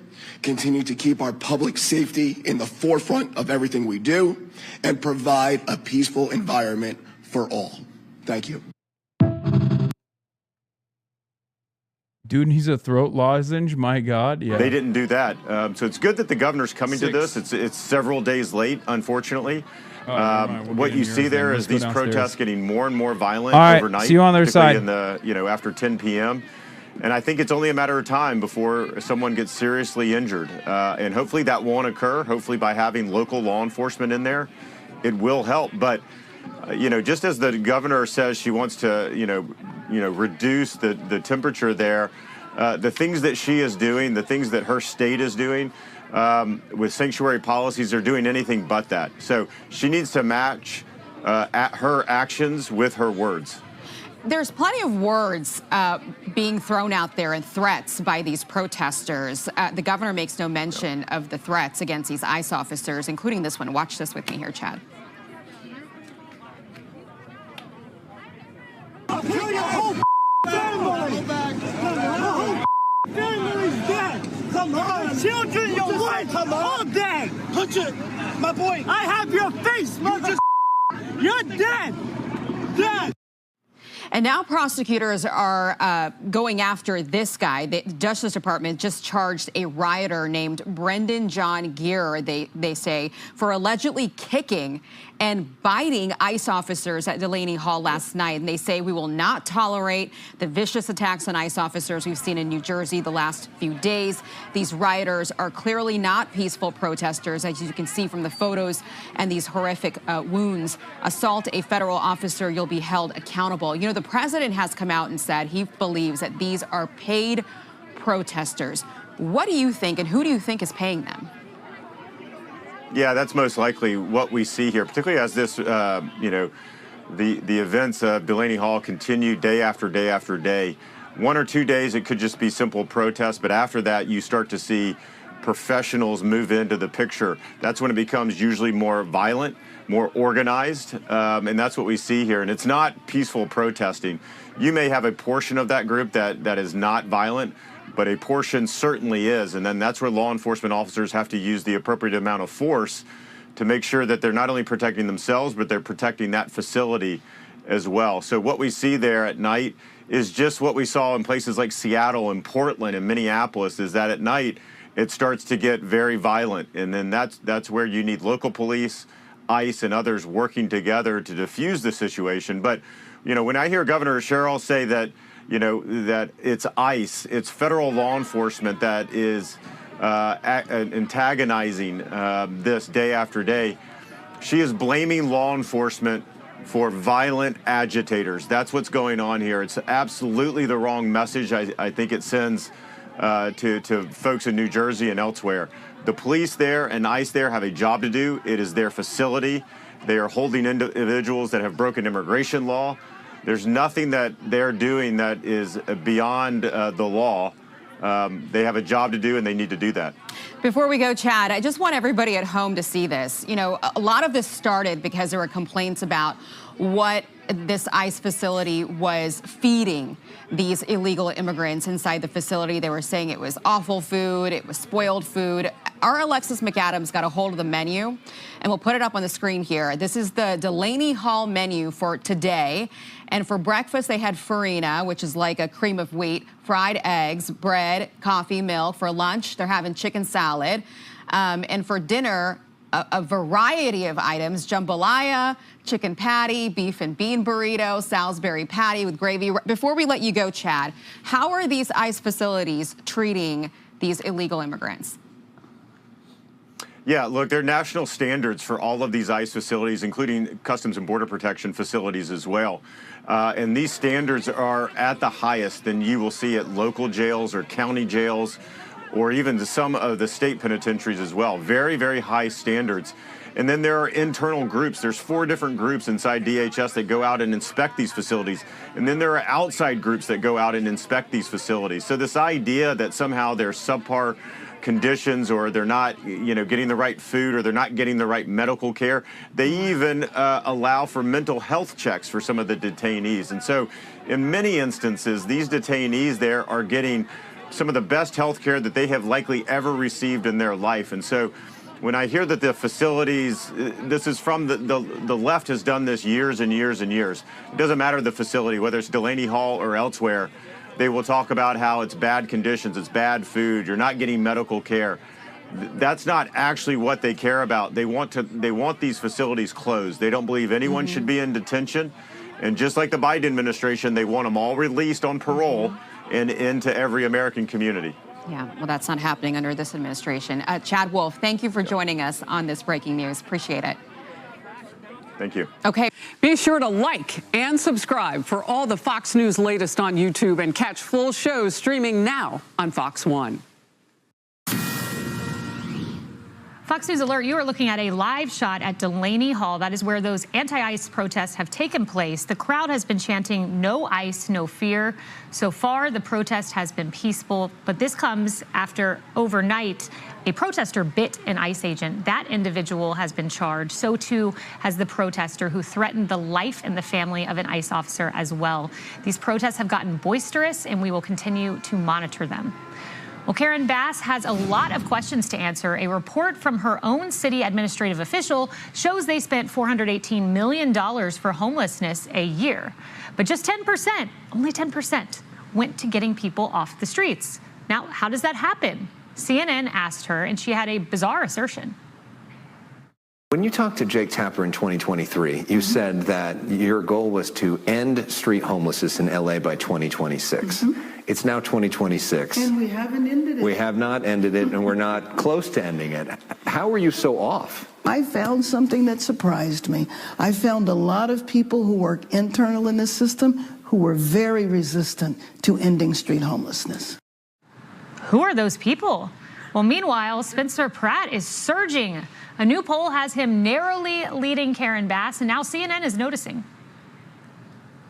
continue to keep our public safety in the forefront of everything we do, and provide a peaceful environment for all. Thank you. Dude, he's a throat lozenge. My God, yeah. They didn't do that. So it's good that the governor's coming to this. It's several days late, unfortunately. What you see there is these protests getting more and more violent overnight. See you on the other side. In the, after 10 p.m. And I think it's only a matter of time before someone gets seriously injured. And hopefully that won't occur. Hopefully by having local law enforcement in there, it will help. But, just as the governor says she wants to, reduce the temperature there, the things that she is doing, the things that her state is doing with sanctuary policies are doing anything but that. So she needs to match her actions with her words. There's plenty of words being thrown out there and threats by these protesters. The governor makes no mention of the threats against these ICE officers, including this one. Watch this with me here, Chad. Kill your whole family! Your whole family's dead! Come on! Children, your wife, all dead! Put it! My boy! I have your face, mother! You're dead! Dead! And now prosecutors are going after this guy. The Justice Department just charged a rioter named Brendan John Gear, they say, for allegedly kicking and biting ICE officers at Delaney Hall last night. And they say we will not tolerate the vicious attacks on ICE officers we've seen in New Jersey the last few days. These rioters are clearly not peaceful protesters, as you can see from the photos and these horrific wounds. Assault a federal officer, you'll be held accountable. The president has come out and said he believes that these are paid protesters. What do you think, and who do you think is paying them? Yeah, that's most likely what we see here, particularly as this, the events of Delaney Hall continue day after day after day. 1 or 2 days, it could just be simple protests, but after that, you start to see professionals move into the picture. That's when it becomes usually more violent, more organized, and that's what we see here. And it's not peaceful protesting. You may have a portion of that group that is not violent, but a portion certainly is. And then that's where law enforcement officers have to use the appropriate amount of force to make sure that they're not only protecting themselves, but they're protecting that facility as well. So what we see there at night is just what we saw in places like Seattle and Portland and Minneapolis, is that at night it starts to get very violent. And then that's where you need local police, ICE, and others working together to diffuse the situation. But, when I hear Governor Sherrill say that, that it's ICE, it's federal law enforcement that is antagonizing this day after day, she is blaming law enforcement for violent agitators. That's what's going on here. It's absolutely the wrong message I think it sends to folks in New Jersey and elsewhere. The police there and ICE there have a job to do. It is their facility. They are holding individuals that have broken immigration law. There's nothing that they're doing that is beyond the law. They have a job to do, and they need to do that. Before we go, Chad, I just want everybody at home to see this. A lot of this started because there were complaints about what this ICE facility was feeding these illegal immigrants inside the facility. They were saying it was awful food, it was spoiled food. Our Alexis McAdams got a hold of the menu, and we'll put it up on the screen here. This is the Delaney Hall menu for today. And for breakfast, they had farina, which is like a cream of wheat, fried eggs, bread, coffee, milk. For lunch, they're having chicken salad. And for dinner, a variety of items: jambalaya, chicken patty, beef and bean burrito, Salisbury patty with gravy. Before we let you go, Chad, how are these ICE facilities treating these illegal immigrants? Yeah, look, there are national standards for all of these ICE facilities, including Customs and Border Protection facilities as well. And these standards are at the highest than you will see at local jails or county jails, or even some of the state penitentiaries as well. Very, very high standards. And then there are internal groups. There's 4 different groups inside DHS that go out and inspect these facilities. And then there are outside groups that go out and inspect these facilities. So this idea that somehow they're subpar conditions, or they're not, getting the right food, or they're not getting the right medical care. They even allow for mental health checks for some of the detainees. And so in many instances, these detainees there are getting some of the best health care that they have likely ever received in their life. And so when I hear that the facilities, this is from the left has done this years and years and years. It doesn't matter the facility, whether it's Delaney Hall or elsewhere. They will talk about how it's bad conditions, it's bad food, you're not getting medical care. That's not actually what they care about. They want these facilities closed. They don't believe anyone should be in detention. And just like the Biden administration, they want them all released on parole and into every American community. Yeah, well, that's not happening under this administration. Chad Wolf, thank you for joining us on this breaking news. Appreciate it. Thank you. Okay. Be sure to like and subscribe for all the Fox News latest on YouTube, and catch full shows streaming now on Fox 1. Fox News Alert, you are looking at a live shot at Delaney Hall. That is where those anti-ICE protests have taken place. The crowd has been chanting, "No ICE, no fear." So far, the protest has been peaceful, but this comes after overnight a protester bit an ICE agent. That individual has been charged. So too has the protester who threatened the life and the family of an ICE officer as well. These protests have gotten boisterous, and we will continue to monitor them. Well, Karen Bass has a lot of questions to answer. A report from her own city administrative official shows they spent $418 million for homelessness a year. But just 10%, only 10%, went to getting people off the streets. Now, how does that happen? CNN asked her, and she had a bizarre assertion. When you talked to Jake Tapper in 2023, you said that your goal was to end street homelessness in LA by 2026. It's now 2026. And we haven't ended it. We have not ended it, and we're not close to ending it. How are you so off? I found something that surprised me. I found a lot of people who work internal in the system who were very resistant to ending street homelessness. Who are those people? Well, meanwhile, Spencer Pratt is surging. A new poll has him narrowly leading Karen Bass, and now CNN is noticing.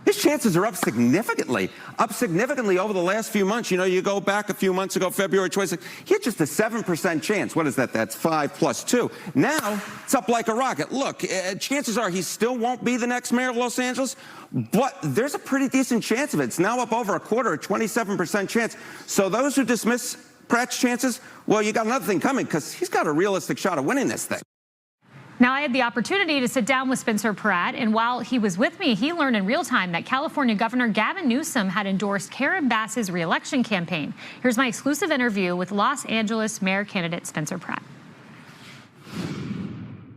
His chances are up significantly over the last few months. You go back a few months ago, February 26th, he had just a 7% chance. What is that? That's 5 plus 2. Now, it's up like a rocket. Look, chances are he still won't be the next mayor of Los Angeles, but there's a pretty decent chance of it. It's now up over a quarter, a 27% chance. So those who dismiss Pratt's chances, well, you got another thing coming, because he's got a realistic shot of winning this thing. Now, I had the opportunity to sit down with Spencer Pratt, and while he was with me, he learned in real time that California Governor Gavin Newsom had endorsed Karen Bass's reelection campaign. Here's my exclusive interview with Los Angeles mayor candidate Spencer Pratt.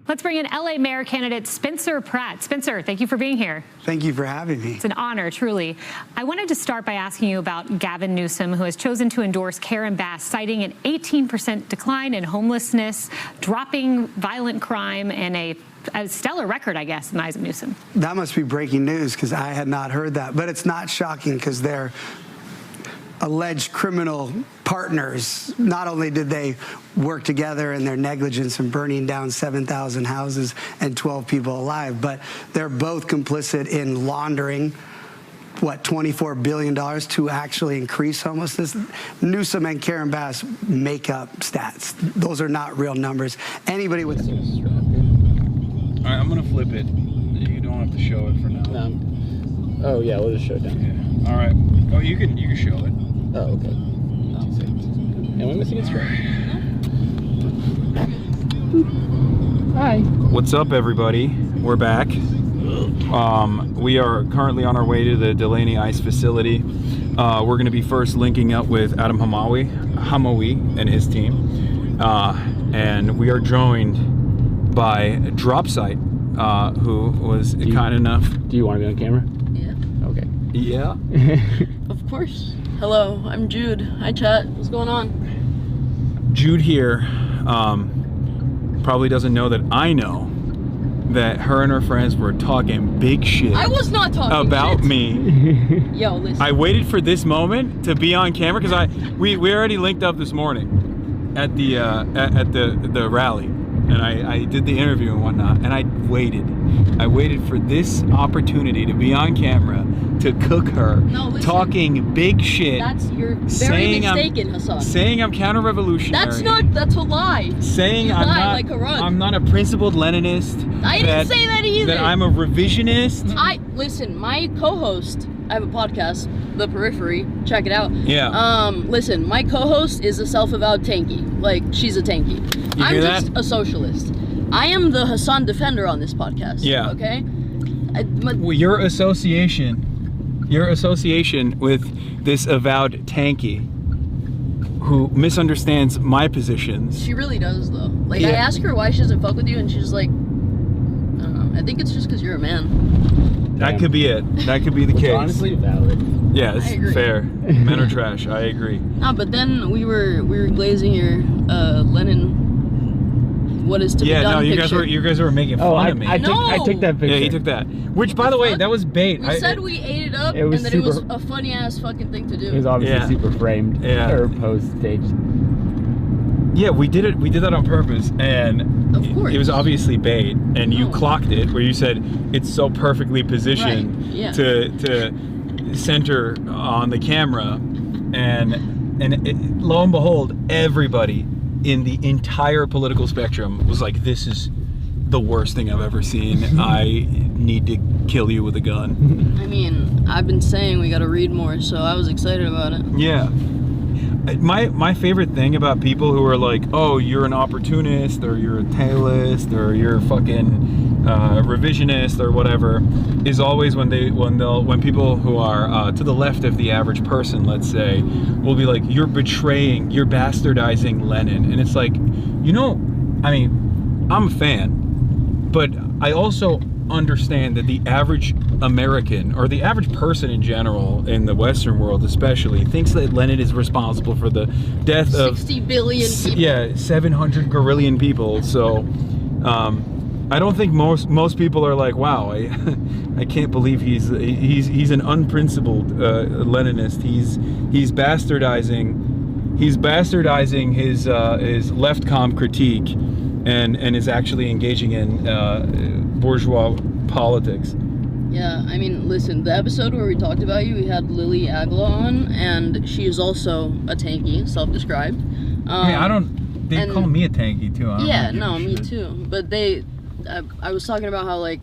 Let's bring in LA mayor candidate Spencer Pratt. Spencer, thank you for being here. Thank you for having me. It's an honor, truly. I wanted to start by asking you about Gavin Newsom, who has chosen to endorse Karen Bass, citing an 18% decline in homelessness, dropping violent crime, and a stellar record, I guess, in the eyes of Newsom. That must be breaking news, because I had not heard that. But it's not shocking, because they're alleged criminal partners. Not only did they work together in their negligence in burning down 7,000 houses and 12 people alive, but they're both complicit in laundering, $24 billion to actually increase homelessness. Newsom and Karen Bass make up stats. Those are not real numbers. Anybody with... All right, I'm going to flip it. You don't have to show it for now. No. Oh, yeah, we'll just show it down. Yeah. All right. Oh, you can show it. Oh, okay. 2 seconds. And we're missing a strap. Hi. What's up, everybody? We're back. We are currently on our way to the Delaney ICE facility. We're going to be first linking up with Adam Hamawy and his team. And we are joined by Dropsite, who was kind enough. Do you want to be on camera? Yeah. Okay. Yeah. Of course. Hello, I'm Jude. Hi, chat. What's going on? Jude here probably doesn't know that I know that her and her friends were talking big shit. I was not talking about shit. me. Yo, listen. I waited for this moment to be on camera because we already linked up this morning at the rally, and I did the interview and whatnot, and I waited for this opportunity to be on camera to cook her, talking big shit. You're very mistaken, Hasan. Saying I'm counter-revolutionary. That's a lie. Saying you lie like a rug. I'm not a principled Leninist. I didn't say that either. That I'm a revisionist. Listen, my co-host, I have a podcast, The Periphery, check it out. Yeah. Listen, my co-host is a self-avowed tanky. Like, she's a tanky. I'm just a socialist. I am the Hasan defender on this podcast. Yeah. Okay? Your association with this avowed tanky who misunderstands my positions. She really does, though. Like, I ask her why she doesn't fuck with you, and she's like, I don't know. I think it's just because you're a man. That could be it. That could be the case. Honestly, valid. Yes, I agree. fair. Men are trash. I agree. No, but then we were glazing your Lenin. What is to be done? Yeah, no, you picture. guys were making fun of me. I took that picture. Yeah, he took that. Which, by the way, that was bait. We said we ate it up, and that it was a funny ass fucking thing to do. It was obviously super framed. Or post staged. Yeah, we did it. We did that on purpose, and of course. It was obviously bait. And you clocked it, where you said it's so perfectly positioned to center on the camera, and lo and behold, everybody in the entire political spectrum was like, "This is the worst thing I've ever seen. I need to kill you with a gun." I mean, I've been saying we gotta read more, so I was excited about it. Yeah. My favorite thing about people who are like, oh, you're an opportunist, or you're a tailist, or you're fucking revisionist, or whatever, is always when people who are to the left of the average person, let's say, will be like, you're bastardizing Lenin, and it's like, I mean, I'm a fan, but I also understand that the average American, or the average person in general, in the Western world especially, thinks that Lenin is responsible for the death of 60 billion people. Yeah, 700 gorillion people. So I don't think most people are like, wow, I can't believe he's an unprincipled Leninist. He's bastardizing his left-com critique, and is actually engaging in bourgeois politics. Yeah, I mean, listen, the episode where we talked about you, we had Lily Agla on, and she is also a tanky, self-described. They call me a tanky too. Yeah, no, me too. But I was talking about how, like,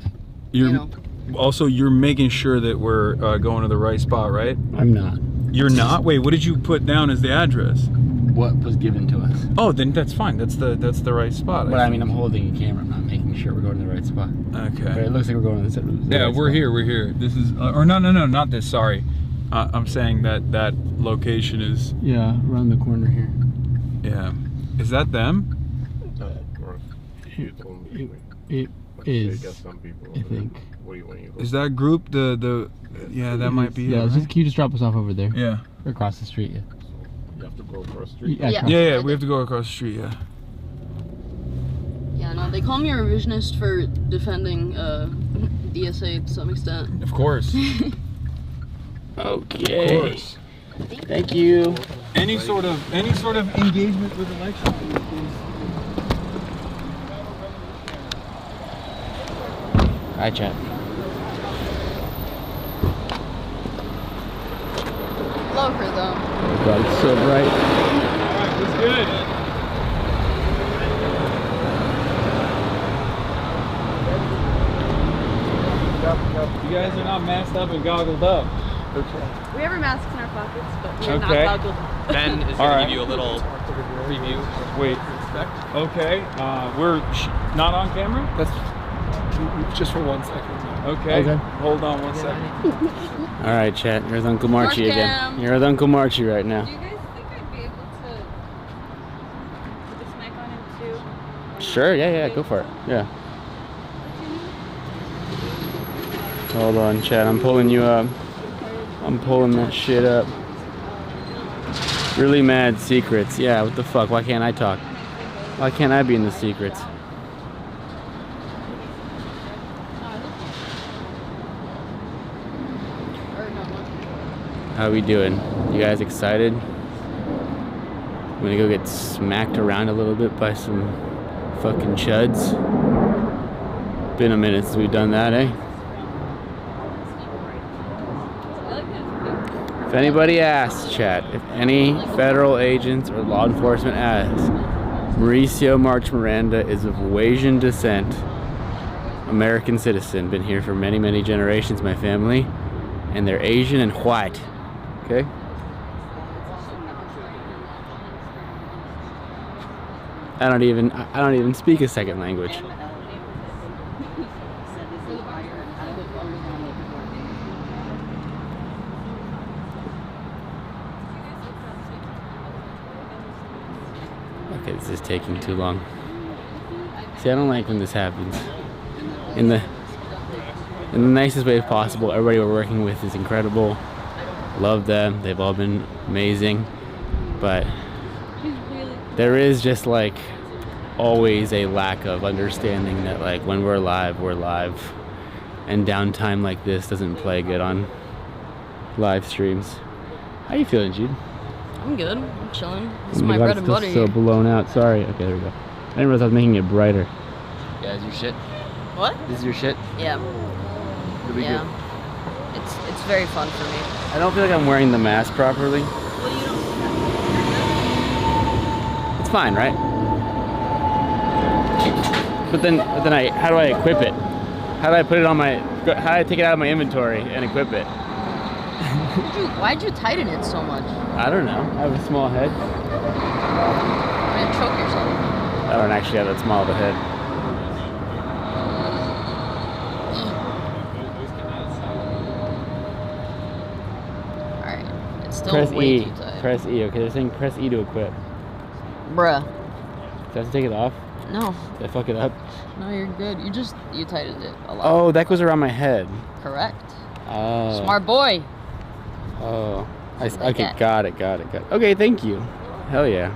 Also, you're making sure that we're going to the right spot, right? I'm not. You're not? Wait, what did you put down as the address? What was given to us. Oh, then that's fine. That's the right spot. But I mean, I'm holding a camera. I'm not making sure we're going to the right spot. Okay. But it looks like we're going to the Yeah, right we're spot. here. We're here. This is, or no, not this. Sorry, I'm saying that location is. Yeah, around the corner here. Yeah, is that them? It is. I think. Is that group the? Yeah, that might be. Yeah, it, right? can you just drop us off over there? Yeah. Or across the street. Yeah. You have to go across the street. Yeah, we have to go across the street. Yeah. Yeah, no, they call me a revisionist for defending DSA to some extent. Of course. Okay. Of course. Thank you. Any sort of engagement with elections. Hi, chat. Love her though. Oh God, it's so bright. Alright, it's good. You guys are not masked up and goggled up. We have our masks in our pockets, but we're Okay. not goggled. Ben is going to give you a little preview. Wait. Okay. We're not on camera? That's just for 1 second. Okay. Okay. Hold on 1 second. All right, chat. Here's Uncle Marchie again. You're with Uncle Marchie right now. Do you guys think I'd be able to put this mic on him too? Sure. Yeah. Go for it. Yeah. Hold on, chat. I'm pulling you up. I'm pulling that shit up. Really mad secrets. Yeah, what the fuck? Why can't I talk? Why can't I be in the secrets? How we doing? You guys excited? I'm gonna go get smacked around a little bit by some fucking chuds. Been a minute since we've done that, eh? If anybody asks, chat, if any federal agents or law enforcement asks, Mauricio March Miranda is of Asian descent, American citizen, been here for many, many generations, my family, and they're Asian and white, okay? I don't even speak a second language. Okay, this is taking too long. See, I don't like when this happens. In the nicest way possible. Everybody we're working with is incredible. Love them. They've all been amazing. But there is just like always a lack of understanding that like when we're live, and downtime like this doesn't play good on live streams. How you feeling, Jude? I'm good. I'm chilling. This is my bread and butter so here. blown out. Sorry. Okay, there we go. I didn't realize I was making it brighter. Yeah, is your shit? What? This is your shit? Yeah. Really yeah. good. It's very fun for me. I don't feel like I'm wearing the mask properly. It's fine, right? But then how do I equip it? How do I put it on my? How do I take it out of my inventory and equip it? Why'd you tighten it so much? I don't know. I have a small head. You're gonna choke yourself. I don't actually have that small of a head. Alright. It's still Press way E. too tight. Press E. Okay, they're saying press E to equip. Bruh. Do I have to take it off? No. Did I fuck it up? No, you're good. You tightened it a lot. Oh, that goes around my head. Correct. Oh. Smart boy. Oh. Like Okay, that. got it. Okay, thank you. Hell yeah.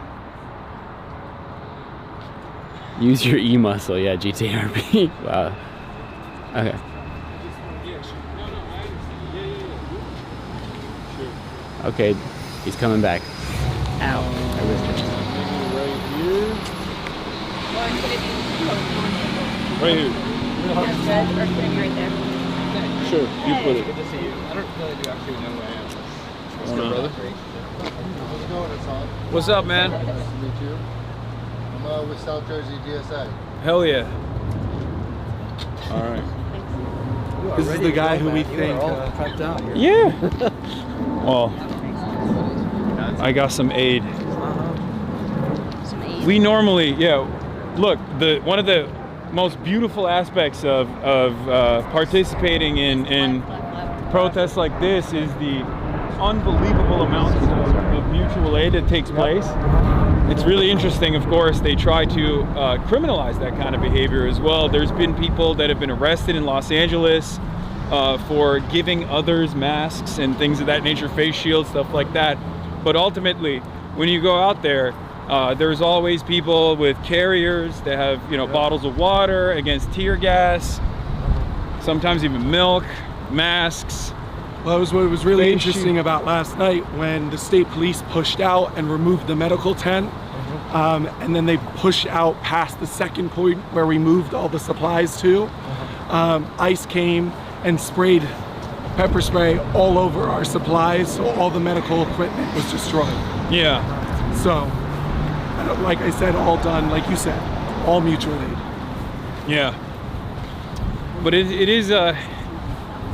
Use your E muscle, yeah, GTRP. Wow. Okay. Okay, he's coming back. Ow. I missed it. Right here. Or can you right there? Sure, you put it. Good to see you. I don't really do actually know who I am. What's good, brother? How's it going, Hasan? What's up, man? Nice to meet you. I'm with South Jersey DSA. Hell yeah. All right. This is the guy who we think prepped out here. Yeah. Well, I got some aid. We normally, look, one of the most beautiful aspects of participating in protests like this is the unbelievable amounts of mutual aid that takes place. It's really interesting, of course, they try to criminalize that kind of behavior as well. There's been people that have been arrested in Los Angeles for giving others masks and things of that nature, face shields, stuff like that. But ultimately, when you go out there, there's always people with carriers that have, bottles of water against tear gas, sometimes even milk, masks. Well, that was what was really interesting about last night when the state police pushed out and removed the medical tent. And then they pushed out past the second point where we moved all the supplies to. ICE came and sprayed pepper spray all over our supplies, so all the medical equipment was destroyed. Yeah. So, like I said, all done, like you said, all mutual aid. Yeah. But it is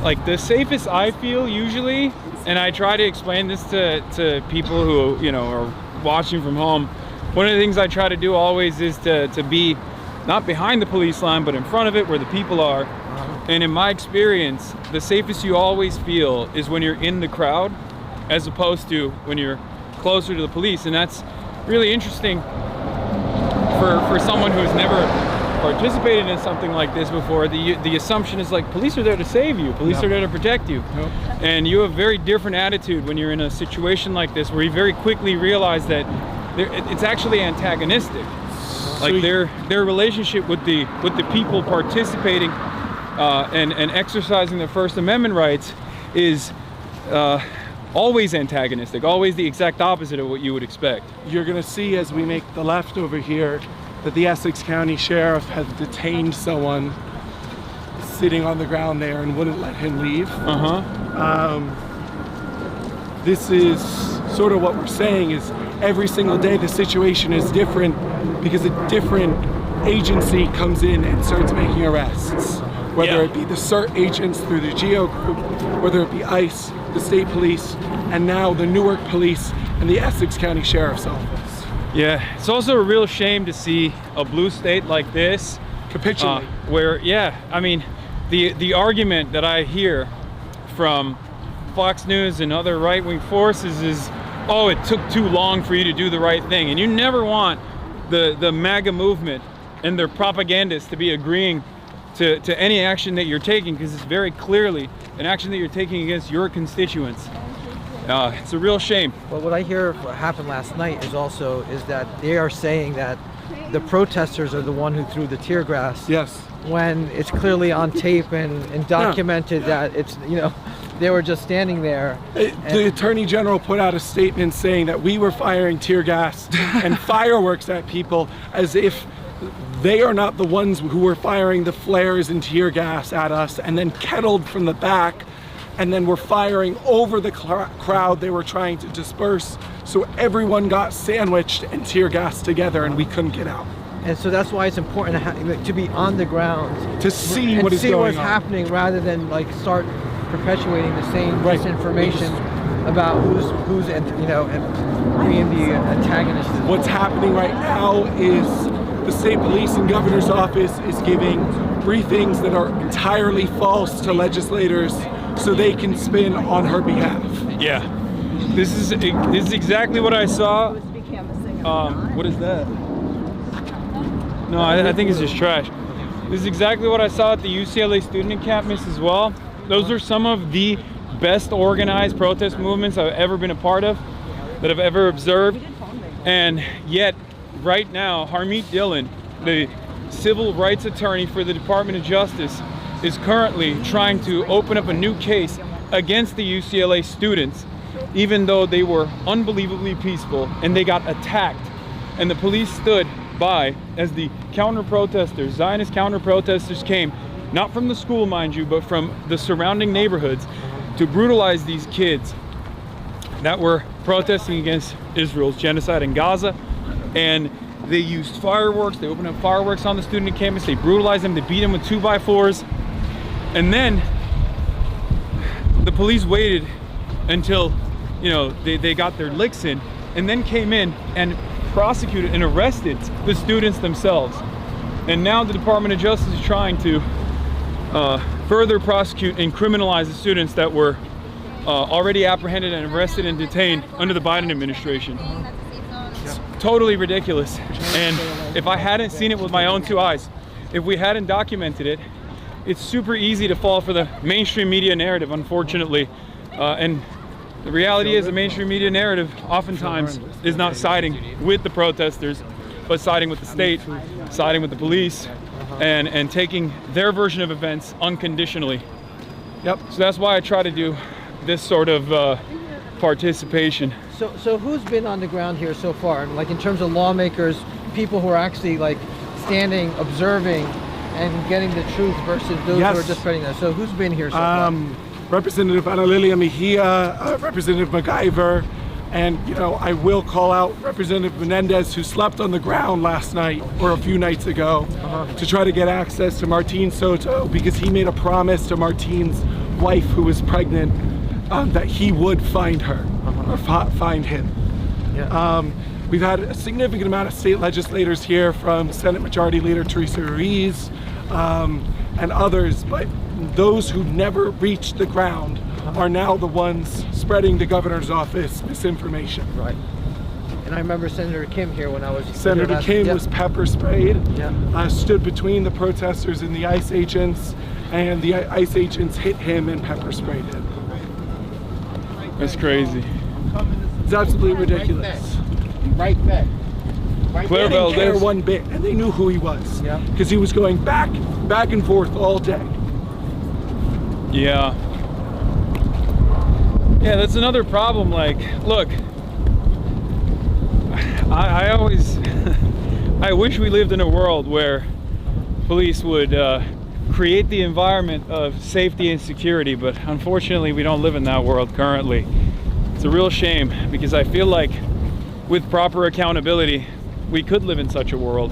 like the safest I feel usually, and I try to explain this to people who are watching from home. One of the things I try to do always is to be not behind the police line, but in front of it where the people are. And in my experience, the safest you always feel is when you're in the crowd, as opposed to when you're closer to the police. And that's really interesting for someone who's never participated in something like this before, the assumption is like police are there to save you, police are there to protect you. And you have a very different attitude when you're in a situation like this, where you very quickly realize that it's actually antagonistic. Like their relationship with the people participating and exercising their First Amendment rights is always antagonistic, always the exact opposite of what you would expect. You're going to see as we make the left over here that the Essex County Sheriff has detained someone sitting on the ground there and wouldn't let him leave. This is sort of what we're saying is every single day the situation is different because a different agency comes in and starts making arrests. Whether it be the CERT agents through the GEO group, whether it be ICE, the state police, and now the Newark police and the Essex County Sheriff's Office. Yeah, it's also a real shame to see a blue state like this capitulate. Where, I mean, the argument that I hear from Fox News and other right-wing forces is, oh, it took too long for you to do the right thing. And you never want the MAGA movement and their propagandists to be agreeing to any action that you're taking, because it's very clearly an action that you're taking against your constituents. It's a real shame. Well, what I hear happened last night is that they are saying that the protesters are the one who threw the tear gas. Yes. When it's clearly on tape and documented that it's, they were just standing there. The Attorney General put out a statement saying that we were firing tear gas and fireworks at people, as if they are not the ones who were firing the flares and tear gas at us, and then kettled from the back, and then were firing over the crowd they were trying to disperse. So everyone got sandwiched and tear gassed together, and we couldn't get out. And so that's why it's important to be on the ground to see what is going on, what's happening, rather than like start perpetuating the same disinformation about who's and being the antagonist. What's happening right now is the state police and governor's office is giving briefings that are entirely false to legislators so they can spin on her behalf. Yeah, this is exactly what I saw. What is that? No, I think it's just trash. This is exactly what I saw at the UCLA student encampment as well. Those are some of the best organized protest movements I've ever been a part of, that I've ever observed. And yet, right now, Harmeet Dillon, the civil rights attorney for the Department of Justice, is currently trying to open up a new case against the UCLA students, even though they were unbelievably peaceful and they got attacked. And the police stood by as the counter-protesters, Zionist counter-protesters, came, not from the school, mind you, but from the surrounding neighborhoods, to brutalize these kids that were protesting against Israel's genocide in Gaza. And they used fireworks, they opened up fireworks on the student encampments, they brutalized them, they beat them with 2x4s. And then the police waited until, they got their licks in, and then came in and prosecuted and arrested the students themselves. And now the Department of Justice is trying to further prosecute and criminalize the students that were already apprehended and arrested and detained under the Biden administration. It's totally ridiculous. And if I hadn't seen it with my own 2 eyes, if we hadn't documented it, it's super easy to fall for the mainstream media narrative, unfortunately. And the reality is the mainstream media narrative oftentimes is not siding with the protesters, but siding with the state, siding with the police, and taking their version of events unconditionally. Yep. So that's why I try to do this sort of participation. So who's been on the ground here so far? Like in terms of lawmakers, people who are actually like standing, observing, and getting the truth versus those who are just spreading that. So who's been here so far? Representative Ana Lilia Mejia, Representative MacGyver, and I will call out Representative Menendez, who slept on the ground last night or a few nights ago to try to get access to Martine Soto, because he made a promise to Martine's wife, who was pregnant, that he would find her or find him. We've had a significant amount of state legislators here, from Senate Majority Leader Teresa Ruiz and others, but those who never reached the ground are now the ones spreading the governor's office misinformation. Right. And I remember Senator Kim here when I was... Senator Kim was pepper sprayed, Yep. Stood between the protesters and the ICE agents, and the ICE agents hit him and pepper sprayed him. That's crazy. It's absolutely ridiculous. Right back. They didn't care one bit, and they knew who he was. Yeah. Because he was going back and forth all day. Yeah. Yeah, that's another problem. Like, look, I always, I wish we lived in a world where police would create the environment of safety and security, but unfortunately we don't live in that world currently. It's a real shame, because I feel like with proper accountability, we could live in such a world.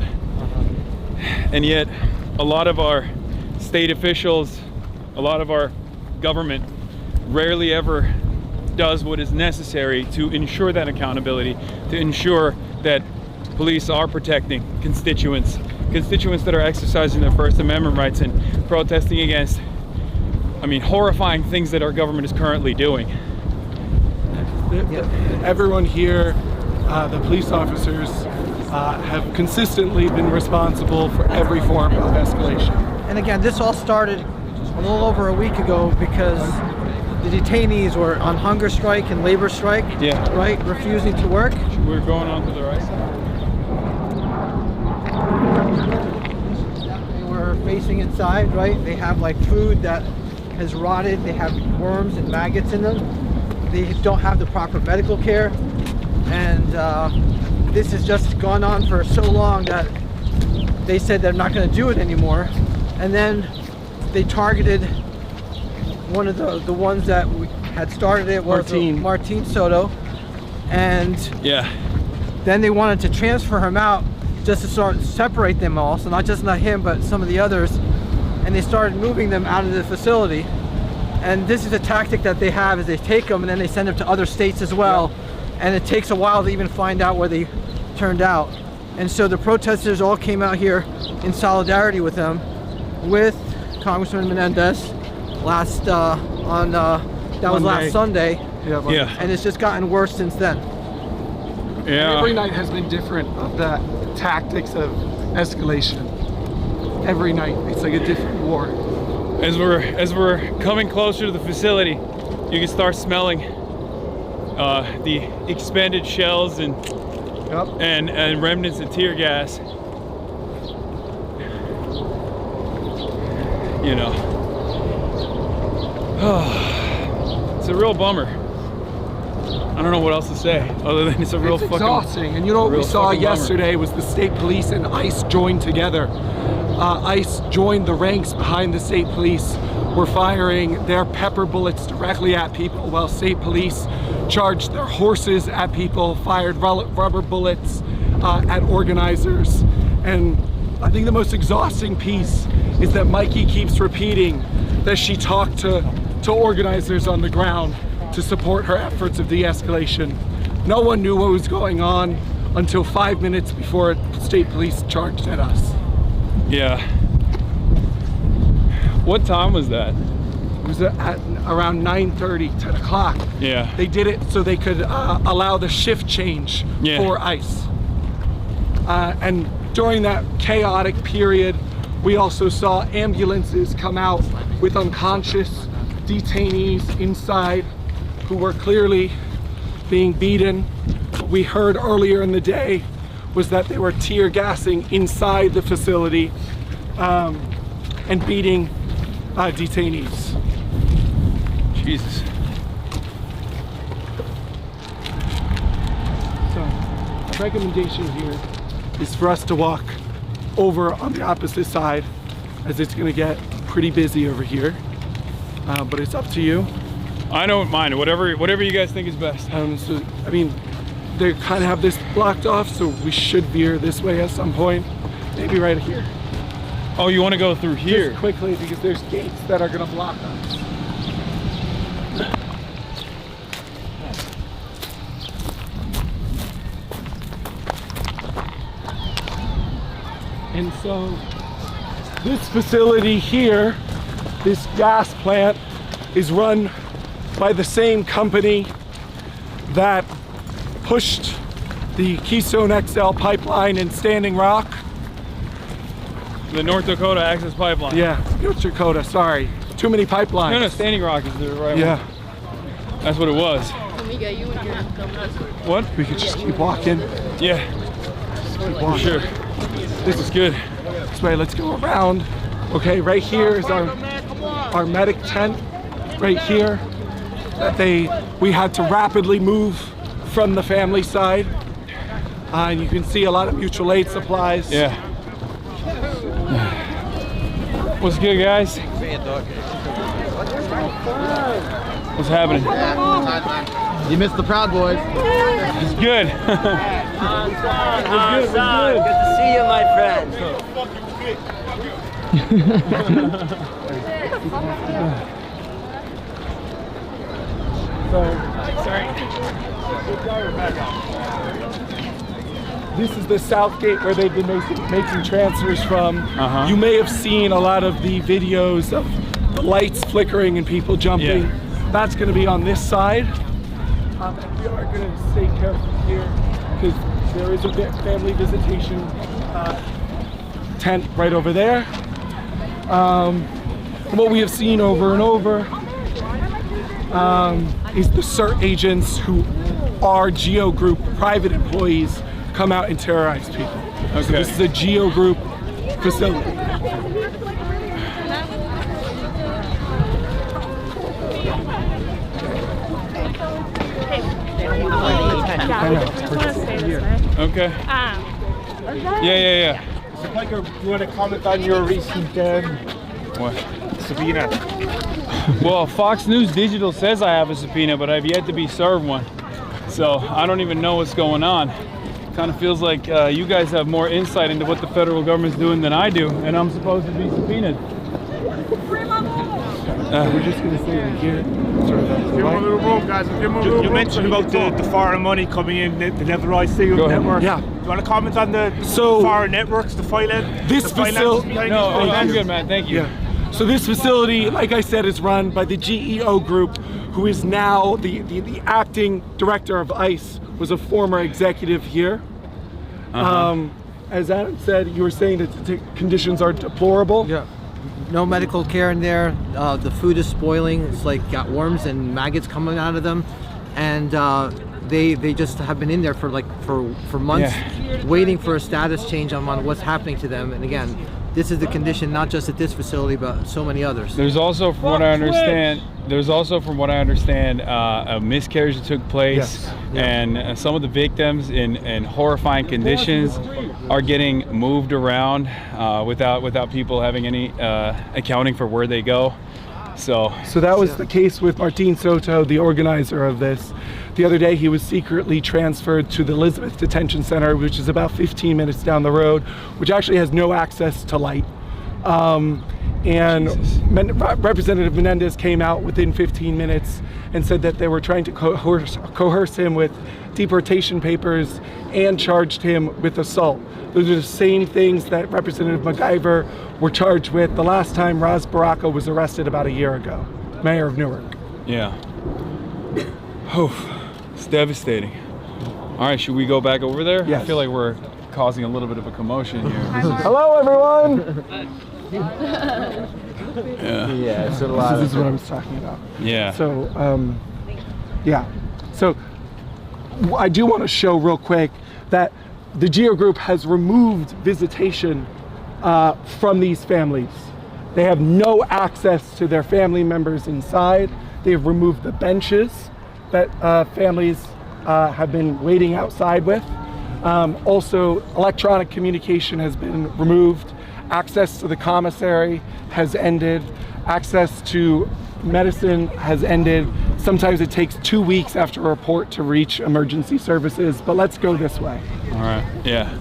And yet, a lot of our state officials, a lot of our government rarely ever does what is necessary to ensure that accountability, to ensure that police are protecting constituents that are exercising their First Amendment rights and protesting against, I mean, horrifying things that our government is currently doing. Everyone here, the police officers, have consistently been responsible for every form of escalation. And again, this all started a little over a week ago because the detainees were on hunger strike and labor strike, right, refusing to work. We're going on to the right side. They were facing inside, right? They have like food that has rotted. They have worms and maggots in them. They don't have the proper medical care. And this has just gone on for so long that they said they're not going to do it anymore. And then they targeted one of the ones that we had started it, was Martine Soto. And then they wanted to transfer him out just to sort of separate them all. So not him, but some of the others. And they started moving them out of the facility. And this is a tactic that they have, is they take them and then they send them to other states as well. And it takes a while to even find out where they turned out. And so the protesters all came out here in solidarity with them, with Congressman Menendez last last Sunday. And it's just gotten worse since then. Every night has been different of the tactics of escalation. Every night, it's like a different war. As we're coming closer to the facility, you can start smelling the expended shells and remnants of tear gas. You know, it's a real bummer. I don't know what else to say other than it's a real fucking exhausting. And you know what we saw yesterday was the state police and ICE joined together. ICE joined the ranks behind the state police, were firing their pepper bullets directly at people, while state police charged their horses at people, fired rubber bullets at organizers. And I think the most exhausting piece is that Mikey keeps repeating that she talked to organizers on the ground to support her efforts of de-escalation. No one knew what was going on until 5 minutes before state police charged at us. Yeah. What time was that? It was at around 9:30, 10 o'clock. Yeah. They did it so they could allow the shift change for ICE. And during that chaotic period, we also saw ambulances come out with unconscious detainees inside who were clearly being beaten. What we heard earlier in the day was that they were tear gassing inside the facility and beating detainees. Jesus. So, the recommendation here is for us to walk over on the opposite side, as it's gonna get pretty busy over here. But it's up to you. I don't mind, whatever you guys think is best. So, I mean, they kind of have this blocked off, so we should veer this way at some point. Maybe right here. Oh, you want to go through here? Just quickly, because there's gates that are going to block us. And so, this facility here, this gas plant, is run by the same company that pushed the Keystone XL pipeline in Standing Rock. The North Dakota Access Pipeline. Yeah, North Dakota, sorry. Too many pipelines. No, Standing Rock is the right one. That's what it was. Can we get you in here? What? We could just keep walking. Yeah. Just keep walking. Sure. This is good. This way, let's go around. Okay, right here is our medic tent. Right here. That we had to rapidly move from the family side. And you can see a lot of mutual aid supplies. Yeah. What's good, guys? What's happening? You missed the Proud Boys. It's good. Good to see you, my friend. This is the south gate where they've been making transfers from. You may have seen a lot of the videos of the lights flickering and people jumping. Yeah. That's going to be on this side. And we are going to stay careful here because there is a family visitation tent right over there. And what we have seen over and over is the CERT agents who are GEO Group private employees come out and terrorize people. Okay. So this is a GEO Group facility. Okay. Yeah. Mr. Piker, do you want to comment on your recent subpoena? Well, Fox News Digital says I have a subpoena, but I've yet to be served one. So I don't even know what's going on. Kind of feels like you guys have more insight into what the federal government's doing than I do, and I'm supposed to be subpoenaed. We're just going to stay right here. Sort of give him a little room, guys. Give him a little room. You mentioned about the foreign money coming in, the Never IC network. Yeah. Do you want to comment on the foreign networks, the finance? This facility. No, I'm good, man. Thank you. Yeah. So this facility, like I said, is run by the GEO Group, who is now the acting director of ICE, was a former executive here. As Adam said, you were saying that the conditions are deplorable. Yeah. No medical care in there. The food is spoiling. It's like got worms and maggots coming out of them, and they just have been in there for months, waiting for a status change on what's happening to them. And again, this is the condition not just at this facility, but so many others. There's also, from what I understand, a miscarriage that took place, and some of the victims in horrifying conditions are getting moved around without people having any accounting for where they go. So that was the case with Martin Soto, the organizer of this. The other day, he was secretly transferred to the Elizabeth Detention Center, which is about 15 minutes down the road, which actually has no access to light. And Representative Menendez came out within 15 minutes and said that they were trying to coerce him with deportation papers and charged him with assault. Those are the same things that Representative MacGyver were charged with the last time Ras Baraka was arrested about a year ago, mayor of Newark. Yeah. It's devastating. All right, should we go back over there? Yes. I feel like we're causing a little bit of a commotion here. Hello, everyone. Yeah. So this is what I was talking about. Yeah. So, So I do want to show real quick that the GEO Group has removed visitation from these families. They have no access to their family members inside. They have removed the benches that families have been waiting outside with. Also, electronic communication has been removed. Access to the commissary has ended. Access to medicine has ended. Sometimes it takes 2 weeks after a report to reach emergency services, but let's go this way. All right, yeah.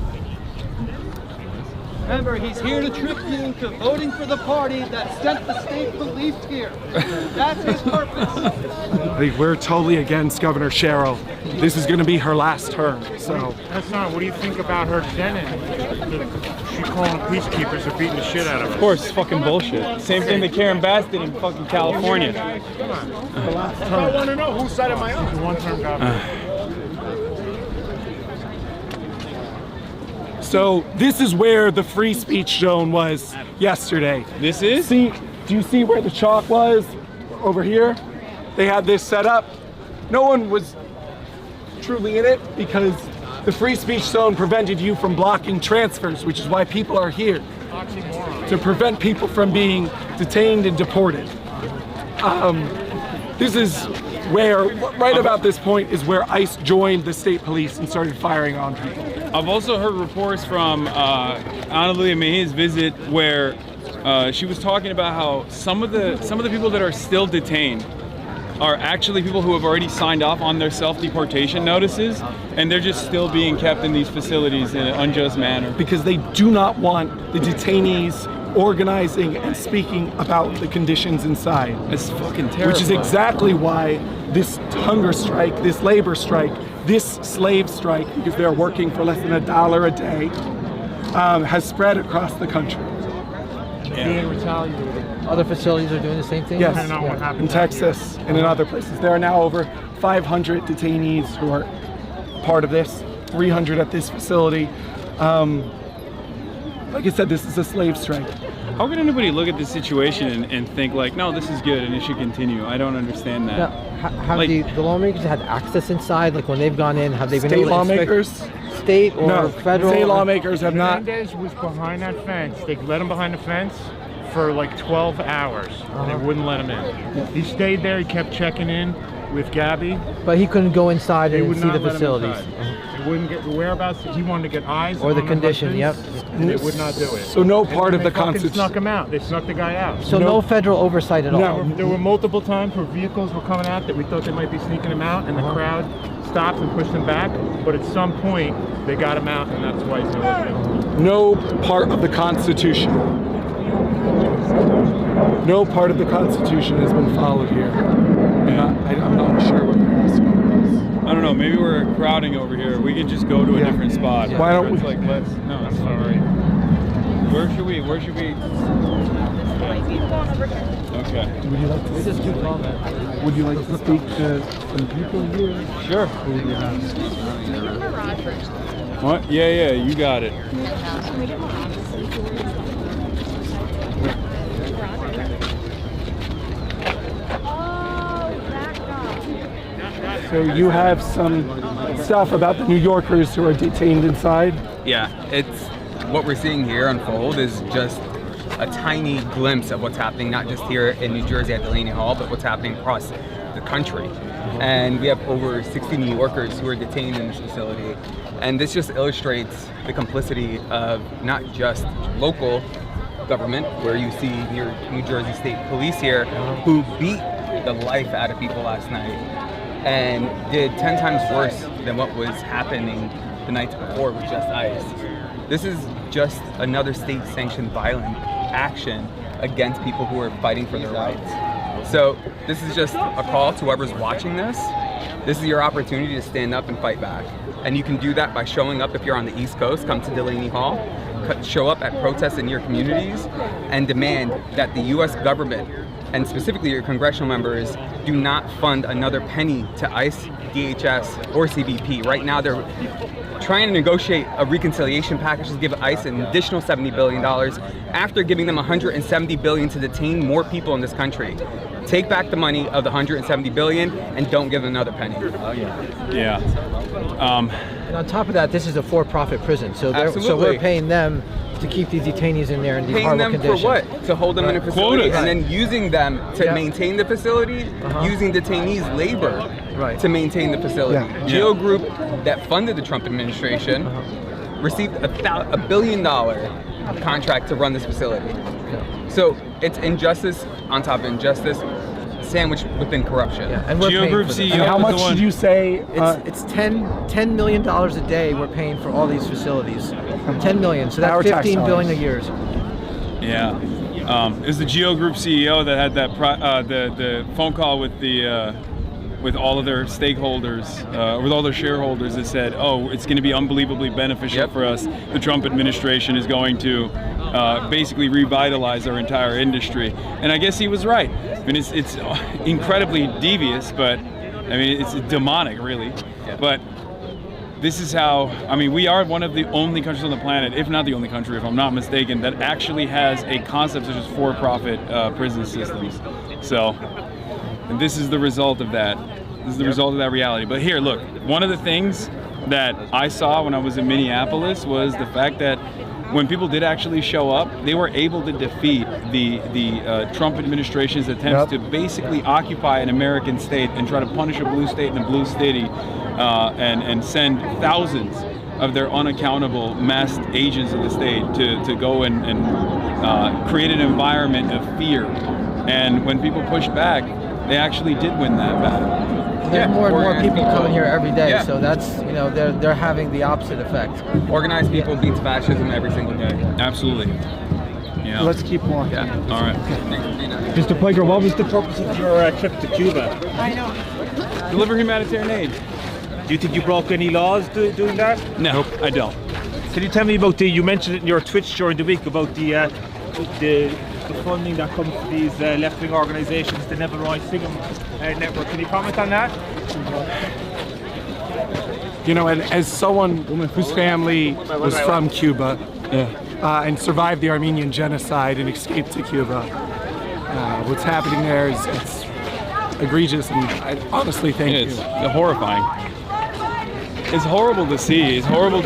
Remember, he's here to trick you into voting for the party that sent the state police here. That's his purpose. We're totally against Governor Cheryl. This is going to be her last term, so. Hasan, what do you think about her tenant? She calling peacekeepers are beating the shit out of her. Of course, it's fucking bullshit. Same thing that Karen Bass did in fucking California. Come on. I want to know whose side am I on? The one-term governor. So this is where the free speech zone was yesterday. This is? Do you see where the chalk was? Over here? They had this set up. No one was truly in it because the free speech zone prevented you from blocking transfers, which is why people are here. To prevent people from being detained and deported. This is where, right about this point, is where ICE joined the state police and started firing on people. I've also heard reports from HasanAbi May's visit where she was talking about how some of the people that are still detained are actually people who have already signed off on their self-deportation notices, and they're just still being kept in these facilities in an unjust manner. Because they do not want the detainees organizing and speaking about the conditions inside. It's fucking terrible. Which is exactly why this hunger strike, this labor strike, this slave strike, because they're working for less than $1 a day, has spread across the country. Being retaliated. Other facilities are doing the same thing? Yes, in Texas and in other places. There are now over 500 detainees who are part of this, 300 at this facility. Like I said, this is a slave strike. How can anybody look at this situation and think like, no, this is good and it should continue? I don't understand that. Now, have the lawmakers had access inside? Like when they've gone in, have they been able to lawmakers? State or No, federal? State lawmakers have not. Hernandez was behind that fence. They let him behind the fence for like 12 hours. And they wouldn't let him in. He stayed there. He kept checking in with Gabby. But he couldn't go inside They and would see not the let him facilities. inside. They wouldn't get the whereabouts. He wanted to get eyes Or the on condition, husbands, yep. And they would not do it. So no part of the They fucking Constitution. snuck him out. They snuck the guy out. So no federal oversight at all? There were multiple times where vehicles were coming out that we thought they might be sneaking him out, and the crowd stopped and pushed him back. But at some point, they got him out, and that's why he's not. No part of the Constitution. No part of the Constitution has been followed here. And I'm not sure what they're asking. I don't know, maybe we're crowding over here. We could just go to a different spot. Why don't we? It's like, no, it's all right. Where should we? Okay. Would you like to This is too calm, man. Would you like to speak to some people here? Sure. Who would you have? What? Yeah, you got it. So you have some stuff about the New Yorkers who are detained inside? Yeah, it's what we're seeing here unfold is just a tiny glimpse of what's happening, not just here in New Jersey at Delaney Hall, but what's happening across the country. And we have over 60 New Yorkers who are detained in this facility. And this just illustrates the complicity of not just local government, where you see your New Jersey State Police here, who beat the life out of people last night and did 10 times worse than what was happening the nights before with just ICE. This is just another state-sanctioned violent action against people who are fighting for their rights. So this is just a call to whoever's watching this. This is your opportunity to stand up and fight back. And you can do that by showing up. If you're on the East Coast, come to Delaney Hall, show up at protests in your communities, and demand that the US government, and specifically your congressional members, do not fund another penny to ICE, DHS, or CBP. Right now they're trying to negotiate a reconciliation package to give ICE an additional $70 billion after giving them $170 billion to detain more people in this country. Take back the money of the $170 billion and don't give them another penny. Oh yeah. Yeah. And on top of that, this is a for-profit prison, so we're paying them to keep these detainees in there in these horrible conditions. Paying them for what? To hold them in a facility and then using them to maintain the facility, using detainees' labor to maintain the facility. Geo Group that funded the Trump administration received a $1 billion contract to run this facility. So it's injustice on top of injustice, sandwiched within corruption. And we're Geo Group CEO. And how much did you say? It's $10 million a day we're paying for all these facilities. $10 million, so that's $15 billion a year. Yeah. It was the Geo Group CEO that had that the phone call with the with all of their stakeholders, with all their shareholders, that said, "Oh, it's going to be unbelievably beneficial for us. The Trump administration is going to basically revitalize our entire industry." And I guess he was right. I mean, it's incredibly devious, but I mean, it's demonic, really. But this is how, I mean, we are one of the only countries on the planet, if not the only country, if I'm not mistaken, that actually has a concept such as for-profit prison systems. So, and this is the result of that. This is the result of that reality. But here, look, one of the things that I saw when I was in Minneapolis was the fact that when people did actually show up, they were able to defeat the Trump administration's attempts to basically occupy an American state and try to punish a blue state and a blue city, and send thousands of their unaccountable masked agents of the state to go and create an environment of fear. And when people pushed back, they actually did win that battle. There's more and more people coming here every day, so that's, you know, they're having the opposite effect. Organized people beats fascism every single day. Absolutely. Yeah. Let's keep walking. Yeah. All right. Mr. Piker, what was the purpose of your trip to Cuba? I know. Deliver humanitarian aid. Do you think you broke any laws doing that? No, I don't. Can you tell me about you mentioned it in your Twitch during the week about the funding that comes to these left-wing organisations, the Neville Roy Singham network. Can you comment on that? You know, and as someone whose family was from Cuba and survived the Armenian genocide and escaped to Cuba, what's happening there is it's egregious, and I honestly think it's horrifying. It's horrible to see. It's horrible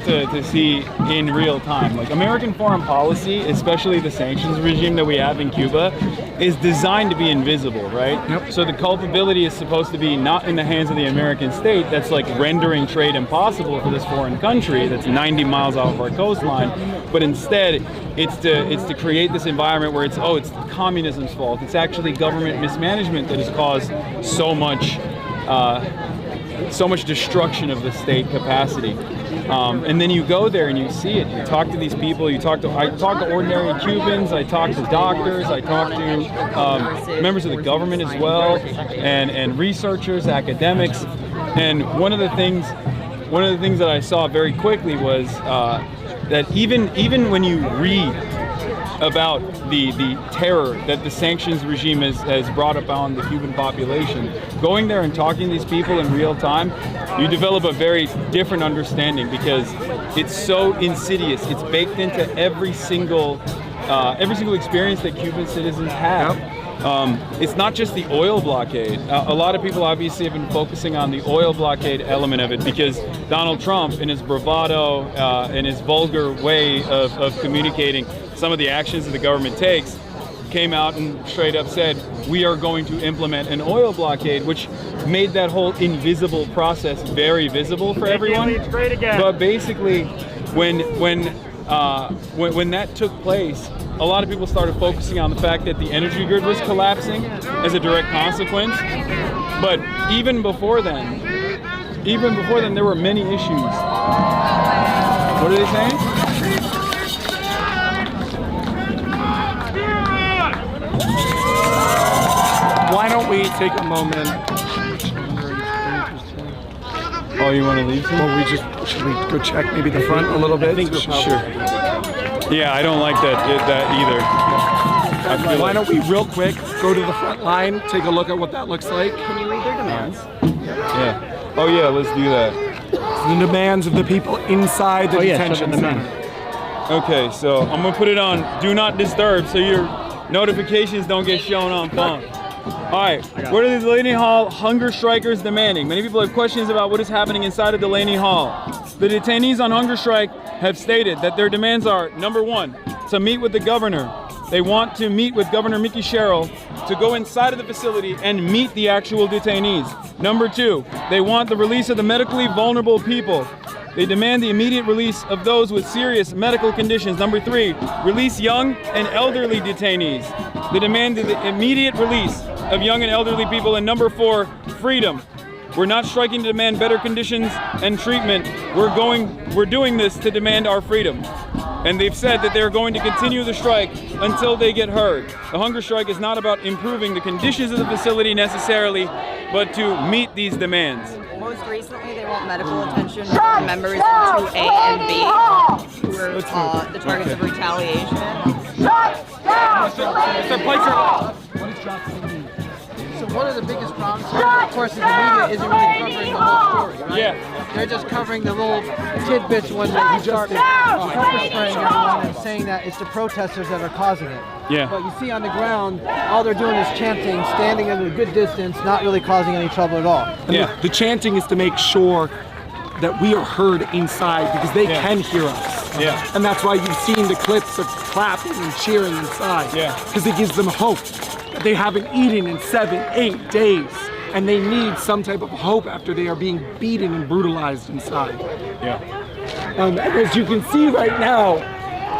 to see in real time. Like, American foreign policy, especially the sanctions regime that we have in Cuba, is designed to be invisible, right? Yep. So the culpability is supposed to be not in the hands of the American state that's like rendering trade impossible for this foreign country that's 90 miles off of our coastline, but instead it's to create this environment where it's communism's fault. It's actually government mismanagement that has caused so much destruction of the state capacity. And then you go there and you see it. You talk to these people. I talk to ordinary Cubans. I talk to doctors. I talk to members of the government as well, and researchers, academics. And one of the things that I saw very quickly was that even when you read about the terror that the sanctions regime has brought upon the Cuban population, going there and talking to these people in real time, you develop a very different understanding, because it's so insidious. It's baked into every single experience that Cuban citizens have. It's not just the oil blockade. A lot of people obviously have been focusing on the oil blockade element of it, because Donald Trump, in his bravado and his vulgar way of communicating some of the actions that the government takes, came out and straight up said, we are going to implement an oil blockade, which made that whole invisible process very visible for everyone. But basically, when that took place, a lot of people started focusing on the fact that the energy grid was collapsing as a direct consequence. But even before then, there were many issues. What are they saying? Why don't we take a moment? Oh, you want to leave? Well, should we go check maybe the front a little bit? Sure. Yeah, I don't like that either. Why don't we real quick go to the front line, take a look at what that looks like? Can you read their demands? Yeah. Oh yeah, let's do that. The demands of the people inside the detention center. Okay, so I'm gonna put it on Do Not Disturb so your notifications don't get shown on phone. All right, what are the Delaney Hall hunger strikers demanding? Many people have questions about what is happening inside of Delaney Hall. The detainees on hunger strike have stated that their demands are, number one, to meet with the governor. They want to meet with Governor Mickey Sherrill to go inside of the facility and meet the actual detainees. Number two, they want the release of the medically vulnerable people. They demand the immediate release of those with serious medical conditions. Number three, release young and elderly detainees. They demand the immediate release of young and elderly people. And number four, freedom. We're not striking to demand better conditions and treatment. We're doing this to demand our freedom. And they've said that they're going to continue the strike until they get heard. The hunger strike is not about improving the conditions of the facility necessarily, but to meet these demands. Most recently, they want medical attention for members in 2A and B who were the targets of retaliation. Mr. Piker. What is drop 17? So one of the biggest problems here, of course, is the media isn't really covering the whole story, right? Yeah. They're just covering the little tidbits when they start pepper spraying everyone and saying that it's the protesters that are causing it. Yeah. But you see on the ground, all they're doing is chanting, standing at a good distance, not really causing any trouble at all. And the chanting is to make sure that we are heard inside because they can hear us. Yeah. And that's why you've seen the clips of clapping and cheering inside. Yeah. Because it gives them hope. They haven't eaten in 7, 8 days. And they need some type of hope after they are being beaten and brutalized inside. Yeah. And as you can see right now,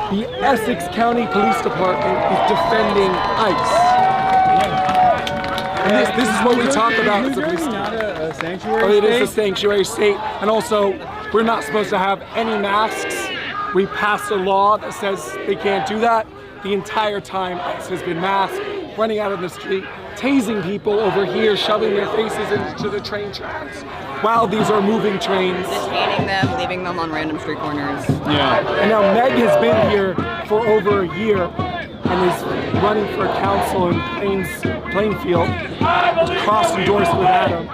the Essex County Police Department is defending ICE. And this is what we talk about as a police state. Not a sanctuary It is a sanctuary state. And also, we're not supposed to have any masks. We passed a law that says they can't do that. The entire time ICE has been masked, running out of the street, tasing people over here, shoving their faces into the train tracks while these are moving trains. Detaining them, leaving them on random street corners. Yeah. And now Meg has been here for over a year and is running for council in Plainfield, cross-endorsed with Adam.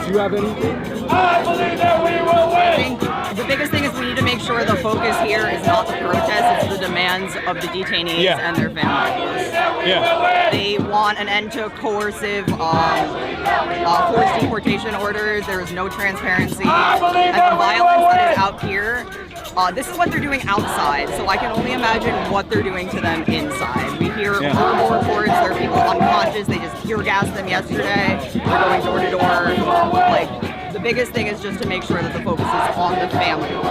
Do you have anything? I believe that we will win! I think the biggest thing is we need to make sure the focus here is not the protest, it's the demands of the detainees and their families. Yeah. They want an end to coercive forced deportation orders. There is no transparency. And the violence that is out here, this is what they're doing outside, so I can only imagine what they're doing to them inside. We hear horrible reports, there are people unconscious, they just tear gassed them yesterday, they're going door to door. Like, the biggest thing is just to make sure that the focus is on the families.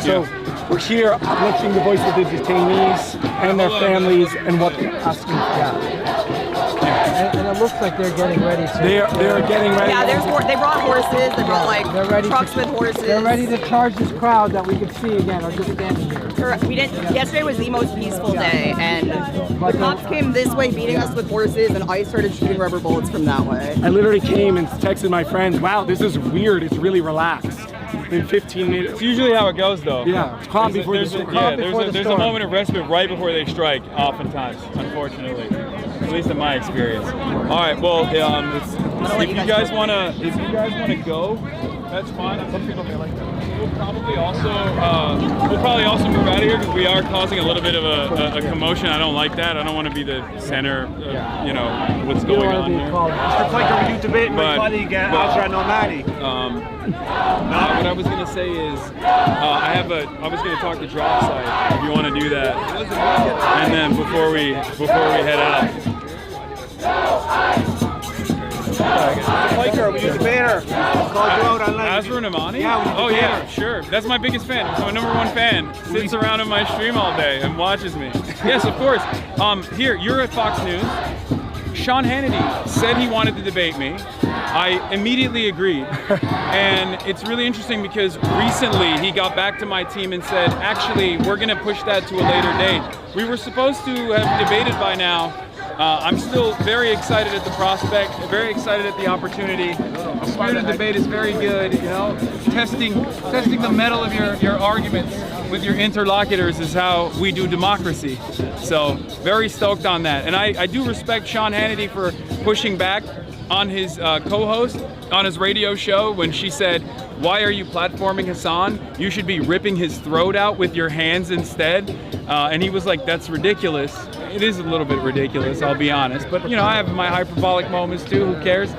So we're here uplifting the voice of the detainees and their families and what they're asking for. And it looks like they're getting ready to. They're getting ready. Yeah, they brought horses. They brought like trucks with horses. They're ready to charge this crowd that we can see again, or just standing here. Correct. We didn't. Yesterday was the most peaceful day, and the cops came this way, beating us with horses, and ICE started shooting rubber bullets from that way. I literally came and texted my friends, "Wow, this is weird. It's really relaxed." In 15 minutes. It's usually how it goes, though. Yeah, it's calm before the storm. Yeah, there's a moment of respite right before they strike, oftentimes, unfortunately. At least in my experience. All right, well, if you guys wanna go, that's fine. We'll probably also move out of here because we are causing a little bit of a commotion. I don't like that. I don't want to be the center of, you know, what's going on here. Mr. Piker, were you debating my colleague HasanAbi May? What I was gonna say is, I was gonna talk to Drop Site if you want to do that, and then before we head out. Mr. Piker, were you debater? Called you out online. HasanAbi? Yeah, oh yeah, sure. That's my biggest fan. He's my #1 fan. Sits around in my stream all day and watches me. Yes, of course. Here, you're at Fox News. Sean Hannity said he wanted to debate me. I immediately agreed. And it's really interesting because recently he got back to my team and said, actually, we're going to push that to a later date. We were supposed to have debated by now. I'm still very excited at the prospect, very excited at the opportunity. A spirited debate is very good, you know. Testing the mettle of your arguments with your interlocutors is how we do democracy. So very stoked on that. And I do respect Sean Hannity for pushing back on his co-host on his radio show when she said, "Why are you platforming Hasan? You should be ripping his throat out with your hands instead." And he was like, "That's ridiculous." It is a little bit ridiculous, I'll be honest. But, you know, I have my hyperbolic moments too, who cares?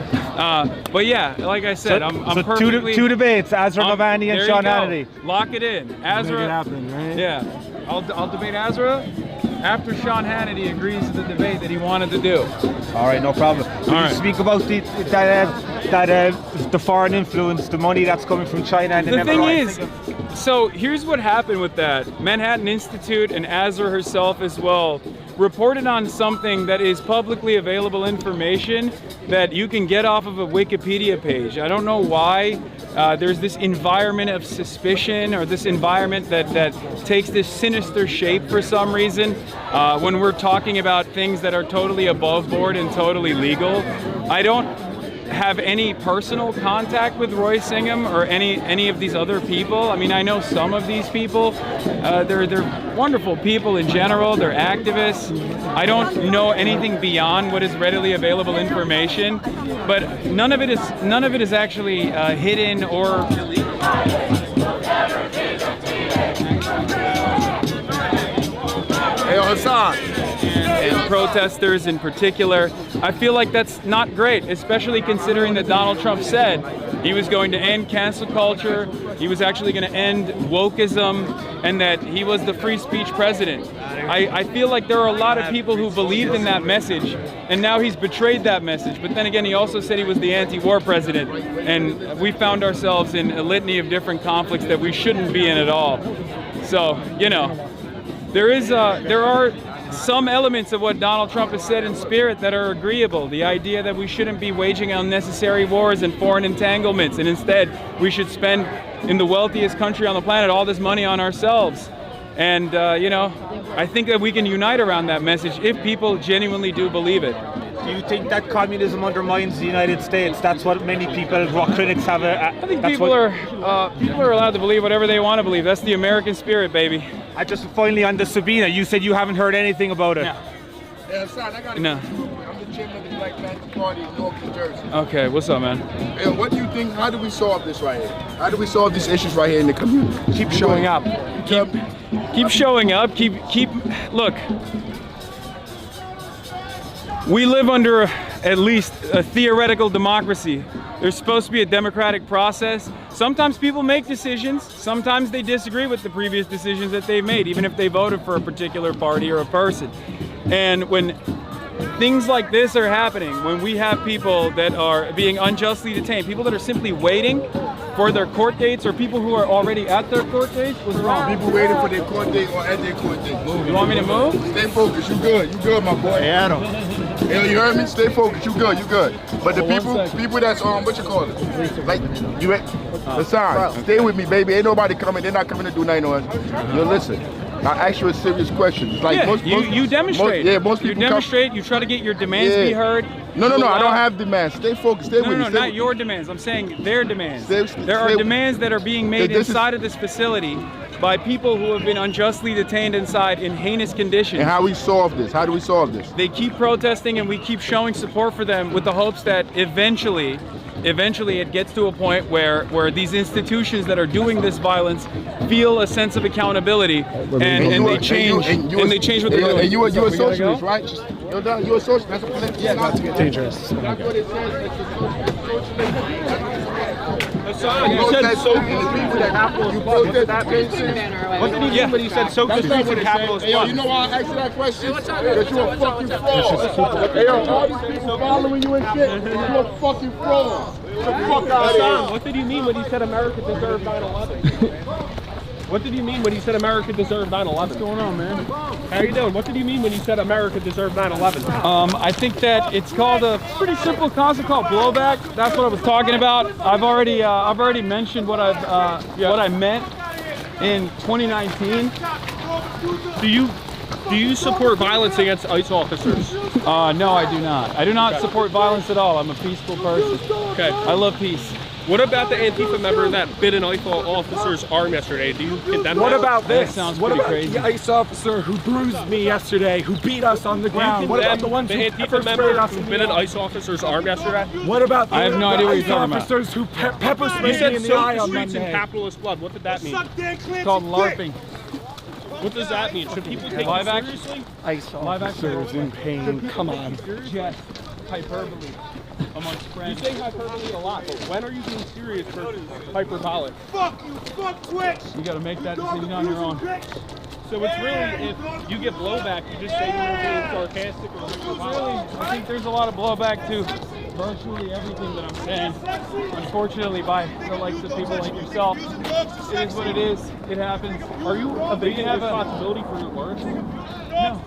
But yeah, like I said, I'm perfectly... Two debates, HasanAbi and Sean Hannity. Lock it in. Azra... Make it happen, right? Yeah. I'll debate Azra after Sean Hannity agrees to the debate that he wanted to do. All right, no problem. Will you speak about the foreign influence, the money that's coming from China? And the thing is, so here's what happened with that. Manhattan Institute and Azra herself as well reported on something that is publicly available information that you can get off of a Wikipedia page. I don't know why there's this environment of suspicion or this environment that takes this sinister shape for some reason when we're talking about things that are totally above board and totally legal. have any personal contact with Roy Singham or any of these other people. I mean, I know some of these people. They're wonderful people in general. They're activists. I don't know anything beyond what is readily available information, but none of it is actually hidden or. Hey, Hasan. And protesters in particular. I feel like that's not great, especially considering that Donald Trump said he was going to end cancel culture, he was actually going to end wokeism, and that he was the free speech president. I feel like there are a lot of people who believed in that message, and now he's betrayed that message. But then again, he also said he was the anti-war president, and we found ourselves in a litany of different conflicts that we shouldn't be in at all. So, you know, there are some elements of what Donald Trump has said in spirit that are agreeable. The idea that we shouldn't be waging unnecessary wars and foreign entanglements, and instead we should spend in the wealthiest country on the planet all this money on ourselves. And, you know, I think that we can unite around that message if people genuinely do believe it. Do you think that communism undermines the United States? That's what many people, what critics have. I think people are allowed to believe whatever they want to believe. That's the American spirit, baby. I just finally on the Sabina, you said you haven't heard anything about it. No. Hey, Hasan, I got a question. I'm the chairman of the Black Panther Party in North New Jersey. Okay, what's up, man? Hey, what do you think? How do we solve this right here? How do we solve these issues right here in the community? Keep showing up. Keep showing up. Look. We live under at least a theoretical democracy. There's supposed to be a democratic process. Sometimes people make decisions. Sometimes they disagree with the previous decisions that they've made, even if they voted for a particular party or a person. And when things like this are happening, when we have people that are being unjustly detained, people that are simply waiting for their court dates, or people who are already at their court dates, what's wrong? People waiting for their court date or at their court date. You want me to move? Stay focused. You good, my boy. Yeah, I know. Hey, you heard me? Stay focused. You good. But the people that's what you call it? Like you, Hasan, stay with me, baby. Ain't nobody coming. They're not coming to do nothing on us. You listen. I ask you a serious question. It's like you demonstrate. Most people you demonstrate. You try to get your demands be heard. No. I don't have demands. Stay focused. Stay with me. No, not your demands. I'm saying their demands. There are demands that are being made inside of this facility by people who have been unjustly detained inside in heinous conditions. And how we solve this? How do we solve this? They keep protesting, and we keep showing support for them with the hopes that eventually it gets to a point where these institutions that are doing this violence feel a sense of accountability and they change what they're doing. And you a socialist, right? You're a socialist. That's a political. Yeah, not to get dangerous. That's what it says. You said socialist and capitalist club. What did that mean? What did he mean when he said socialist and capitalist club? You know why I asked you that question? Because you're a fucking fraud. Hey, all these people following you and shit, you're a fucking fraud. Get the fuck out of here. What did he mean when he said America deserved 9/11? What did he mean when he said America deserved 9/11? What's going on, man? How you doing? What did he mean when he said America deserved 9/11? I think that it's called a pretty simple concept called blowback. That's what I was talking about. I've already mentioned what I meant in 2019. Do you support violence against ICE officers? No, I do not. I do not support violence at all. I'm a peaceful person. Okay. I love peace. What about the Antifa member that bit an ICE officer's arm yesterday? Do you condemn that? What about this? That sounds what pretty about crazy. the ICE officer who bruised me yesterday, who beat us on the ground? What about the ones who Antifa member who bit an ICE officer's arm yesterday? What about the I have no idea what you're talking about. officers who pepper sprayed me in the eye on streets in Monday? capitalist blood. What did that mean? It's called LARPing. What does that mean? Should people take Live it action? seriously? ICE officers in pain. Come on. Jest, hyperbole amongst friends. You say hyperbole a lot, but when are you being serious versus hyperbolic? Fuck you, fuck Twitch! You got to make that decision on your own. So it's really, if you get blowback, you just say you're being sarcastic or hyperbolic. I think there's a lot of blowback to virtually everything that I'm saying. Unfortunately, by the likes of people like yourself, it is what it is. It happens. Are you evading responsibility for your words? No.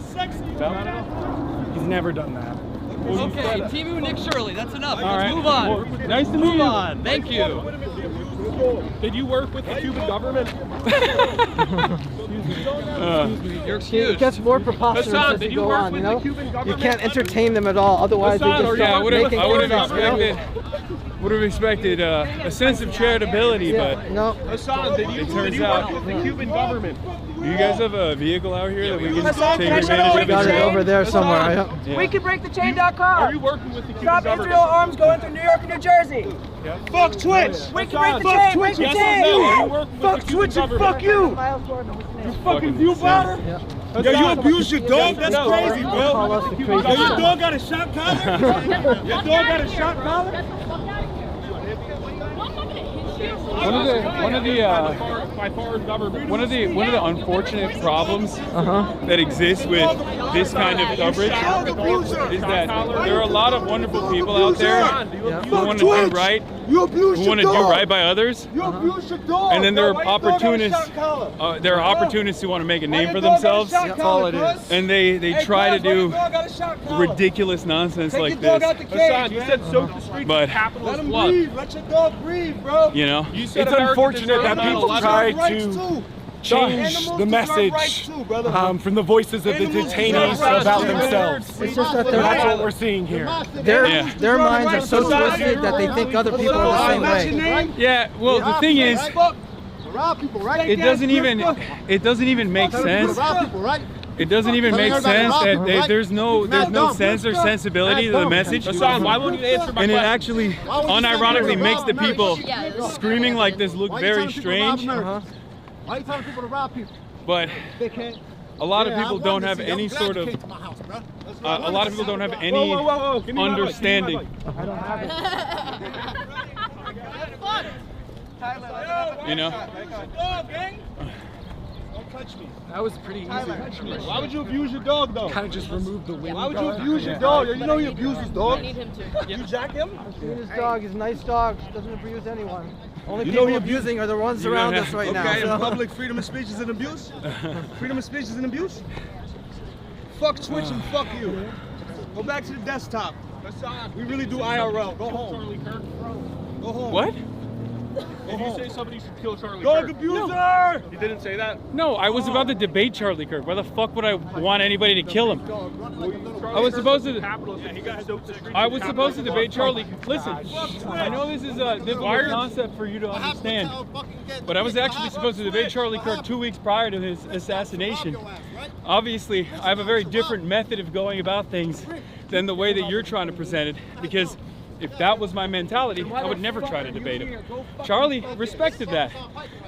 Not at all. He's never done that. Okay, Timu Nick Shirley, that's enough. All right. Let's move on. Nice to meet you. Move on. Thank you. Did you work with the Cuban government? You're excused. It gets more preposterous Hasan, as did you you go work on, with you the know? Cuban You government? can't entertain them at all, otherwise they Hasan, just yeah, I start would making have things up, you know? expected a sense of charitability, Yeah, but no. Hasan, did you work with the Cuban government? do you guys have a vehicle out here that we can Hasan, take can I advantage show of? you Got it chain? over there somewhere. Hasan, Yeah. We can break the chain.com. Are you working with the Cuban Stop government? Israel arms going through New York and New Jersey. Fuck Twitch. We can break the Fuck chain. Twitch Break and the fuck chain. you. Are you working with Fuck the Cuban Twitch and government? fuck you. You fucking view powder? Yo, you abuse your dog? That's crazy, bro. Call us the Yo, crazy your dog got a shot collar? Your dog got a shot collar? One of the unfortunate problems that exists with this kind of coverage is that there are a lot of wonderful people out there who want to do right, by others, and then there are opportunists. There are opportunists who want to make a name for themselves. That's all it is. And they try to do ridiculous nonsense like this. Hasan, you said soak the streets But- with capitalist Let him blood. breathe. Let your dog breathe, bro. You know, You said It's America unfortunate deserves that people 9/11. try Rights to too. change the message from the voices of the detainees about themselves. It's just that That's what we're seeing here. their minds are so twisted that they think other people are the same way. yeah. Well, the thing is, it doesn't even make sense. It doesn't even make sense that there's no sense or sensibility to the message. Hasan, why won't you answer my And it question? actually unironically makes the people screaming like this look very strange. Why are you telling people to rob people? But They can't. a lot of people don't have any sort of a lot of people don't have any Give me my understanding. mic, I don't have it. You know. Don't touch me. That was pretty easy. Why would you abuse your dog, though? Kind of just remove the wind. Why would you abuse your dog? You know he abuses dogs. I need him to. You jack him? I've seen his dog. He's a nice dog. Doesn't abuse anyone. Only You people know he abusing are the ones around us right now. Okay, in so- public, freedom of speech is an abuse? Freedom of speech is an abuse? Fuck Twitch and fuck you. Go back to the desktop. We really do IRL. Go home. Go home. What? Did you say somebody should kill Charlie Dog Kirk? abuser! You didn't say that? No, I was about to debate Charlie Kirk. Why the fuck would I want anybody to kill him? I was supposed to. I was supposed to debate Charlie. Listen, I know this is a difficult concept for you to understand, but I was actually supposed to debate Charlie Kirk 2 weeks prior to his assassination. Obviously, I have a very different method of going about things than the way that you're trying to present it, because if that was my mentality, I would never try to debate him. Charlie respected that.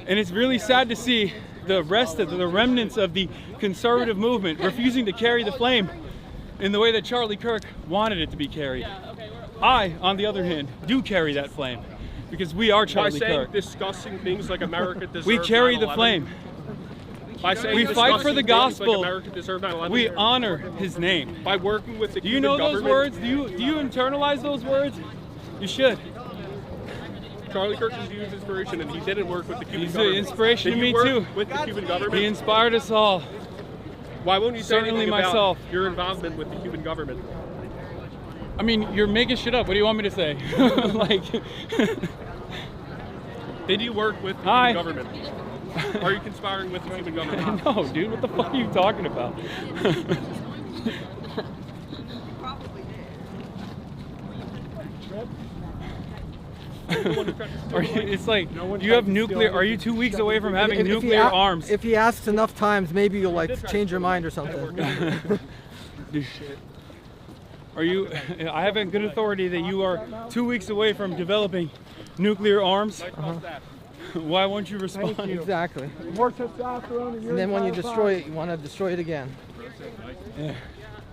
And it's really sad to see the rest of the remnants of the conservative movement refusing to carry the flame in the way that Charlie Kirk wanted it to be carried. I, on the other hand, do carry that flame because we are Charlie By saying Kirk. discussing things like America deserves We carry the 9/11. flame. By saying We fight for the discussing things gospel. Like America deserves 9/11. We honor his name. By working with the Do you Cuban know those government. words? Do you internalize those words? You should. Charlie Kirk is used inspiration, and he didn't work with the Cuban He's an government. inspiration Did to me you work too. With the Cuban government. He inspired us all. Why won't you say Certainly anything about myself. your involvement with the Cuban government? I mean, you're making shit up. What do you want me to say? Like, Did you work with the Hi. Cuban government? Are you conspiring with the Cuban government? no, dude. What the fuck are you talking about? It's like you have nuclear. Are you 2 weeks away from having nuclear arms? If he asks enough times, maybe you'll like change your mind or something. Are you? I have a good authority that you are 2 weeks away from developing nuclear arms. Why won't you respond? Exactly. More testosterone in your And then when you entire destroy body. it, you want to destroy it again.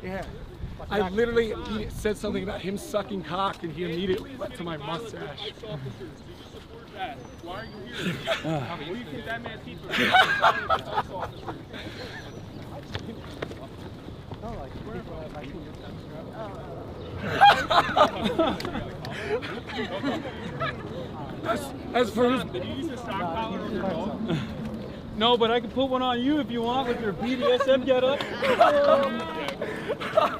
Yeah. I literally said something about him sucking cock, and he immediately went to my mustache. Why are you here? What do you think that man's teeth As for his... Did you use a stock collar on your dog? No, but I can put one on you if you want with your BDSM getup.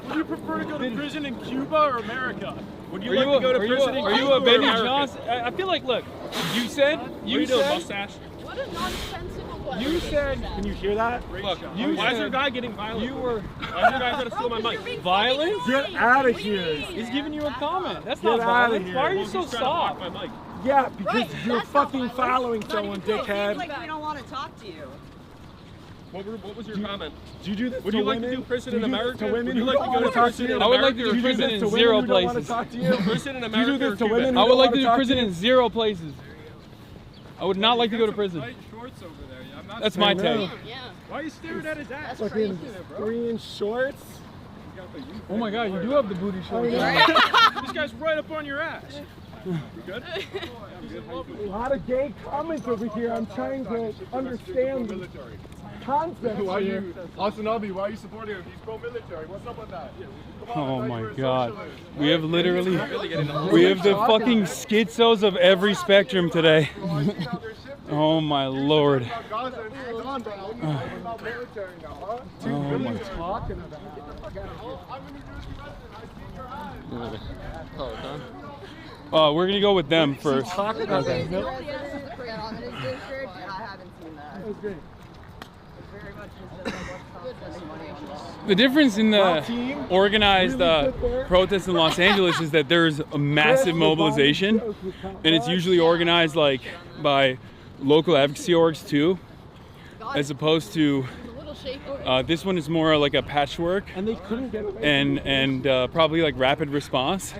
Would you prefer to go to prison in Cuba or America? Would you Are like you to go to prison in are Cuba you a or Benny America? Johnson? I feel like, look, you said What are you doing, mustache? What a nonsensical question. You said, can you hear that? Look, why is there a guy getting violent? You were. Why is there a guy trying to steal my mic? Violence? Get out of here. He's giving you a comment. That's Get not out violence. of here. Why are you Well, so he's trying to block soft? my mic. Yeah, because you're fucking following someone, dickhead. Like we don't want to talk to you. What was your comment? Do you do this Would to you like women? to do prison Do in you do this America? to women Would you who like don't to go want to to talk to prison you? in I would like to America? do prison in women 0 who don't want to places. talk to you? Prison in Do you America do this or to Cuba? women who I would don't like want to do talk prison you? in 0 places. I would not like to go to prison. Shorts over there. I'm not That's my take. Why are you staring at his ass? Fucking 3-inch shorts. Oh my God, you do have the booty shorts. This guy's right up on your ass. You good? A lot of gay comments over here. I'm trying to understand the concept Why here. you, HasanAbi, why are you supporting him? He's pro-military. What's up with that? Oh my God. We have literally, we have the fucking schizos of every spectrum today. Oh my Lord. Oh my. We're gonna go with them first. I haven't seen that. The difference in the organized protests in Los Angeles is that there's a massive mobilization, and it's usually organized like by local advocacy orgs too, as opposed to this one is more like a patchwork And they couldn't get away. and probably like rapid response.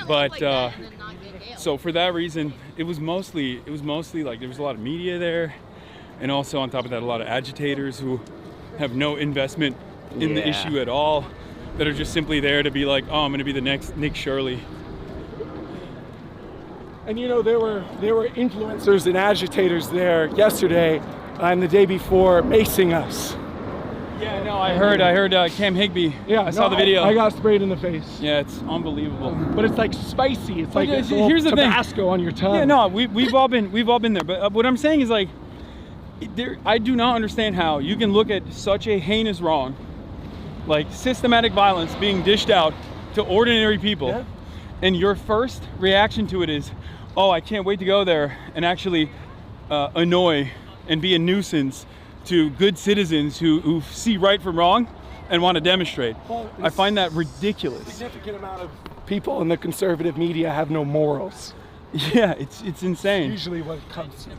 But so for that reason, it was mostly like there was a lot of media there, and also on top of that, a lot of agitators who have no investment in the issue at all, that are just simply there to be like, oh, I'm going to be the next Nick Shirley. And you know, there were influencers and agitators there yesterday and the day before macing us. Yeah, no, I heard Cam Higbee. Yeah, I saw the video. I got sprayed in the face. Yeah, it's unbelievable. But it's like spicy. It's like here's the Tabasco on your tongue. Yeah, no, we've all been there. But what I'm saying is like, I do not understand how you can look at such a heinous wrong, like systematic violence being dished out to ordinary people, and your first reaction to it is, oh, I can't wait to go there and actually annoy and be a nuisance to good citizens who see right from wrong and want to demonstrate. Well, I find that ridiculous. A significant amount of people in the conservative media have no morals. Yeah, it's insane. It's usually what it comes to.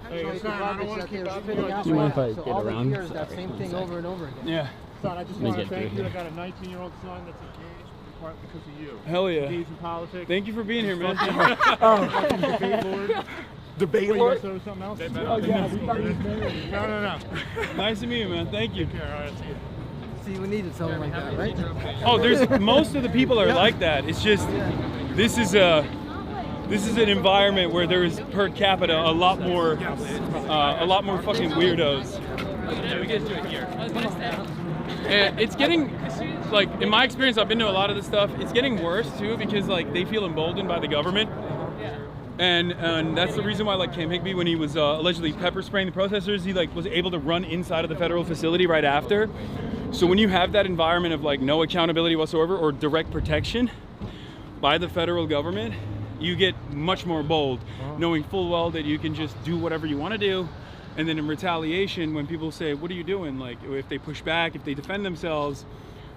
Hey, it's not, I don't want to keep Do you mind if I get around? Here's that same thing over and over again. Yeah. Son, I just Let me want to get thank through you. I here. got a 19-year-old son that's engaged in part because of you. Hell yeah. Engaged in politics. Thank you for being here, man. Fucking debate lord. Debate Wait, lord? so something else? Oh, yeah, we thought he was married. No. Nice to meet you, man. Thank you. All right, see you. See, we needed something like that, right? Oh, there's most of the people are like that. It's just this is an environment where there is per capita a lot more fucking weirdos. Yeah, we get to it here. It's getting, like, in my experience, I've been to a lot of this stuff. It's getting worse too because like they feel emboldened by the government, and that's the reason why like Cam Higbee, when he was allegedly pepper spraying the protesters, he like was able to run inside of the federal facility right after. So when you have that environment of like no accountability whatsoever or direct protection by the federal government, you get much more bold, knowing full well that you can just do whatever you want to do. And then in retaliation, when people say, what are you doing? Like if they push back, if they defend themselves,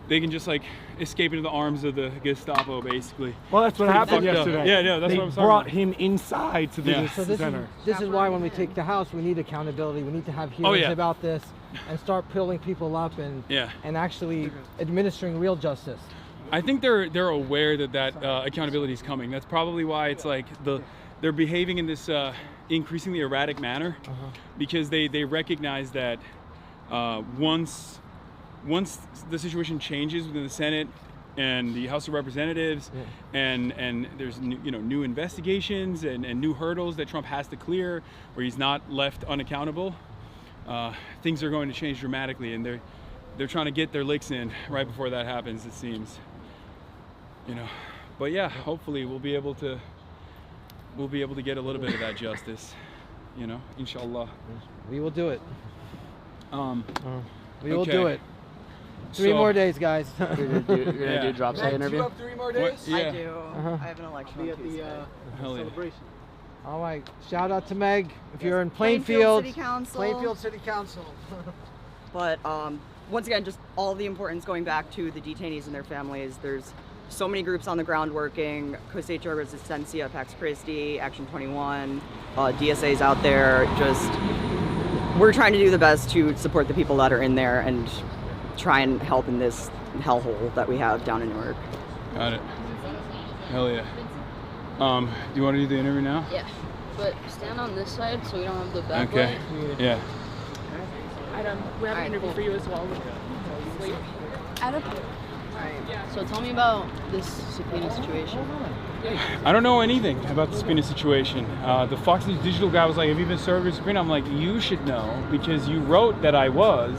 they can just like escape into the arms of the Gestapo, basically. Well, that's what happened yesterday. Yeah, no, that's they what I'm saying. brought him inside to the So this center. is why when we take the House, we need accountability. We need to have hearings about this and start pulling people up and actually administering real justice. I think they're aware that accountability is coming. That's probably why it's like they're behaving in this increasingly erratic manner, because they recognize that once the situation changes within the Senate and the House of Representatives, and there's new investigations and new hurdles that Trump has to clear, where he's not left unaccountable, things are going to change dramatically, and they're trying to get their licks in right before that happens, it seems. But yeah, hopefully we'll be able to get a little bit of that justice, inshallah. We will do it. We will Okay. do it. 3 more days, guys. You're gonna do drop site interview? You have 3 more days? Yeah. I do. I have an election on Tuesday. Hell yeah. Celebration. All right. Shout out to Meg. If you're in Plainfield, City Council. Plainfield City Council. But once again, just all the importance going back to the detainees and their families. There's so many groups on the ground working. Cosecha Resistencia, Pax Christi, Action 21, DSA's out there. Just, we're trying to do the best to support the people that are in there and try and help in this hellhole that we have down in Newark. Got it. Hell yeah. Do you want to do the interview now? Yeah, but stand on this side so we don't have the backlight. Okay. Yeah. Adam, we have an interview for you as well. Adam? Alright, so tell me about this subpoena situation. I don't know anything about the subpoena situation. The Fox News Digital guy was like, have you been served a subpoena? I'm like, you should know because you wrote that I was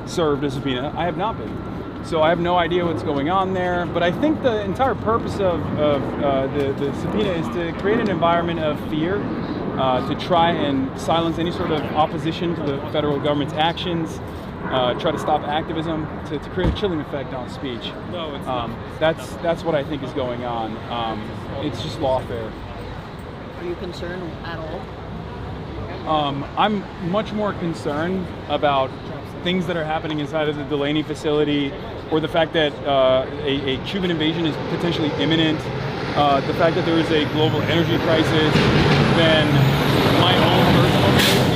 served a subpoena. I have not been. So I have no idea what's going on there. But I think the entire purpose of the subpoena is to create an environment of fear, to try and silence any sort of opposition to the federal government's actions, try to stop activism, to create a chilling effect on speech. No, it's not. That's what I think is going on. It's just lawfare. Are you concerned at all? I'm much more concerned about things that are happening inside of the Delaney facility, or the fact that a Cuban invasion is potentially imminent, the fact that there is a global energy crisis, than my own personal safety.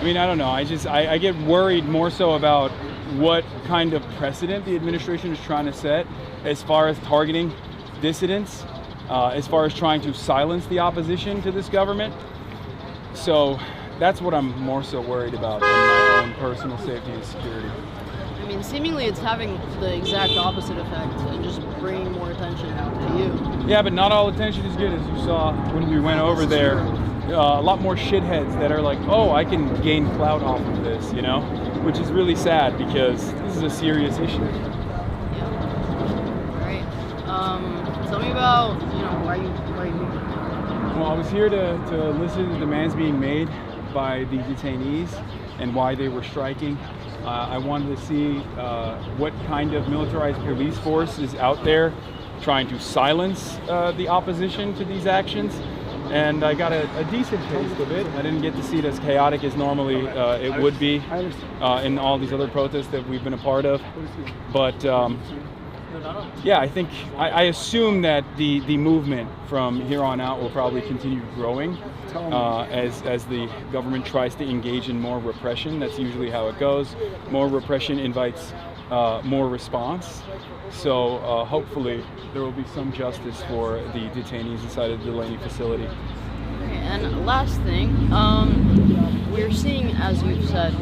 I don't know. I get worried more so about what kind of precedent the administration is trying to set as far as targeting dissidents, as far as trying to silence the opposition to this government. So that's what I'm more so worried about than my own personal safety and security. I mean, seemingly it's having the exact opposite effect and just bringing more attention out to you. Yeah, but not all attention is good, as you saw when we went over there. A lot more shitheads that are like, oh, I can gain clout off of this, you know? Which is really sad because this is a serious issue. Yeah. All right. Tell me about, why you here? Well, I was here to listen to the demands being made by the detainees and why they were striking. I wanted to see what kind of militarized police force is out there trying to silence the opposition to these actions. And I got a decent taste of it. I didn't get to see it as chaotic as normally it would be in all these other protests that we've been a part of. But yeah, I think I assume that the movement from here on out will probably continue growing as the government tries to engage in more repression. That's usually how it goes. More repression invites more response. So hopefully there will be some justice for the detainees inside of the Delaney facility. Okay, and last thing, we're seeing, as you've said,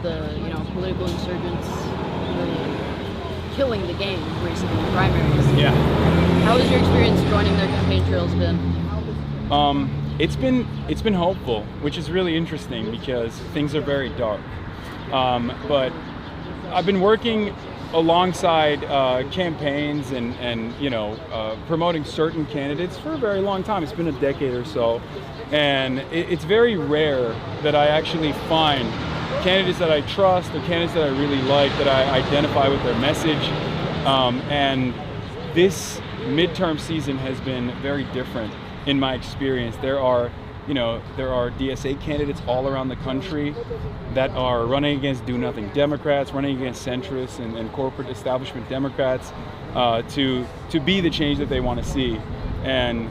the political insurgents really killing the game recently in the primaries. Yeah. How has your experience joining their campaign trails been? It's been hopeful, which is really interesting because things are very dark. But I've been working alongside campaigns and promoting certain candidates for a very long time. It's been a decade or so, and it's very rare that I actually find candidates that I trust or candidates that I really like, that I identify with their message. And this midterm season has been very different in my experience. There are DSA candidates all around the country that are running against do-nothing Democrats, running against centrists and corporate establishment Democrats to be the change that they want to see. And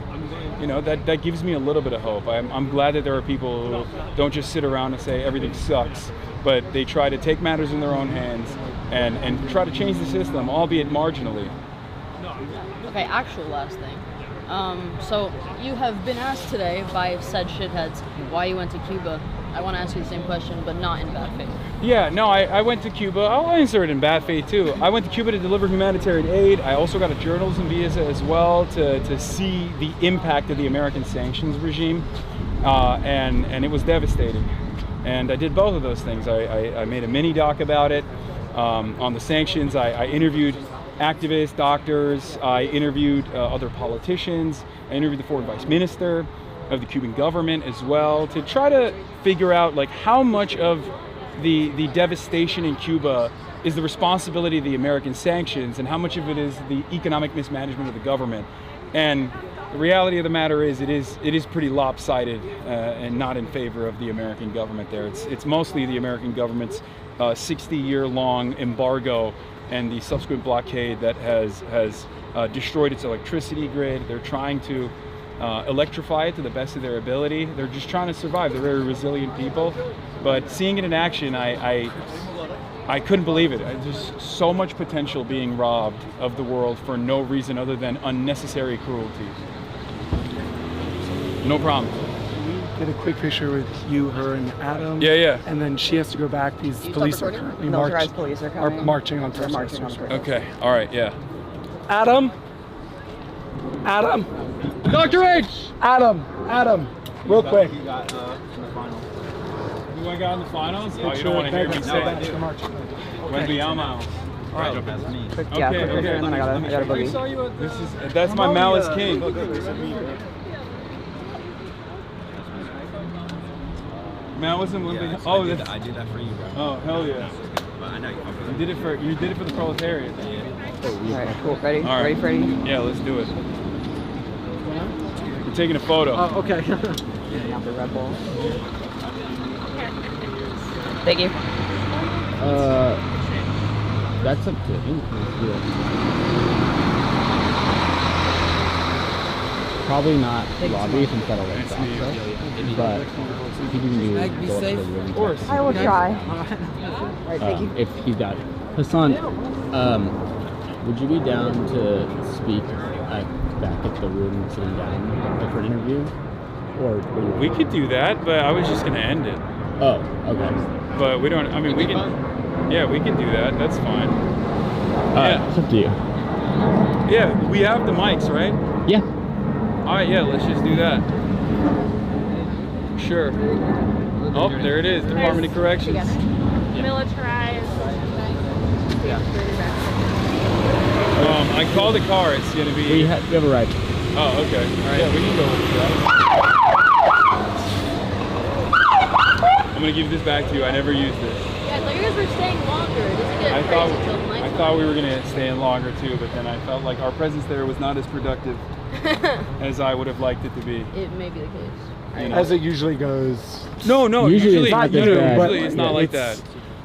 that gives me a little bit of hope. I'm glad that there are people who don't just sit around and say everything sucks, but they try to take matters in their own hands and try to change the system, albeit marginally. Okay, actual last thing. So you have been asked today by said shitheads why you went to Cuba. I want to ask you the same question, but not in bad faith. Yeah, no, I went to Cuba. I'll answer it in bad faith too. I went to Cuba to deliver humanitarian aid. I also got a journalism visa as well to see the impact of the American sanctions regime, and it was devastating. And I did both of those things. I made a mini doc about it on the sanctions. I interviewed activists, doctors. I interviewed other politicians. I interviewed the foreign vice minister of the Cuban government as well, to try to figure out how much of the devastation in Cuba is the responsibility of the American sanctions and how much of it is the economic mismanagement of the government. And the reality of the matter is, it is pretty lopsided and not in favor of the American government there. It's mostly the American government's 60-year-long embargo and the subsequent blockade that has destroyed its electricity grid. They're trying to electrify it to the best of their ability. They're just trying to survive. They're very resilient people. But seeing it in action, I couldn't believe it. There's so much potential being robbed of the world for no reason other than unnecessary cruelty. No problem. Get a quick picture with you, her, and Adam. Yeah. And then she has to go back. These police are currently Militarized police are coming. marching on First. Okay. All right. Yeah. Adam. Dr. H. Adam. Real quick. You want to go in the finals? Oh, you don't want to hear me say it. When we am out. All right. Yeah, quick picture, and then I gotta boogie. That's my Malice King. Man, wasn't Olympic. Oh, I did that for you, bro. Oh, hell yeah! But I know you did it for the proletariat. All right, cool. Ready? All right. Ready, Freddie? Yeah, let's do it. We're taking a photo. Oh, okay. Getting out the Red Bull. Thank you. That's up to him. Probably not lobby since that'll work out, but if you can do Be go safe. up to the room, Of course. I will try. Right, thank you. If he's got it. Hasan, would you be down to speak back at the room sitting down for an interview? Or we could do that, but I was just gonna end it. Oh, okay. But we don't. I mean, we can. Yeah, we can do that. That's fine. Yeah, it's up to you. Yeah, we have the mics, right? Yeah. All right, yeah, let's just do that. Sure. Oh, there it is, Department of Corrections. Militarized. I called the car. It's gonna be. We have a ride. Oh, okay. All right. Yeah, we can go with that. I'm gonna give this back to you. I never used this. Yeah, I thought you guys were staying longer. It doesn't get crazy till the I thought we were gonna stay in longer too, but then I felt like our presence there was not as productive as I would have liked it to be. It may be the case. You know. As it usually goes. No, Usually it's not this bad. Usually it's not like that.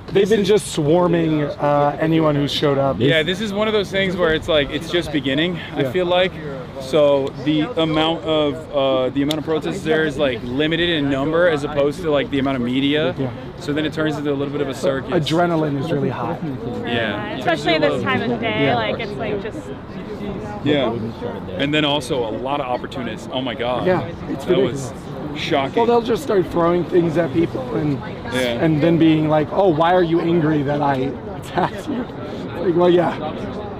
They've been just swarming anyone who's showed up. Yeah, this is one of those things where it's like it's just beginning. I feel like so the amount of protests there is like limited in number as opposed to like the amount of media. So then it turns into a little bit of a circus. Adrenaline is really high. Yeah, especially this time of day. Like it's like just. Yeah, and then also a lot of opportunists. Oh my God. Yeah, it's ridiculous. Was shocking. Well, they'll just start throwing things at people and then being like, "Oh, why are you angry that I attacked you?" Like, well, yeah.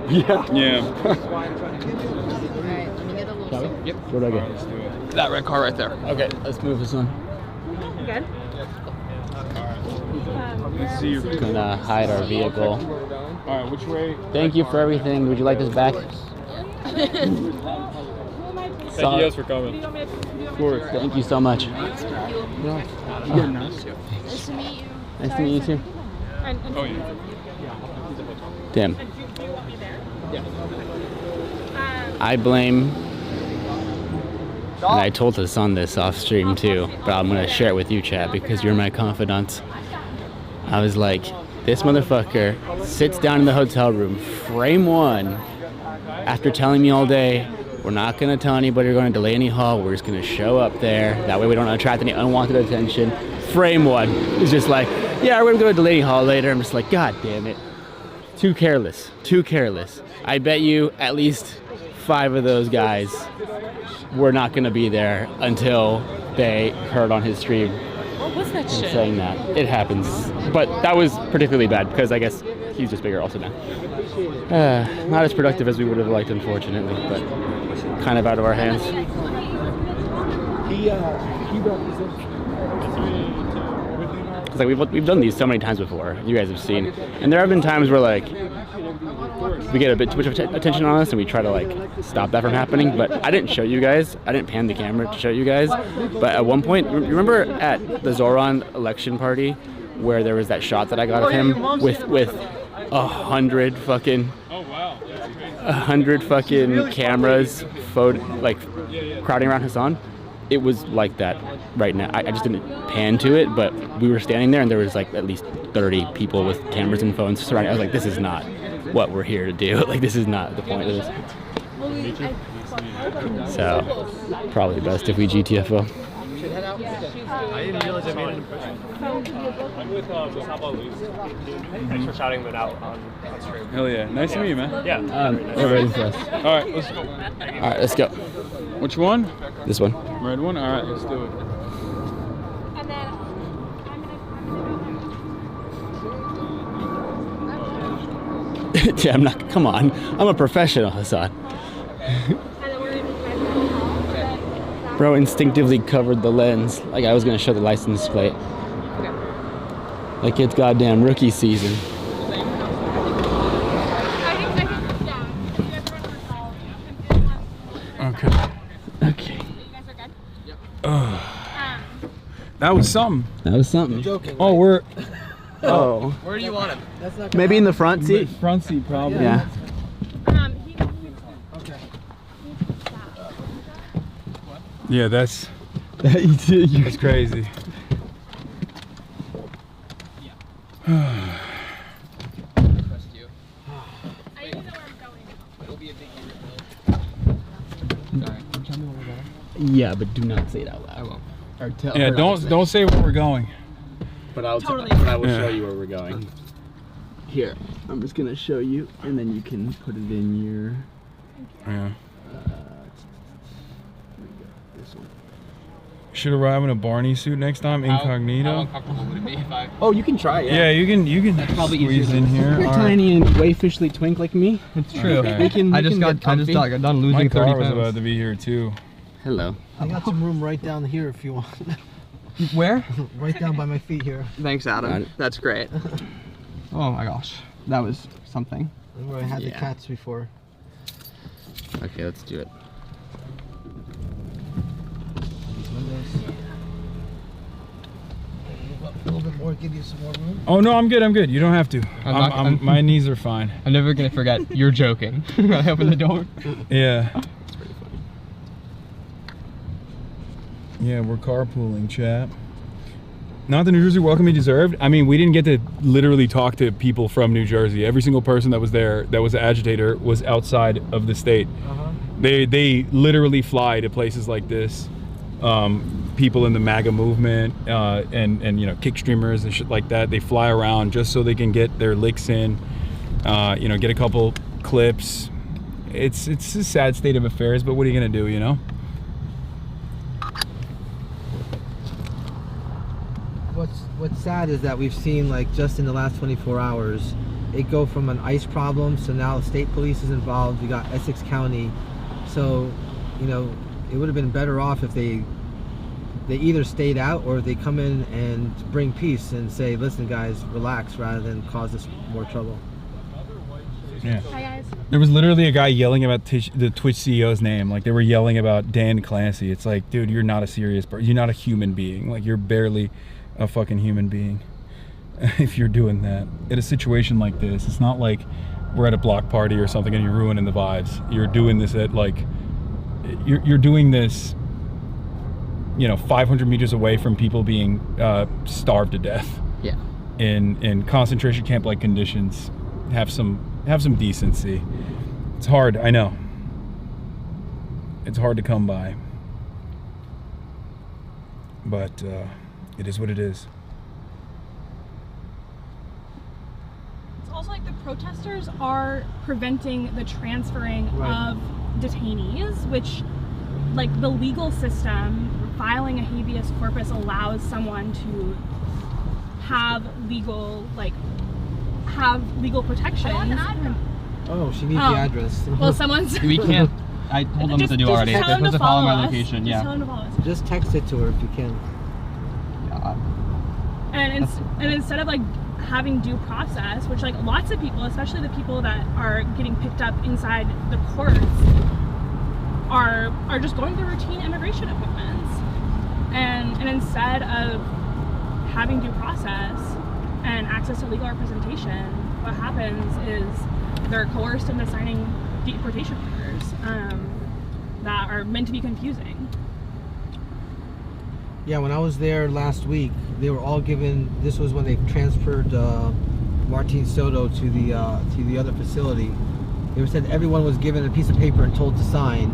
Yeah. Yep. Where do I go? That red car right there. Okay, let's move this on. Good. Let's see your Gonna hide our vehicle. All right, which way? Thank you for everything. Would you like this back? Thank you guys for coming. Of course. Thank you so much. Nice to meet you. Nice to meet you too. Oh yeah. Damn. I blame, and I told Hasan this off stream too, but I'm gonna share it with you, Chad, because you're my confidant. I was like, this motherfucker sits down in the hotel room, frame one, after telling me all day, we're not gonna tell anybody we're going to Delaney Hall, we're just gonna show up there, that way we don't attract any unwanted attention. Frame one is just like, yeah, we're gonna go to Delaney Hall later. I'm just like, God damn it. Too careless, too careless. I bet you at least 5 of those guys were not gonna be there until they heard on his stream. What was that shit? Saying that. It happens. But that was particularly bad because I guess he's just bigger also now. Not as productive as we would have liked, unfortunately, but kind of out of our hands. He represents. It's like we've done these so many times before. You guys have seen, and there have been times where like we get a bit too much attention on us, and we try to like stop that from happening. But I didn't show you guys. I didn't pan the camera to show you guys. But at one point, remember at the Zoran election party where there was that shot that I got of him with 100 fucking 100 fucking cameras, like crowding around Hasan, it was like that right now. I just didn't pan to it, but we were standing there and there was like at least 30 people with cameras and phones surrounding. I was like, this is not what we're here to do. Like, this is not the point of this. So, probably best if we GTFO. I didn't realize I made an impression. I'm with Hamawy. Thanks for shouting them out on stream. Hell yeah. Nice to meet you, man. Yeah. They're waiting for us. All right, let's go. All right, let's go. Which one? This one. Red one? All right, let's do it. Yeah, I'm not, come on. I'm a professional, Hasan. Bro instinctively covered the lens like I was gonna show the license plate. Like it's goddamn rookie season. Okay. Okay. That was something. That was something. Oh, we're... Oh. Where do you want him? Maybe in the front seat? Front seat, probably. Yeah. Yeah, that's crazy. Yeah, but do not say it out loud. I won't. Or tell, Yeah, don't say where we're going. But I will show you where we're going. Here, I'm just gonna show you, and then you can put it in your. Yeah. This one. Should arrive in a Barney suit next time, incognito. How uncomfortable would it be if I... Oh, you can try it. Yeah, you can That's probably squeeze in here. You're All tiny and wayfishly twink like me. It's true. Okay. I just got done losing My 30 car was pounds. about to be here too. Hello. I got some room right down here if you want. Where? Right down by my feet here. Thanks, Adam. That's great. Oh my gosh, that was something. Where I had the cats before. Okay, let's do it. A little bit more, give you some more room. Oh no, I'm good. You don't have to. My knees are fine. I'm never gonna forget. You're joking. I open the door. Yeah. Yeah, we're carpooling, chat. Not the New Jersey welcome he deserved. I mean, we didn't get to literally talk to people from New Jersey. Every single person that was there, that was an agitator, was outside of the state. They literally fly to places like this. People in the MAGA movement and you know, kick streamers and shit like that. They fly around just so they can get their licks in. You know, get a couple clips. It's a sad state of affairs, but what are you gonna do? You know. What's sad is that we've seen, like, just in the last 24 hours, it go from an ICE problem, so now state police is involved. We got Essex County, so you know, it would have been better off if they either stayed out or they come in and bring peace and say, listen guys, relax, rather than cause us more trouble. Yeah. Hi guys. There was literally a guy yelling about the Twitch CEO's name. Like, they were yelling about Dan Clancy. It's like, dude, you're not a serious person. You're not a human being. Like, you're barely a fucking human being if you're doing that at a situation like this. It's not like we're at a block party or something and you're ruining the vibes. You're doing this at, like, you're doing this, you know, 500 meters away from people being starved to death. Yeah. In concentration camp like conditions. Have some decency. It's hard, I know. It's hard to come by. But it is what it is. It's also like the protesters are preventing the transferring of detainees, which, like, the legal system, filing a habeas corpus allows someone to have legal protection. Oh, she needs the address. Well, someone's... We can't. I told them to do already. They're supposed to follow my location. Just tell them to follow us. Just text it to her if you can. And instead of, like, having due process, which, like, lots of people, especially the people that are getting picked up inside the courts, are just going through routine immigration appointments, and instead of having due process and access to legal representation, what happens is they're coerced into signing deportation orders that are meant to be confusing. Yeah, when I was there last week, they were all given. This was when they transferred Martin Soto to the other facility. They said everyone was given a piece of paper and told to sign,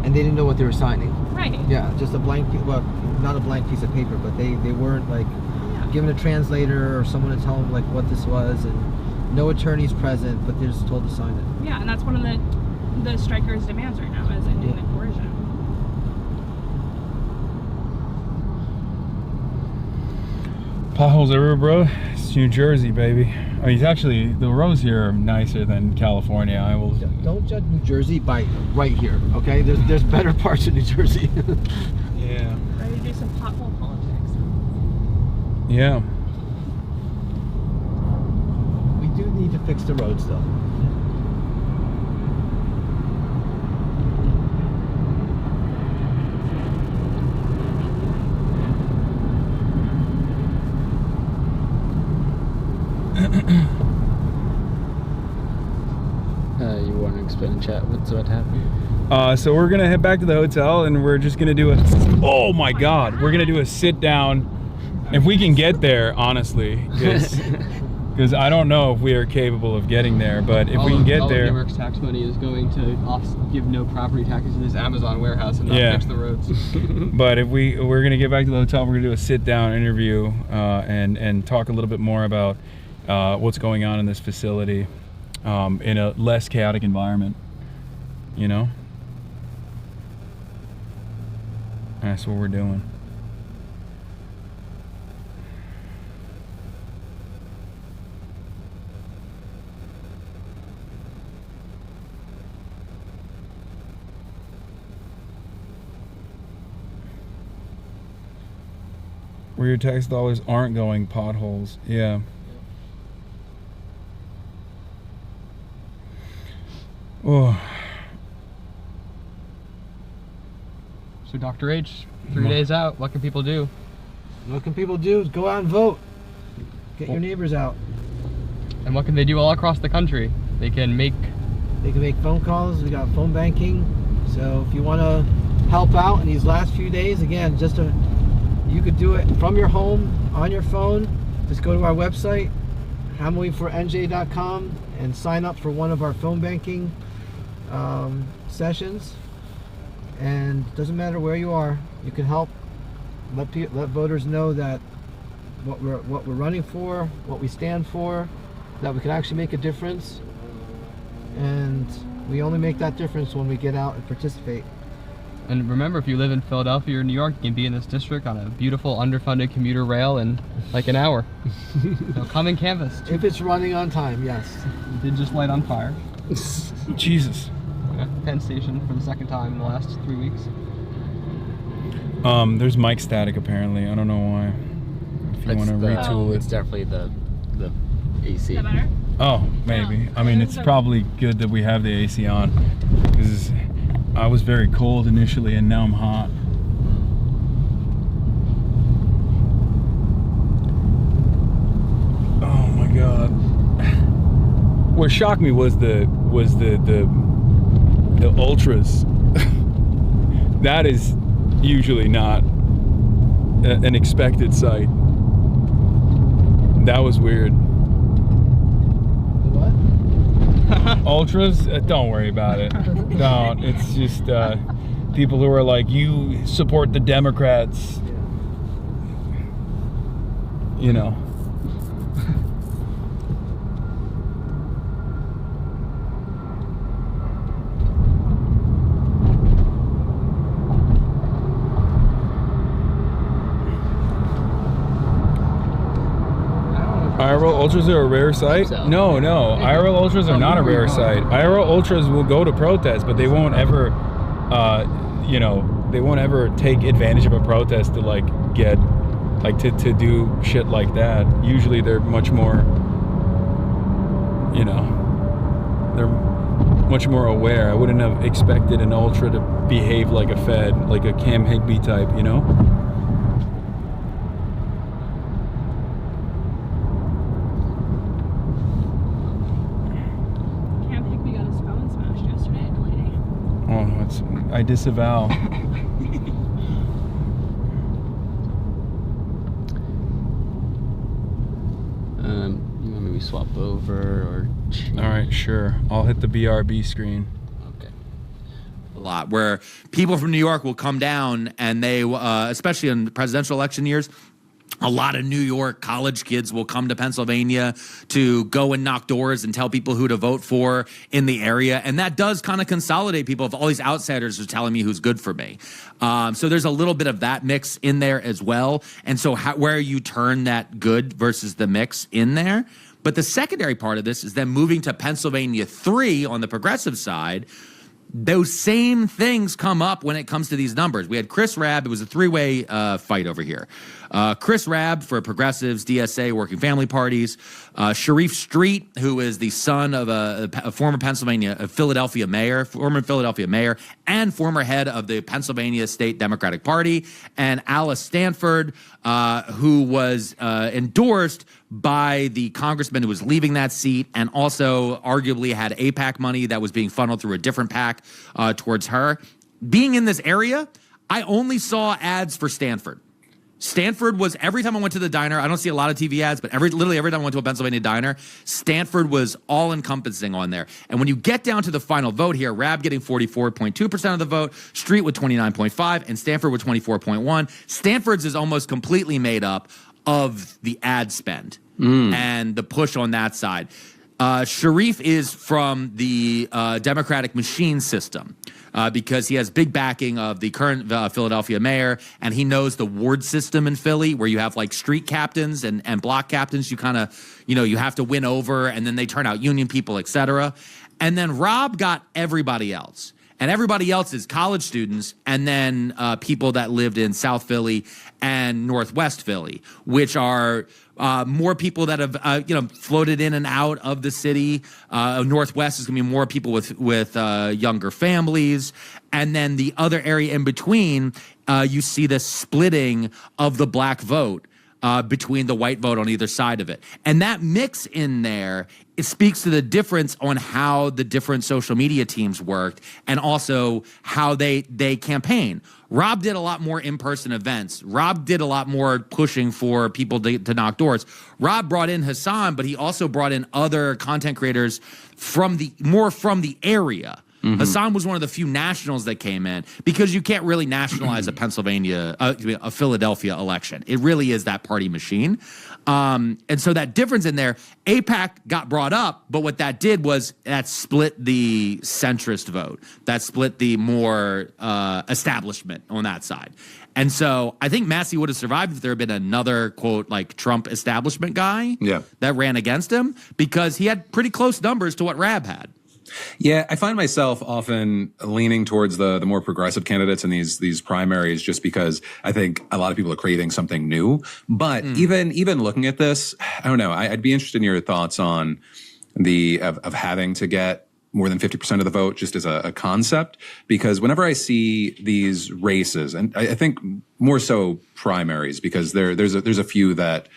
and they didn't know what they were signing. Right. Yeah, just a blank. Well, not a blank piece of paper, but they weren't like given a translator or someone to tell them like what this was, and no attorneys present, but they're just told to sign it. Yeah, and that's one of the strikers' demands right now is ending the coercion. Potholes everywhere, bro. It's New Jersey, baby. I mean, actually, the roads here are nicer than California. I will. Don't judge New Jersey by right here, okay? There's better parts of New Jersey. Yeah. Ready to do some pothole politics. Yeah. We do need to fix the roads, though. You want to explain in chat what's what happened? So we're gonna head back to the hotel, and we're just gonna do a. Oh my God! We're gonna do a sit down, if we can get there, honestly, because I don't know if we are capable of getting there. But if we can get there, New York's tax money is going to give no property taxes in this Amazon warehouse and not fix the roads. But if we're gonna get back to the hotel, we're gonna do a sit down interview and talk a little bit more about what's going on in this facility in a less chaotic environment. You know. That's what we're doing. Where your tax dollars aren't going, potholes. Yeah. Oh. So Dr. H, 3 days out, what can people do? What can people do? Go out and vote. Get your neighbors out. And what can they do all across the country? They can make phone calls. We got phone banking. So if you want to help out in these last few days, again, you could do it from your home on your phone. Just go to our website, hamawyfornj.com, and sign up for one of our phone banking sessions. And it doesn't matter where you are, you can help. Let voters know that what we're running for, what we stand for, that we can actually make a difference. And we only make that difference when we get out and participate. And remember, if you live in Philadelphia or New York, you can be in this district on a beautiful underfunded commuter rail in like an hour. So come and canvass. If it's running on time, yes. It did just light on fire. Jesus. Yeah, Penn Station for the second time in the last 3 weeks. There's mic static apparently. I don't know why. If you want to retool it. It's definitely the AC. Is that better? Oh, maybe. I mean, it's probably good that we have the AC on, because I was very cold initially and now I'm hot. Oh my God. What shocked me was the ultras. That is usually not an expected sight. That was weird. Ultras? Don't worry about it. Don't. It's just people who are like, you support the Democrats. You know. IRL Ultras are a rare sight? No. IRL Ultras are not a rare sight. IRL Ultras will go to protests, but they won't ever, they won't ever take advantage of a protest to to do shit like that. Usually they're much more, they're much more aware. I wouldn't have expected an Ultra to behave like a Fed, like a Cam Higbee type, I disavow. You want maybe swap over or change? All right, sure. I'll hit the BRB screen. A lot where people from New York will come down and they, especially in presidential election years, a lot of New York college kids will come to Pennsylvania to go and knock doors and tell people who to vote for in the area. And that does kind of consolidate people if all these outsiders are telling me who's good for me. So there's a little bit of that mix in there as well. And so where you turn that good versus the mix in there. But the secondary part of this is then moving to Pennsylvania 3 on the progressive side. Those same things come up when it comes to these numbers. We had Chris Rabb. It was a three-way fight over here. Chris Rabb for progressives, DSA, working family parties. Sharif Street, who is the son of a former Philadelphia mayor, and former head of the Pennsylvania State Democratic Party. And Alice Stanford, who was endorsed by the congressman who was leaving that seat and also arguably had AIPAC money that was being funneled through a different PAC towards her. Being in this area, I only saw ads for Stanford. Stanford was, every time I went to the diner, I don't see a lot of TV ads, but literally every time I went to a Pennsylvania diner, Stanford was all-encompassing on there. And when you get down to the final vote here, Rabb getting 44.2% of the vote, Street with 29.5%, and Stanford with 24.1%. Stanford's is almost completely made up of the ad spend and the push on that side. Sharif is from the Democratic machine system because he has big backing of the current Philadelphia mayor, and he knows the ward system in Philly where you have like street captains and block captains. You kind of, you have to win over, and then they turn out union people, etc. And then Rob got everybody else. And everybody else is college students and then people that lived in South Philly and Northwest Philly, which are more people that have, floated in and out of the city. Northwest is going to be more people with younger families. And then the other area in between, you see the splitting of the black vote between the white vote on either side of it. And that mix in there, it speaks to the difference on how the different social media teams worked and also how they campaign. Rob did a lot more in-person events. Rob did a lot more pushing for people to knock doors. Rob brought in Hasan, but he also brought in other content creators from the area. Mm-hmm. Hasan was one of the few nationals that came in because you can't really nationalize a Philadelphia election. It really is that party machine. And so that difference in there, AIPAC got brought up, but what that did was that split the centrist vote. That split the more establishment on that side. And so I think Massey would have survived if there had been another, quote, like Trump establishment guy that ran against him because he had pretty close numbers to what Rabb had. Yeah, I find myself often leaning towards the more progressive candidates in these primaries just because I think a lot of people are craving something new. But even looking at this, I don't know. I'd be interested in your thoughts on of having to get more than 50% of the vote just as a concept, because whenever I see these races, and I think more so primaries, because there's a few that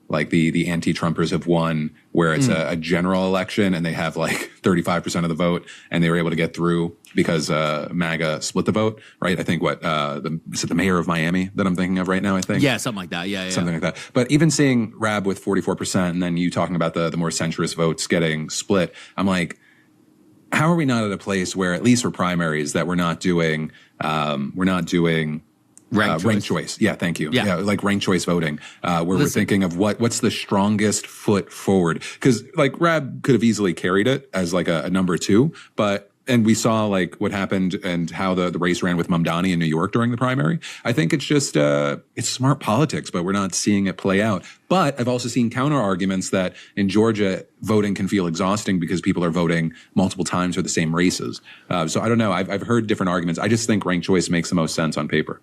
like the anti-Trumpers have won where it's a general election and they have like 35% of the vote and they were able to get through because MAGA split the vote, right? I think is it the mayor of Miami that I'm thinking of right now, I think? Yeah, something like that. Yeah. Something like that. But even seeing Rabb with 44% and then you talking about the more centrist votes getting split, I'm like, how are we not at a place where, at least for primaries, that we're not doing ranked choice. Yeah, thank you. Yeah, like ranked choice voting, where we're thinking of what's the strongest foot forward. Because like Rabb could have easily carried it as like a number 2, and we saw like what happened and how the race ran with Mamdani in New York during the primary. I think it's just it's smart politics, but we're not seeing it play out. But I've also seen counter arguments that in Georgia voting can feel exhausting because people are voting multiple times for the same races. So I don't know. I've heard different arguments. I just think ranked choice makes the most sense on paper.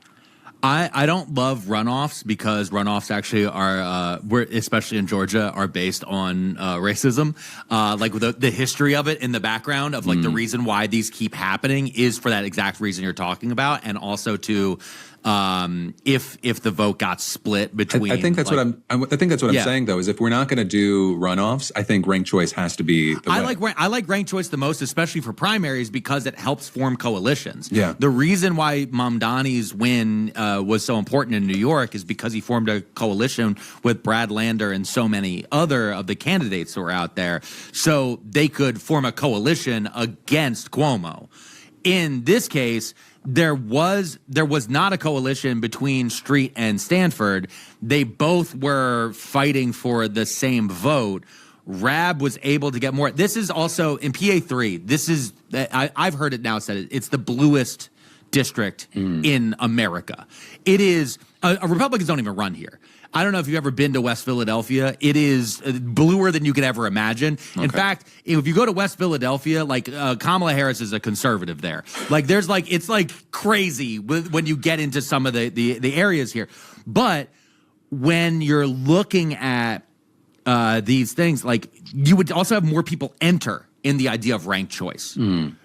I don't love runoffs because runoffs actually are, especially in Georgia, are based on racism. Like the history of it in the background of like the reason why these keep happening is for that exact reason you're talking about, and also to if the vote got split between. I think that's what I'm saying though. Is if we're not going to do runoffs, I think ranked choice has to be the way. I like ranked choice the most, especially for primaries, because it helps form coalitions. Yeah. The reason why Mamdani's win was so important in New York is because he formed a coalition with Brad Lander and so many other of the candidates that were out there, so they could form a coalition against Cuomo. In this case, there was not a coalition between Street and Stanford. They both were fighting for the same vote. Rabb was able to get more. This is also in PA3. This is I've heard it now said it's the bluest district in America. It is Republicans don't even run here. I don't know if you've ever been to West Philadelphia. It is bluer than you could ever imagine. Okay. In fact, if you go to West Philadelphia, like Kamala Harris is a conservative there. Like it's like crazy when you get into some of the areas here. But when you're looking at these things, like you would also have more people enter in the idea of ranked choice.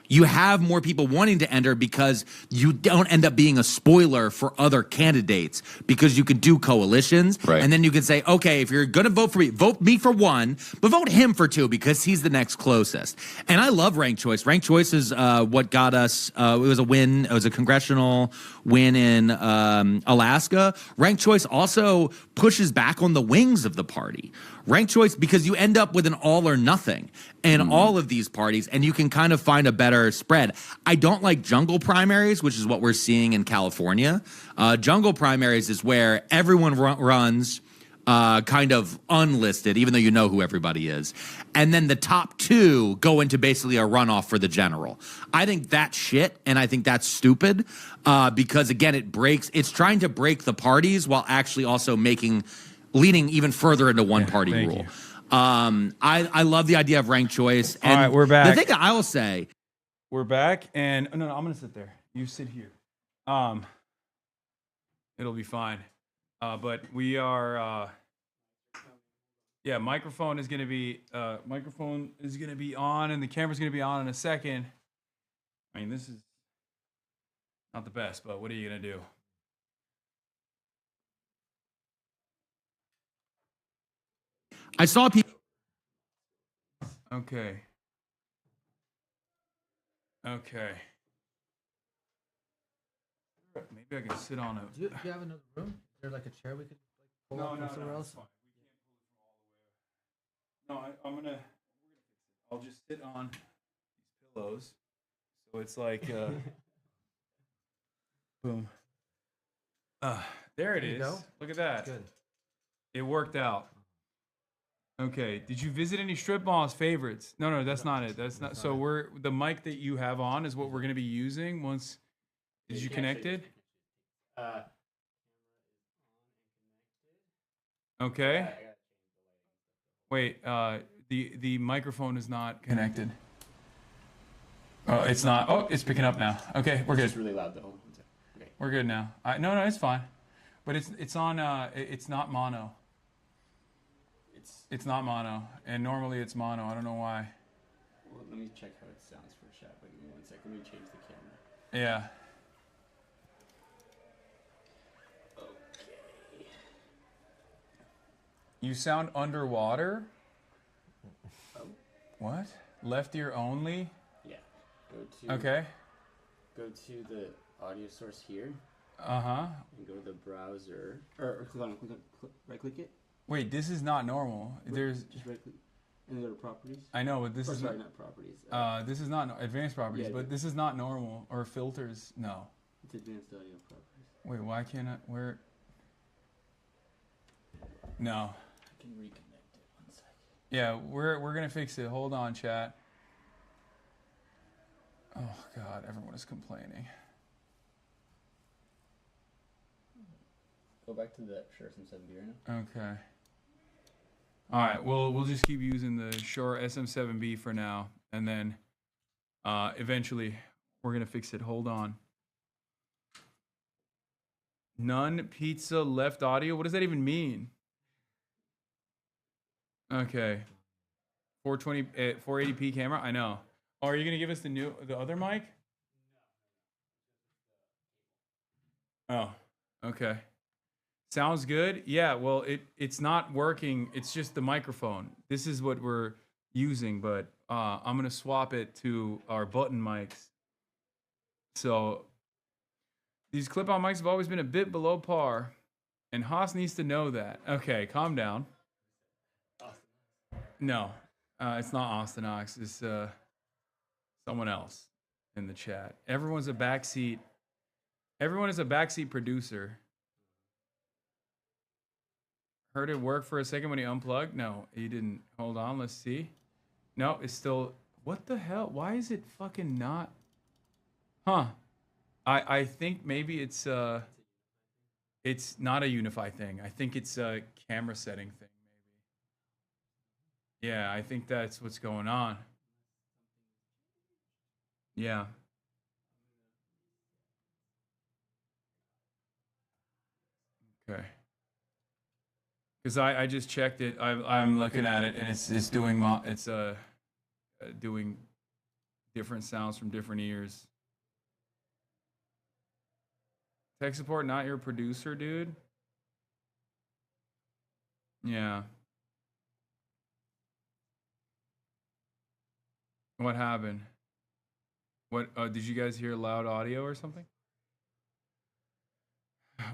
You have more people wanting to enter because you don't end up being a spoiler for other candidates, because you can do coalitions. Right. And then you can say, okay, if you're going to vote me for one, but vote him for two because he's the next closest. And I love ranked choice. Ranked choice is what got us, it was a win. It was a congressional win in Alaska. Ranked choice also pushes back on the wings of the party. Ranked choice, because you end up with an all or nothing in all of these parties, and you can kind of find a better spread. I don't like jungle primaries, which is what we're seeing in California. Jungle primaries is where everyone runs kind of unlisted, even though you know who everybody is. And then the top two go into basically a runoff for the general. I think that's shit, and I think that's stupid because, again, it's trying to break the parties while actually also leaning even further into one-party rule. I love the idea of ranked choice. And all right, we're back. The thing that I will say, we're back, and no, I'm gonna sit there. You sit here. It'll be fine. But we are. Yeah, microphone is gonna be on, and the camera's gonna be on in a second. I mean, this is not the best, but what are you gonna do? I saw people. Okay. Maybe I can sit on it. Do you have another room? Is there like a chair we could pull up from somewhere else? No, I'll just sit on these pillows. So it's like, boom. There it is. Go. Look at that. Good. It worked out. Okay. Did you visit any strip malls favorites? No, that's not it. That's not. So the mic that you have on is what we're going to be using once. Did you connect it? Okay. Wait. The microphone is not connected. Oh, it's not. Oh, it's picking up now. Okay, we're good. It's really loud though. Okay. We're good now. No, it's fine. But it's on. It's not mono. It's not mono, and normally it's mono. I don't know why. Well, let me check how it sounds for a shot. But give me 1 second. Let me change the camera. Yeah. Okay. You sound underwater. Oh. What? Left ear only? Yeah. Okay. Go to the audio source here. And go to the browser. Or click on right click it. Wait, this is not normal. There's just right click and go to properties. I know, but this is sorry, not properties. This is not advanced properties, but this is not normal or filters. No. It's advanced audio properties. Wait, why can't I? Where? No. I can reconnect it 1 second. Yeah, we're gonna fix it. Hold on, chat. Oh God, everyone is complaining. Go back to that Shure SM7B right now. Okay. All right. Well, we'll just keep using the Shure SM7B for now, and then eventually we're gonna fix it. Hold on. None pizza left audio. What does that even mean? Okay. 480p camera. I know. Oh, are you gonna give us the other mic? Oh. Okay. Sounds good. Yeah, well, it's not working. It's just the microphone. This is what we're using, but I'm going to swap it to our button mics. So these clip-on mics have always been a bit below par, and Haas needs to know that. Okay, calm down. No, it's not Austin Ox. It's someone else in the chat. Everyone's a backseat. Everyone is a backseat producer. Heard it work for a second when he unplugged? No, he didn't. Hold on, let's see. No, it's still... What the hell? Why is it fucking not... Huh. I think maybe it's not a Unify thing. I think it's a camera setting thing, maybe. Yeah, I think that's what's going on. Yeah. Okay. Because I just checked it. I'm looking at it, and it's doing doing different sounds from different ears. Tech support, not your producer, dude. Yeah. What happened? What did you guys hear loud audio or something?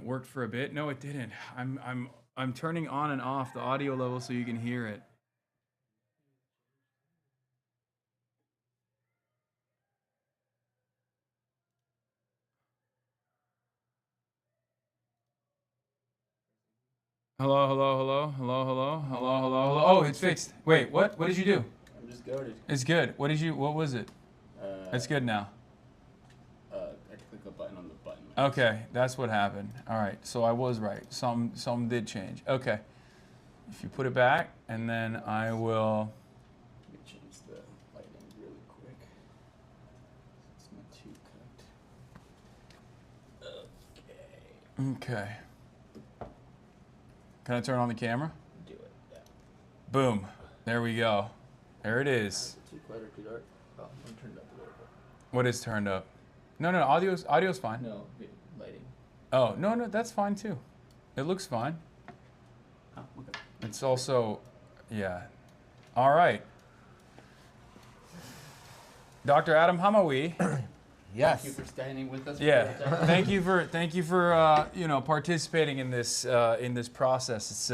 Worked for a bit? No, it didn't. I'm turning on and off the audio level so you can hear it. Hello, hello, hello, hello, hello, hello, hello, hello. Oh, it's fixed. Wait, what? What did you do? I'm just goaded. It's good. What was it? It's good now. I clicked the button on the button. Okay, that's what happened. All right, so I was right. Some did change. Okay, if you put it back, and then I will. Let me change the lighting really quick. It's not too cut. Okay. Can I turn on the camera? Do it. Yeah. Boom. There we go. There it is. Too quiet or too dark? Oh, I'm turned up a little bit. What is turned up? No, audio's fine. No, lighting. Oh, no, that's fine too. It looks fine. Oh, okay. It's also, yeah. All right. Dr. Adam Hamawy. Yes. Thank you for standing with us. Yeah. thank you for participating in this process. It's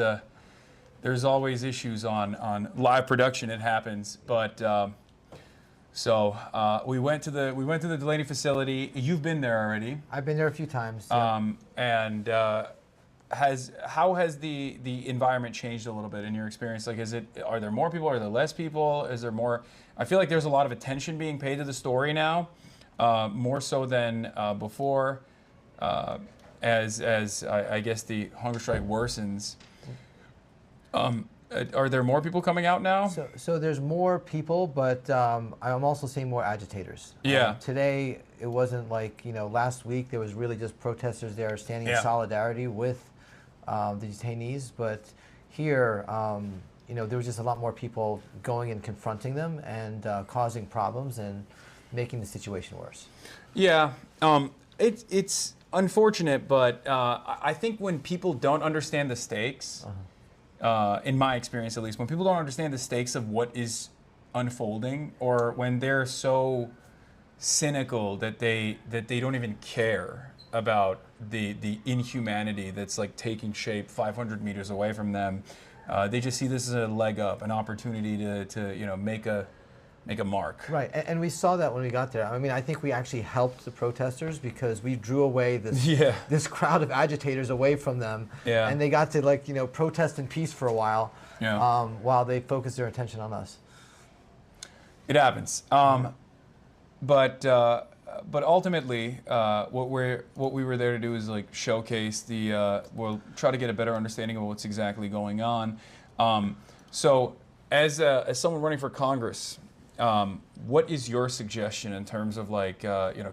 there's always issues on live production. It happens, but so we went to the Delaney facility. You've been there already. I've been there a few times. Yeah. And how has the environment changed a little bit in your experience? Like, are there more people? Are there less people? Is there more? I feel like there's a lot of attention being paid to the story now. More so than before, as I guess the hunger strike worsens. Are there more people coming out now? So there's more people, but I'm also seeing more agitators. Yeah. Today it wasn't like last week there was really just protesters there standing in solidarity with the detainees, but here there was just a lot more people going and confronting them and causing problems and making the situation worse. Yeah, it's unfortunate, but I think when people don't understand the stakes, in my experience at least, when people don't understand the stakes of what is unfolding, or when they're so cynical that they don't even care about the inhumanity that's like taking shape 500 meters away from them, they just see this as a leg up, an opportunity to make a mark. Right, and we saw that when we got there. I mean, I think we actually helped the protesters because we drew away this crowd of agitators away from them, and they got to protest in peace for a while, while they focused their attention on us. It happens, but ultimately, what we were there to do is like showcase we'll try to get a better understanding of what's exactly going on. So, as someone running for Congress. What is your suggestion in terms of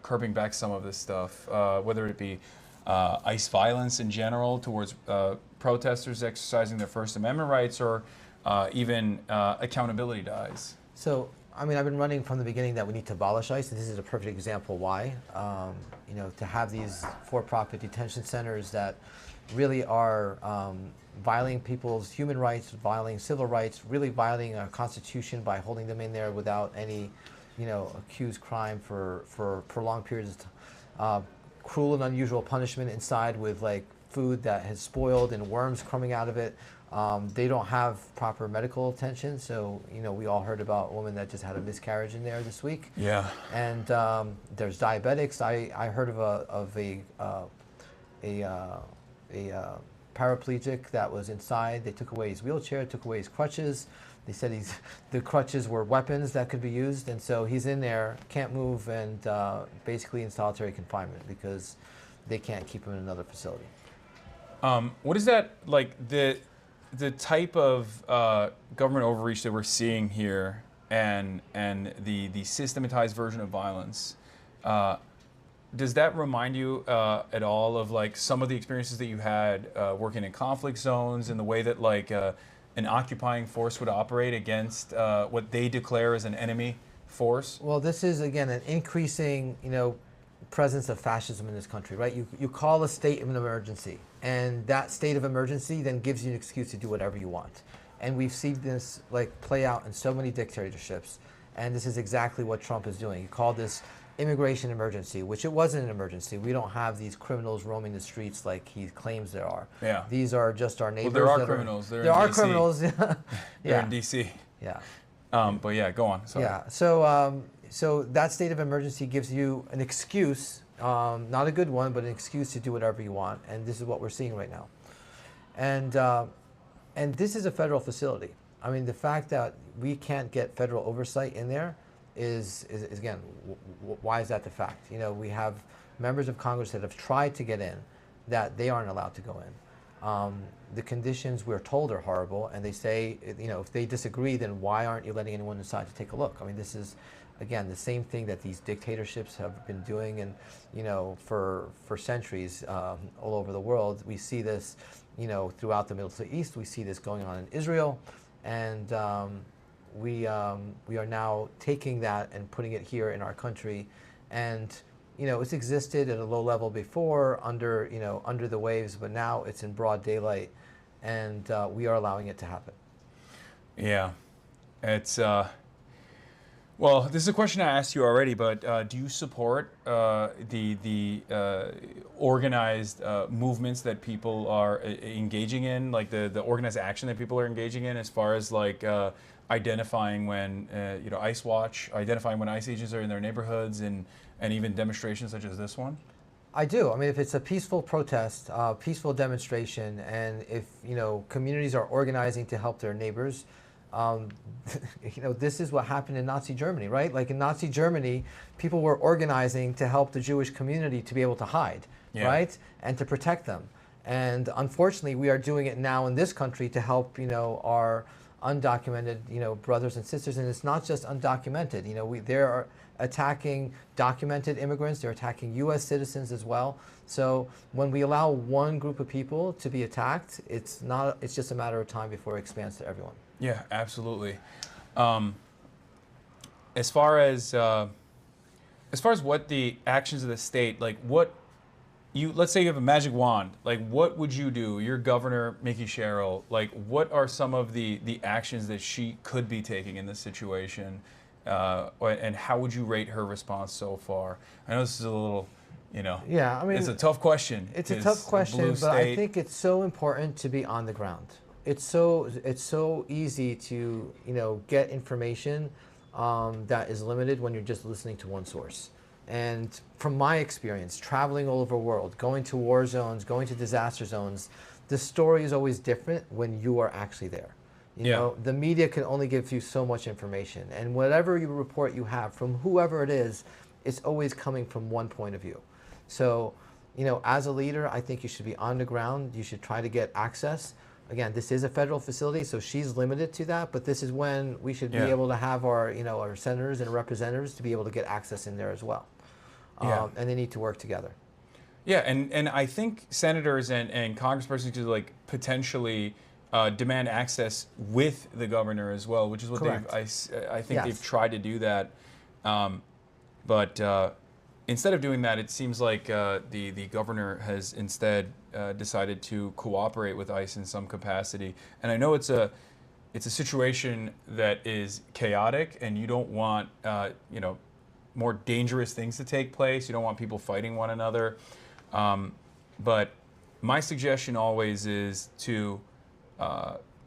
curbing back some of this stuff, whether it be ICE violence in general towards protesters exercising their First Amendment rights, or even accountability to ICE? So I mean, I've been running from the beginning that we need to abolish ICE, and this is a perfect example why. You know, to have these for-profit detention centers that really are violating people's human rights, violating civil rights, really violating our Constitution by holding them in there without any, you know, accused crime for prolonged periods of cruel and unusual punishment inside with like food that has spoiled and worms coming out of it. They don't have proper medical attention, so you know we all heard about a woman that just had a miscarriage in there this week. Yeah. And there's diabetics. I heard of a paraplegic that was inside. They took away his wheelchair, took away his crutches. They said the crutches were weapons that could be used, and so he's in there, can't move, and basically in solitary confinement because they can't keep him in another facility. What is that like the type of government overreach that we're seeing here, and the systematized version of violence? Does that remind you at all of like some of the experiences that you had working in conflict zones, and the way that like an occupying force would operate against what they declare as an enemy force? Well, this is again an increasing, you know, presence of fascism in this country, right? You call a state of an emergency, and that state of emergency then gives you an excuse to do whatever you want. And we've seen this like play out in so many dictatorships, and this is exactly what Trump is doing. He called this immigration emergency, which it wasn't an emergency. We don't have these criminals roaming the streets like he claims there are. Yeah. These are just our neighbors. Well, there are criminals. There are criminals. They're Yeah. in D.C. Yeah. But yeah, go on. Sorry. Yeah. So that state of emergency gives you an excuse, not a good one, but an excuse to do whatever you want. And this is what we're seeing right now. And this is a federal facility. I mean, the fact that we can't get federal oversight in there is again, why is that the fact? You know, we have members of Congress that have tried to get in, that they aren't allowed to go in. The conditions we're told are horrible, and they say, you know, if they disagree, then why aren't you letting anyone inside to take a look? I mean, this is, again, the same thing that these dictatorships have been doing, and you know, for centuries all over the world. We see this, you know, throughout the Middle East. We see this going on in Israel, and we are now taking that and putting it here in our country. And you know, it's existed at a low level before, under the waves, but now it's in broad daylight, and we are allowing it to happen. Yeah, it's well, this is a question I asked you already, but do you support the organized movements that people are engaging in, like the organized action that people are engaging in, as far as like identifying when you know, ICE Watch, identifying when ICE agents are in their neighborhoods, and even demonstrations such as this one? I do. I mean, if it's a peaceful protest, peaceful demonstration, and if you know, communities are organizing to help their neighbors. You know, this is what happened in Nazi Germany, right? Like in Nazi Germany, people were organizing to help the Jewish community to be able to hide, right? And to protect them. And unfortunately, we are doing it now in this country to help, you know, our undocumented, you know, brothers and sisters. And it's not just undocumented. You know, they are attacking documented immigrants. They're attacking U.S. citizens as well. So when we allow one group of people to be attacked, it's just a matter of time before it expands to everyone. Yeah, absolutely. As far as what the actions of the state, like let's say you have a magic wand, like what would you do? You're Governor Mickey Sherrill, like what are some of the actions that she could be taking in this situation, and how would you rate her response so far? I know this is a little, you know, yeah, I mean, it's a tough question. It's a tough question, but I think it's so important to be on the ground. It's so easy to, you know, get information that is limited when you're just listening to one source. And from my experience, traveling all over the world, going to war zones, going to disaster zones, the story is always different when you are actually there. You know, the media can only give you so much information, and whatever report you have from whoever it is, it's always coming from one point of view. So, you know, as a leader, I think you should be on the ground. You should try to get access. Again, this is a federal facility, so she's limited to that, but this is when we should be able to have our, you know, our senators and representatives to be able to get access in there as well. And they need to work together. Yeah, and I think senators and congresspersons could like potentially demand access with the governor as well, which is what Correct. I think Yes. they've tried to do that. But instead of doing that, it seems like the governor has instead decided to cooperate with ICE in some capacity. And I know it's a situation that is chaotic, and you don't want more dangerous things to take place. You don't want people fighting one another. But my suggestion always is to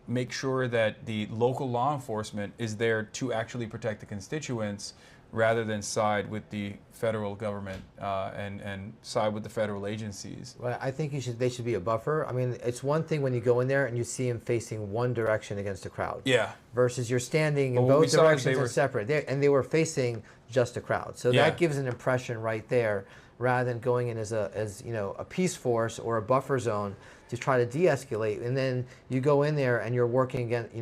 make sure that the local law enforcement is there to actually protect the constituents rather than side with the federal government and side with the federal agencies. Well, I think they should be a buffer. I mean, it's one thing when you go in there and you see them facing one direction against a crowd. Yeah. Versus you're standing in Well, what we both saw is directions they and were- separate. And they were facing just a crowd. So Yeah. that gives an impression right there, rather than going in as a peace force or a buffer zone to try to de-escalate. And then you go in there and you're working against,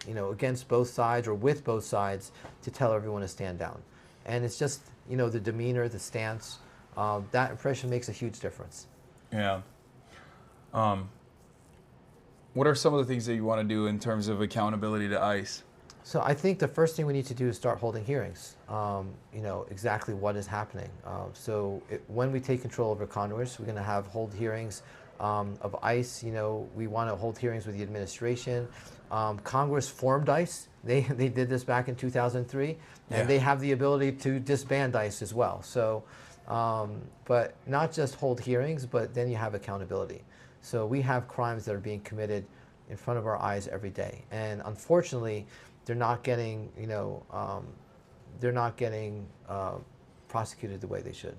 against both sides or with both sides to tell everyone to stand down. And it's just, the demeanor, the stance, that impression makes a huge difference. Yeah. What are some of the things that you want to do in terms of accountability to ICE? So I think the first thing we need to do is start holding hearings. Exactly what is happening. When we take control over Congress, we're going to hold hearings of ICE. We want to hold hearings with the administration. Congress formed ICE. They did this back in 2003, and they have the ability to disband ICE as well. So, but not just hold hearings, but then you have accountability. So we have crimes that are being committed in front of our eyes every day, and unfortunately, they're not getting prosecuted the way they should,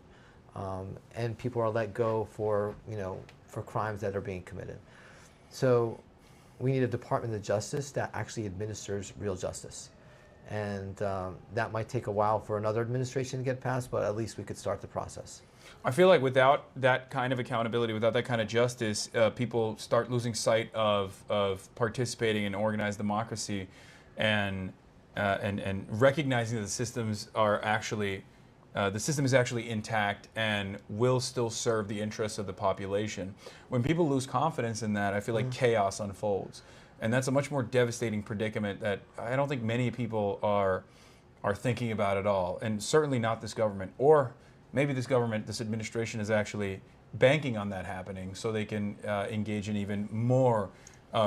and people are let go for crimes that are being committed. So we need a Department of Justice that actually administers real justice, and that might take a while for another administration to get passed, but at least we could start the process. I feel like without that kind of accountability, without that kind of justice, people start losing sight of participating in organized democracy, and recognizing that the systems are actually the system is actually intact and will still serve the interests of the population. When people lose confidence in that, I feel like chaos unfolds, and that's a much more devastating predicament that I don't think many people are thinking about at all, and certainly not this government. Or maybe this government, this administration, is actually banking on that happening so they can engage in even more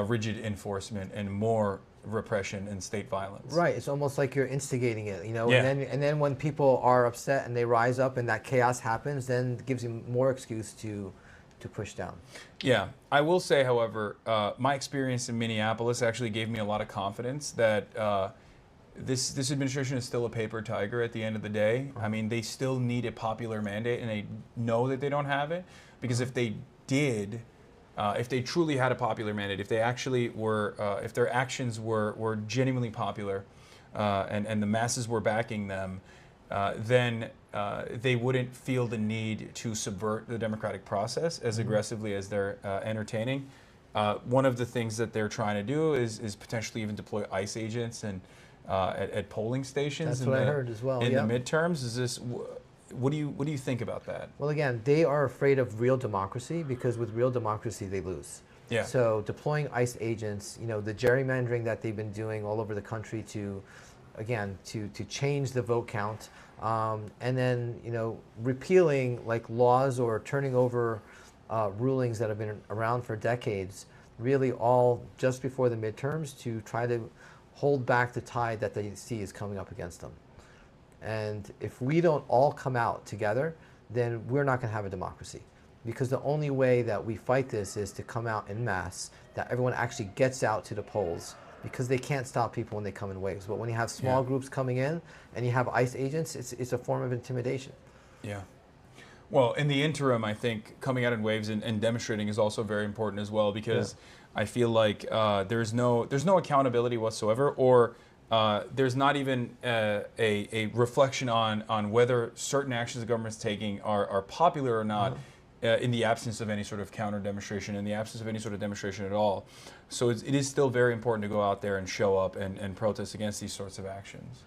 rigid enforcement and more repression and state violence. Right, it's almost like you're instigating it, Yeah. and then when people are upset and they rise up and that chaos happens, then it gives you more excuse to push down. Yeah, I will say, however, my experience in Minneapolis actually gave me a lot of confidence that this administration is still a paper tiger at the end of the day. I mean, they still need a popular mandate, and they know that they don't have it, because if they did, if they truly had a popular mandate, if they actually were, if their actions were genuinely popular, and the masses were backing them, then they wouldn't feel the need to subvert the democratic process as aggressively as they're entertaining. One of the things that they're trying to do is potentially even deploy ICE agents and at polling stations. That's what I heard as well. In Yep. the midterms, is this? What do you think about that? Well, again, they are afraid of real democracy, because with real democracy they lose. Yeah. So deploying ICE agents, the gerrymandering that they've been doing all over the country to change the vote count, and then repealing laws or turning over rulings that have been around for decades, really all just before the midterms, to try to hold back the tide that they see is coming up against them. And if we don't all come out together, then we're not going to have a democracy. Because the only way that we fight this is to come out en masse, that everyone actually gets out to the polls, because they can't stop people when they come in waves. But when you have small groups coming in and you have ICE agents, it's a form of intimidation. Yeah. Well, in the interim, I think coming out in waves and demonstrating is also very important as well, because I feel like there's no accountability whatsoever, or there's not even a reflection on whether certain actions the government's taking are popular or not, in the absence of any sort of counter demonstration, in the absence of any sort of demonstration at all. So it is still very important to go out there and show up and protest against these sorts of actions.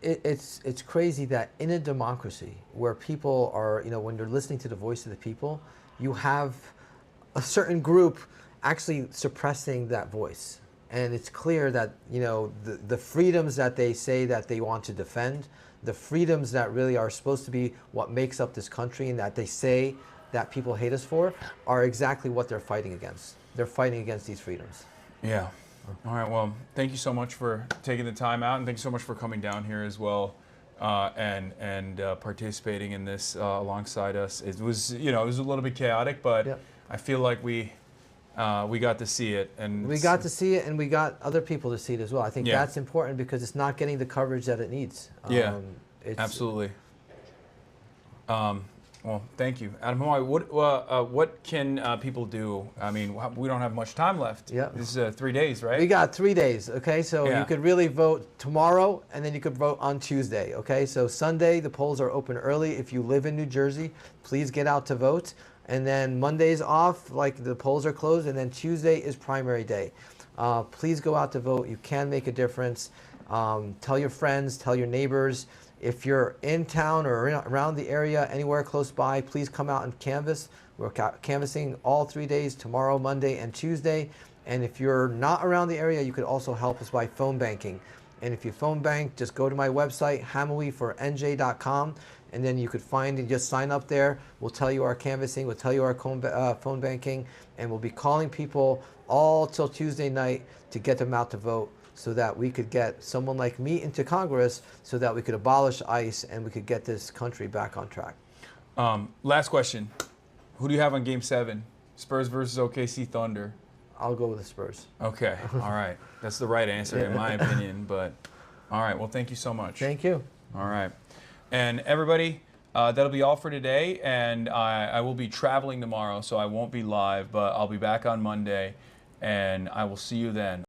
It's crazy that in a democracy where people are, when you're listening to the voice of the people, you have a certain group actually suppressing that voice. And it's clear that, you know, the freedoms that they say that they want to defend, the freedoms that really are supposed to be what makes up this country and that they say that people hate us for, are exactly what they're fighting against. They're fighting against these freedoms. Yeah. All right. Well, thank you so much for taking the time out, and thank you so much for coming down here as well, and participating in this alongside us. It was, you know, it was a little bit chaotic, but I feel like we got to see it, and we got to see it, and we got other people to see it as well. I think that's important because it's not getting the coverage that it needs. Absolutely. Well, thank you, Adam Hamawy. What can people do? I mean, we don't have much time left. Yeah. This is 3 days, right? We got 3 days. Okay, so you could really vote tomorrow, and then you could vote on Tuesday. Okay, so Sunday the polls are open early. If you live in New Jersey, please get out to vote. And then Monday's off, like the polls are closed, and then Tuesday is primary day. Please go out to vote. You can make a difference. Tell your friends, tell your neighbors. If you're in town or around the area, anywhere close by, please come out and canvass. We're canvassing all 3 days, tomorrow, Monday, and Tuesday. And if you're not around the area, you could also help us by phone banking. And if you phone bank, just go to my website, hamawy4nj.com, and then you could find and just sign up there. We'll tell you our canvassing, we'll tell you our phone banking, and we'll be calling people all till Tuesday night to get them out to vote, so that we could get someone like me into Congress, so that we could abolish ICE and we could get this country back on track. Last question. Who do you have on Game 7? Spurs versus OKC Thunder? I'll go with the Spurs. Okay. All right. That's the right answer in my opinion, but all right. Well, thank you so much. Thank you. All right. And everybody, that'll be all for today, and I will be traveling tomorrow, so I won't be live, but I'll be back on Monday, and I will see you then.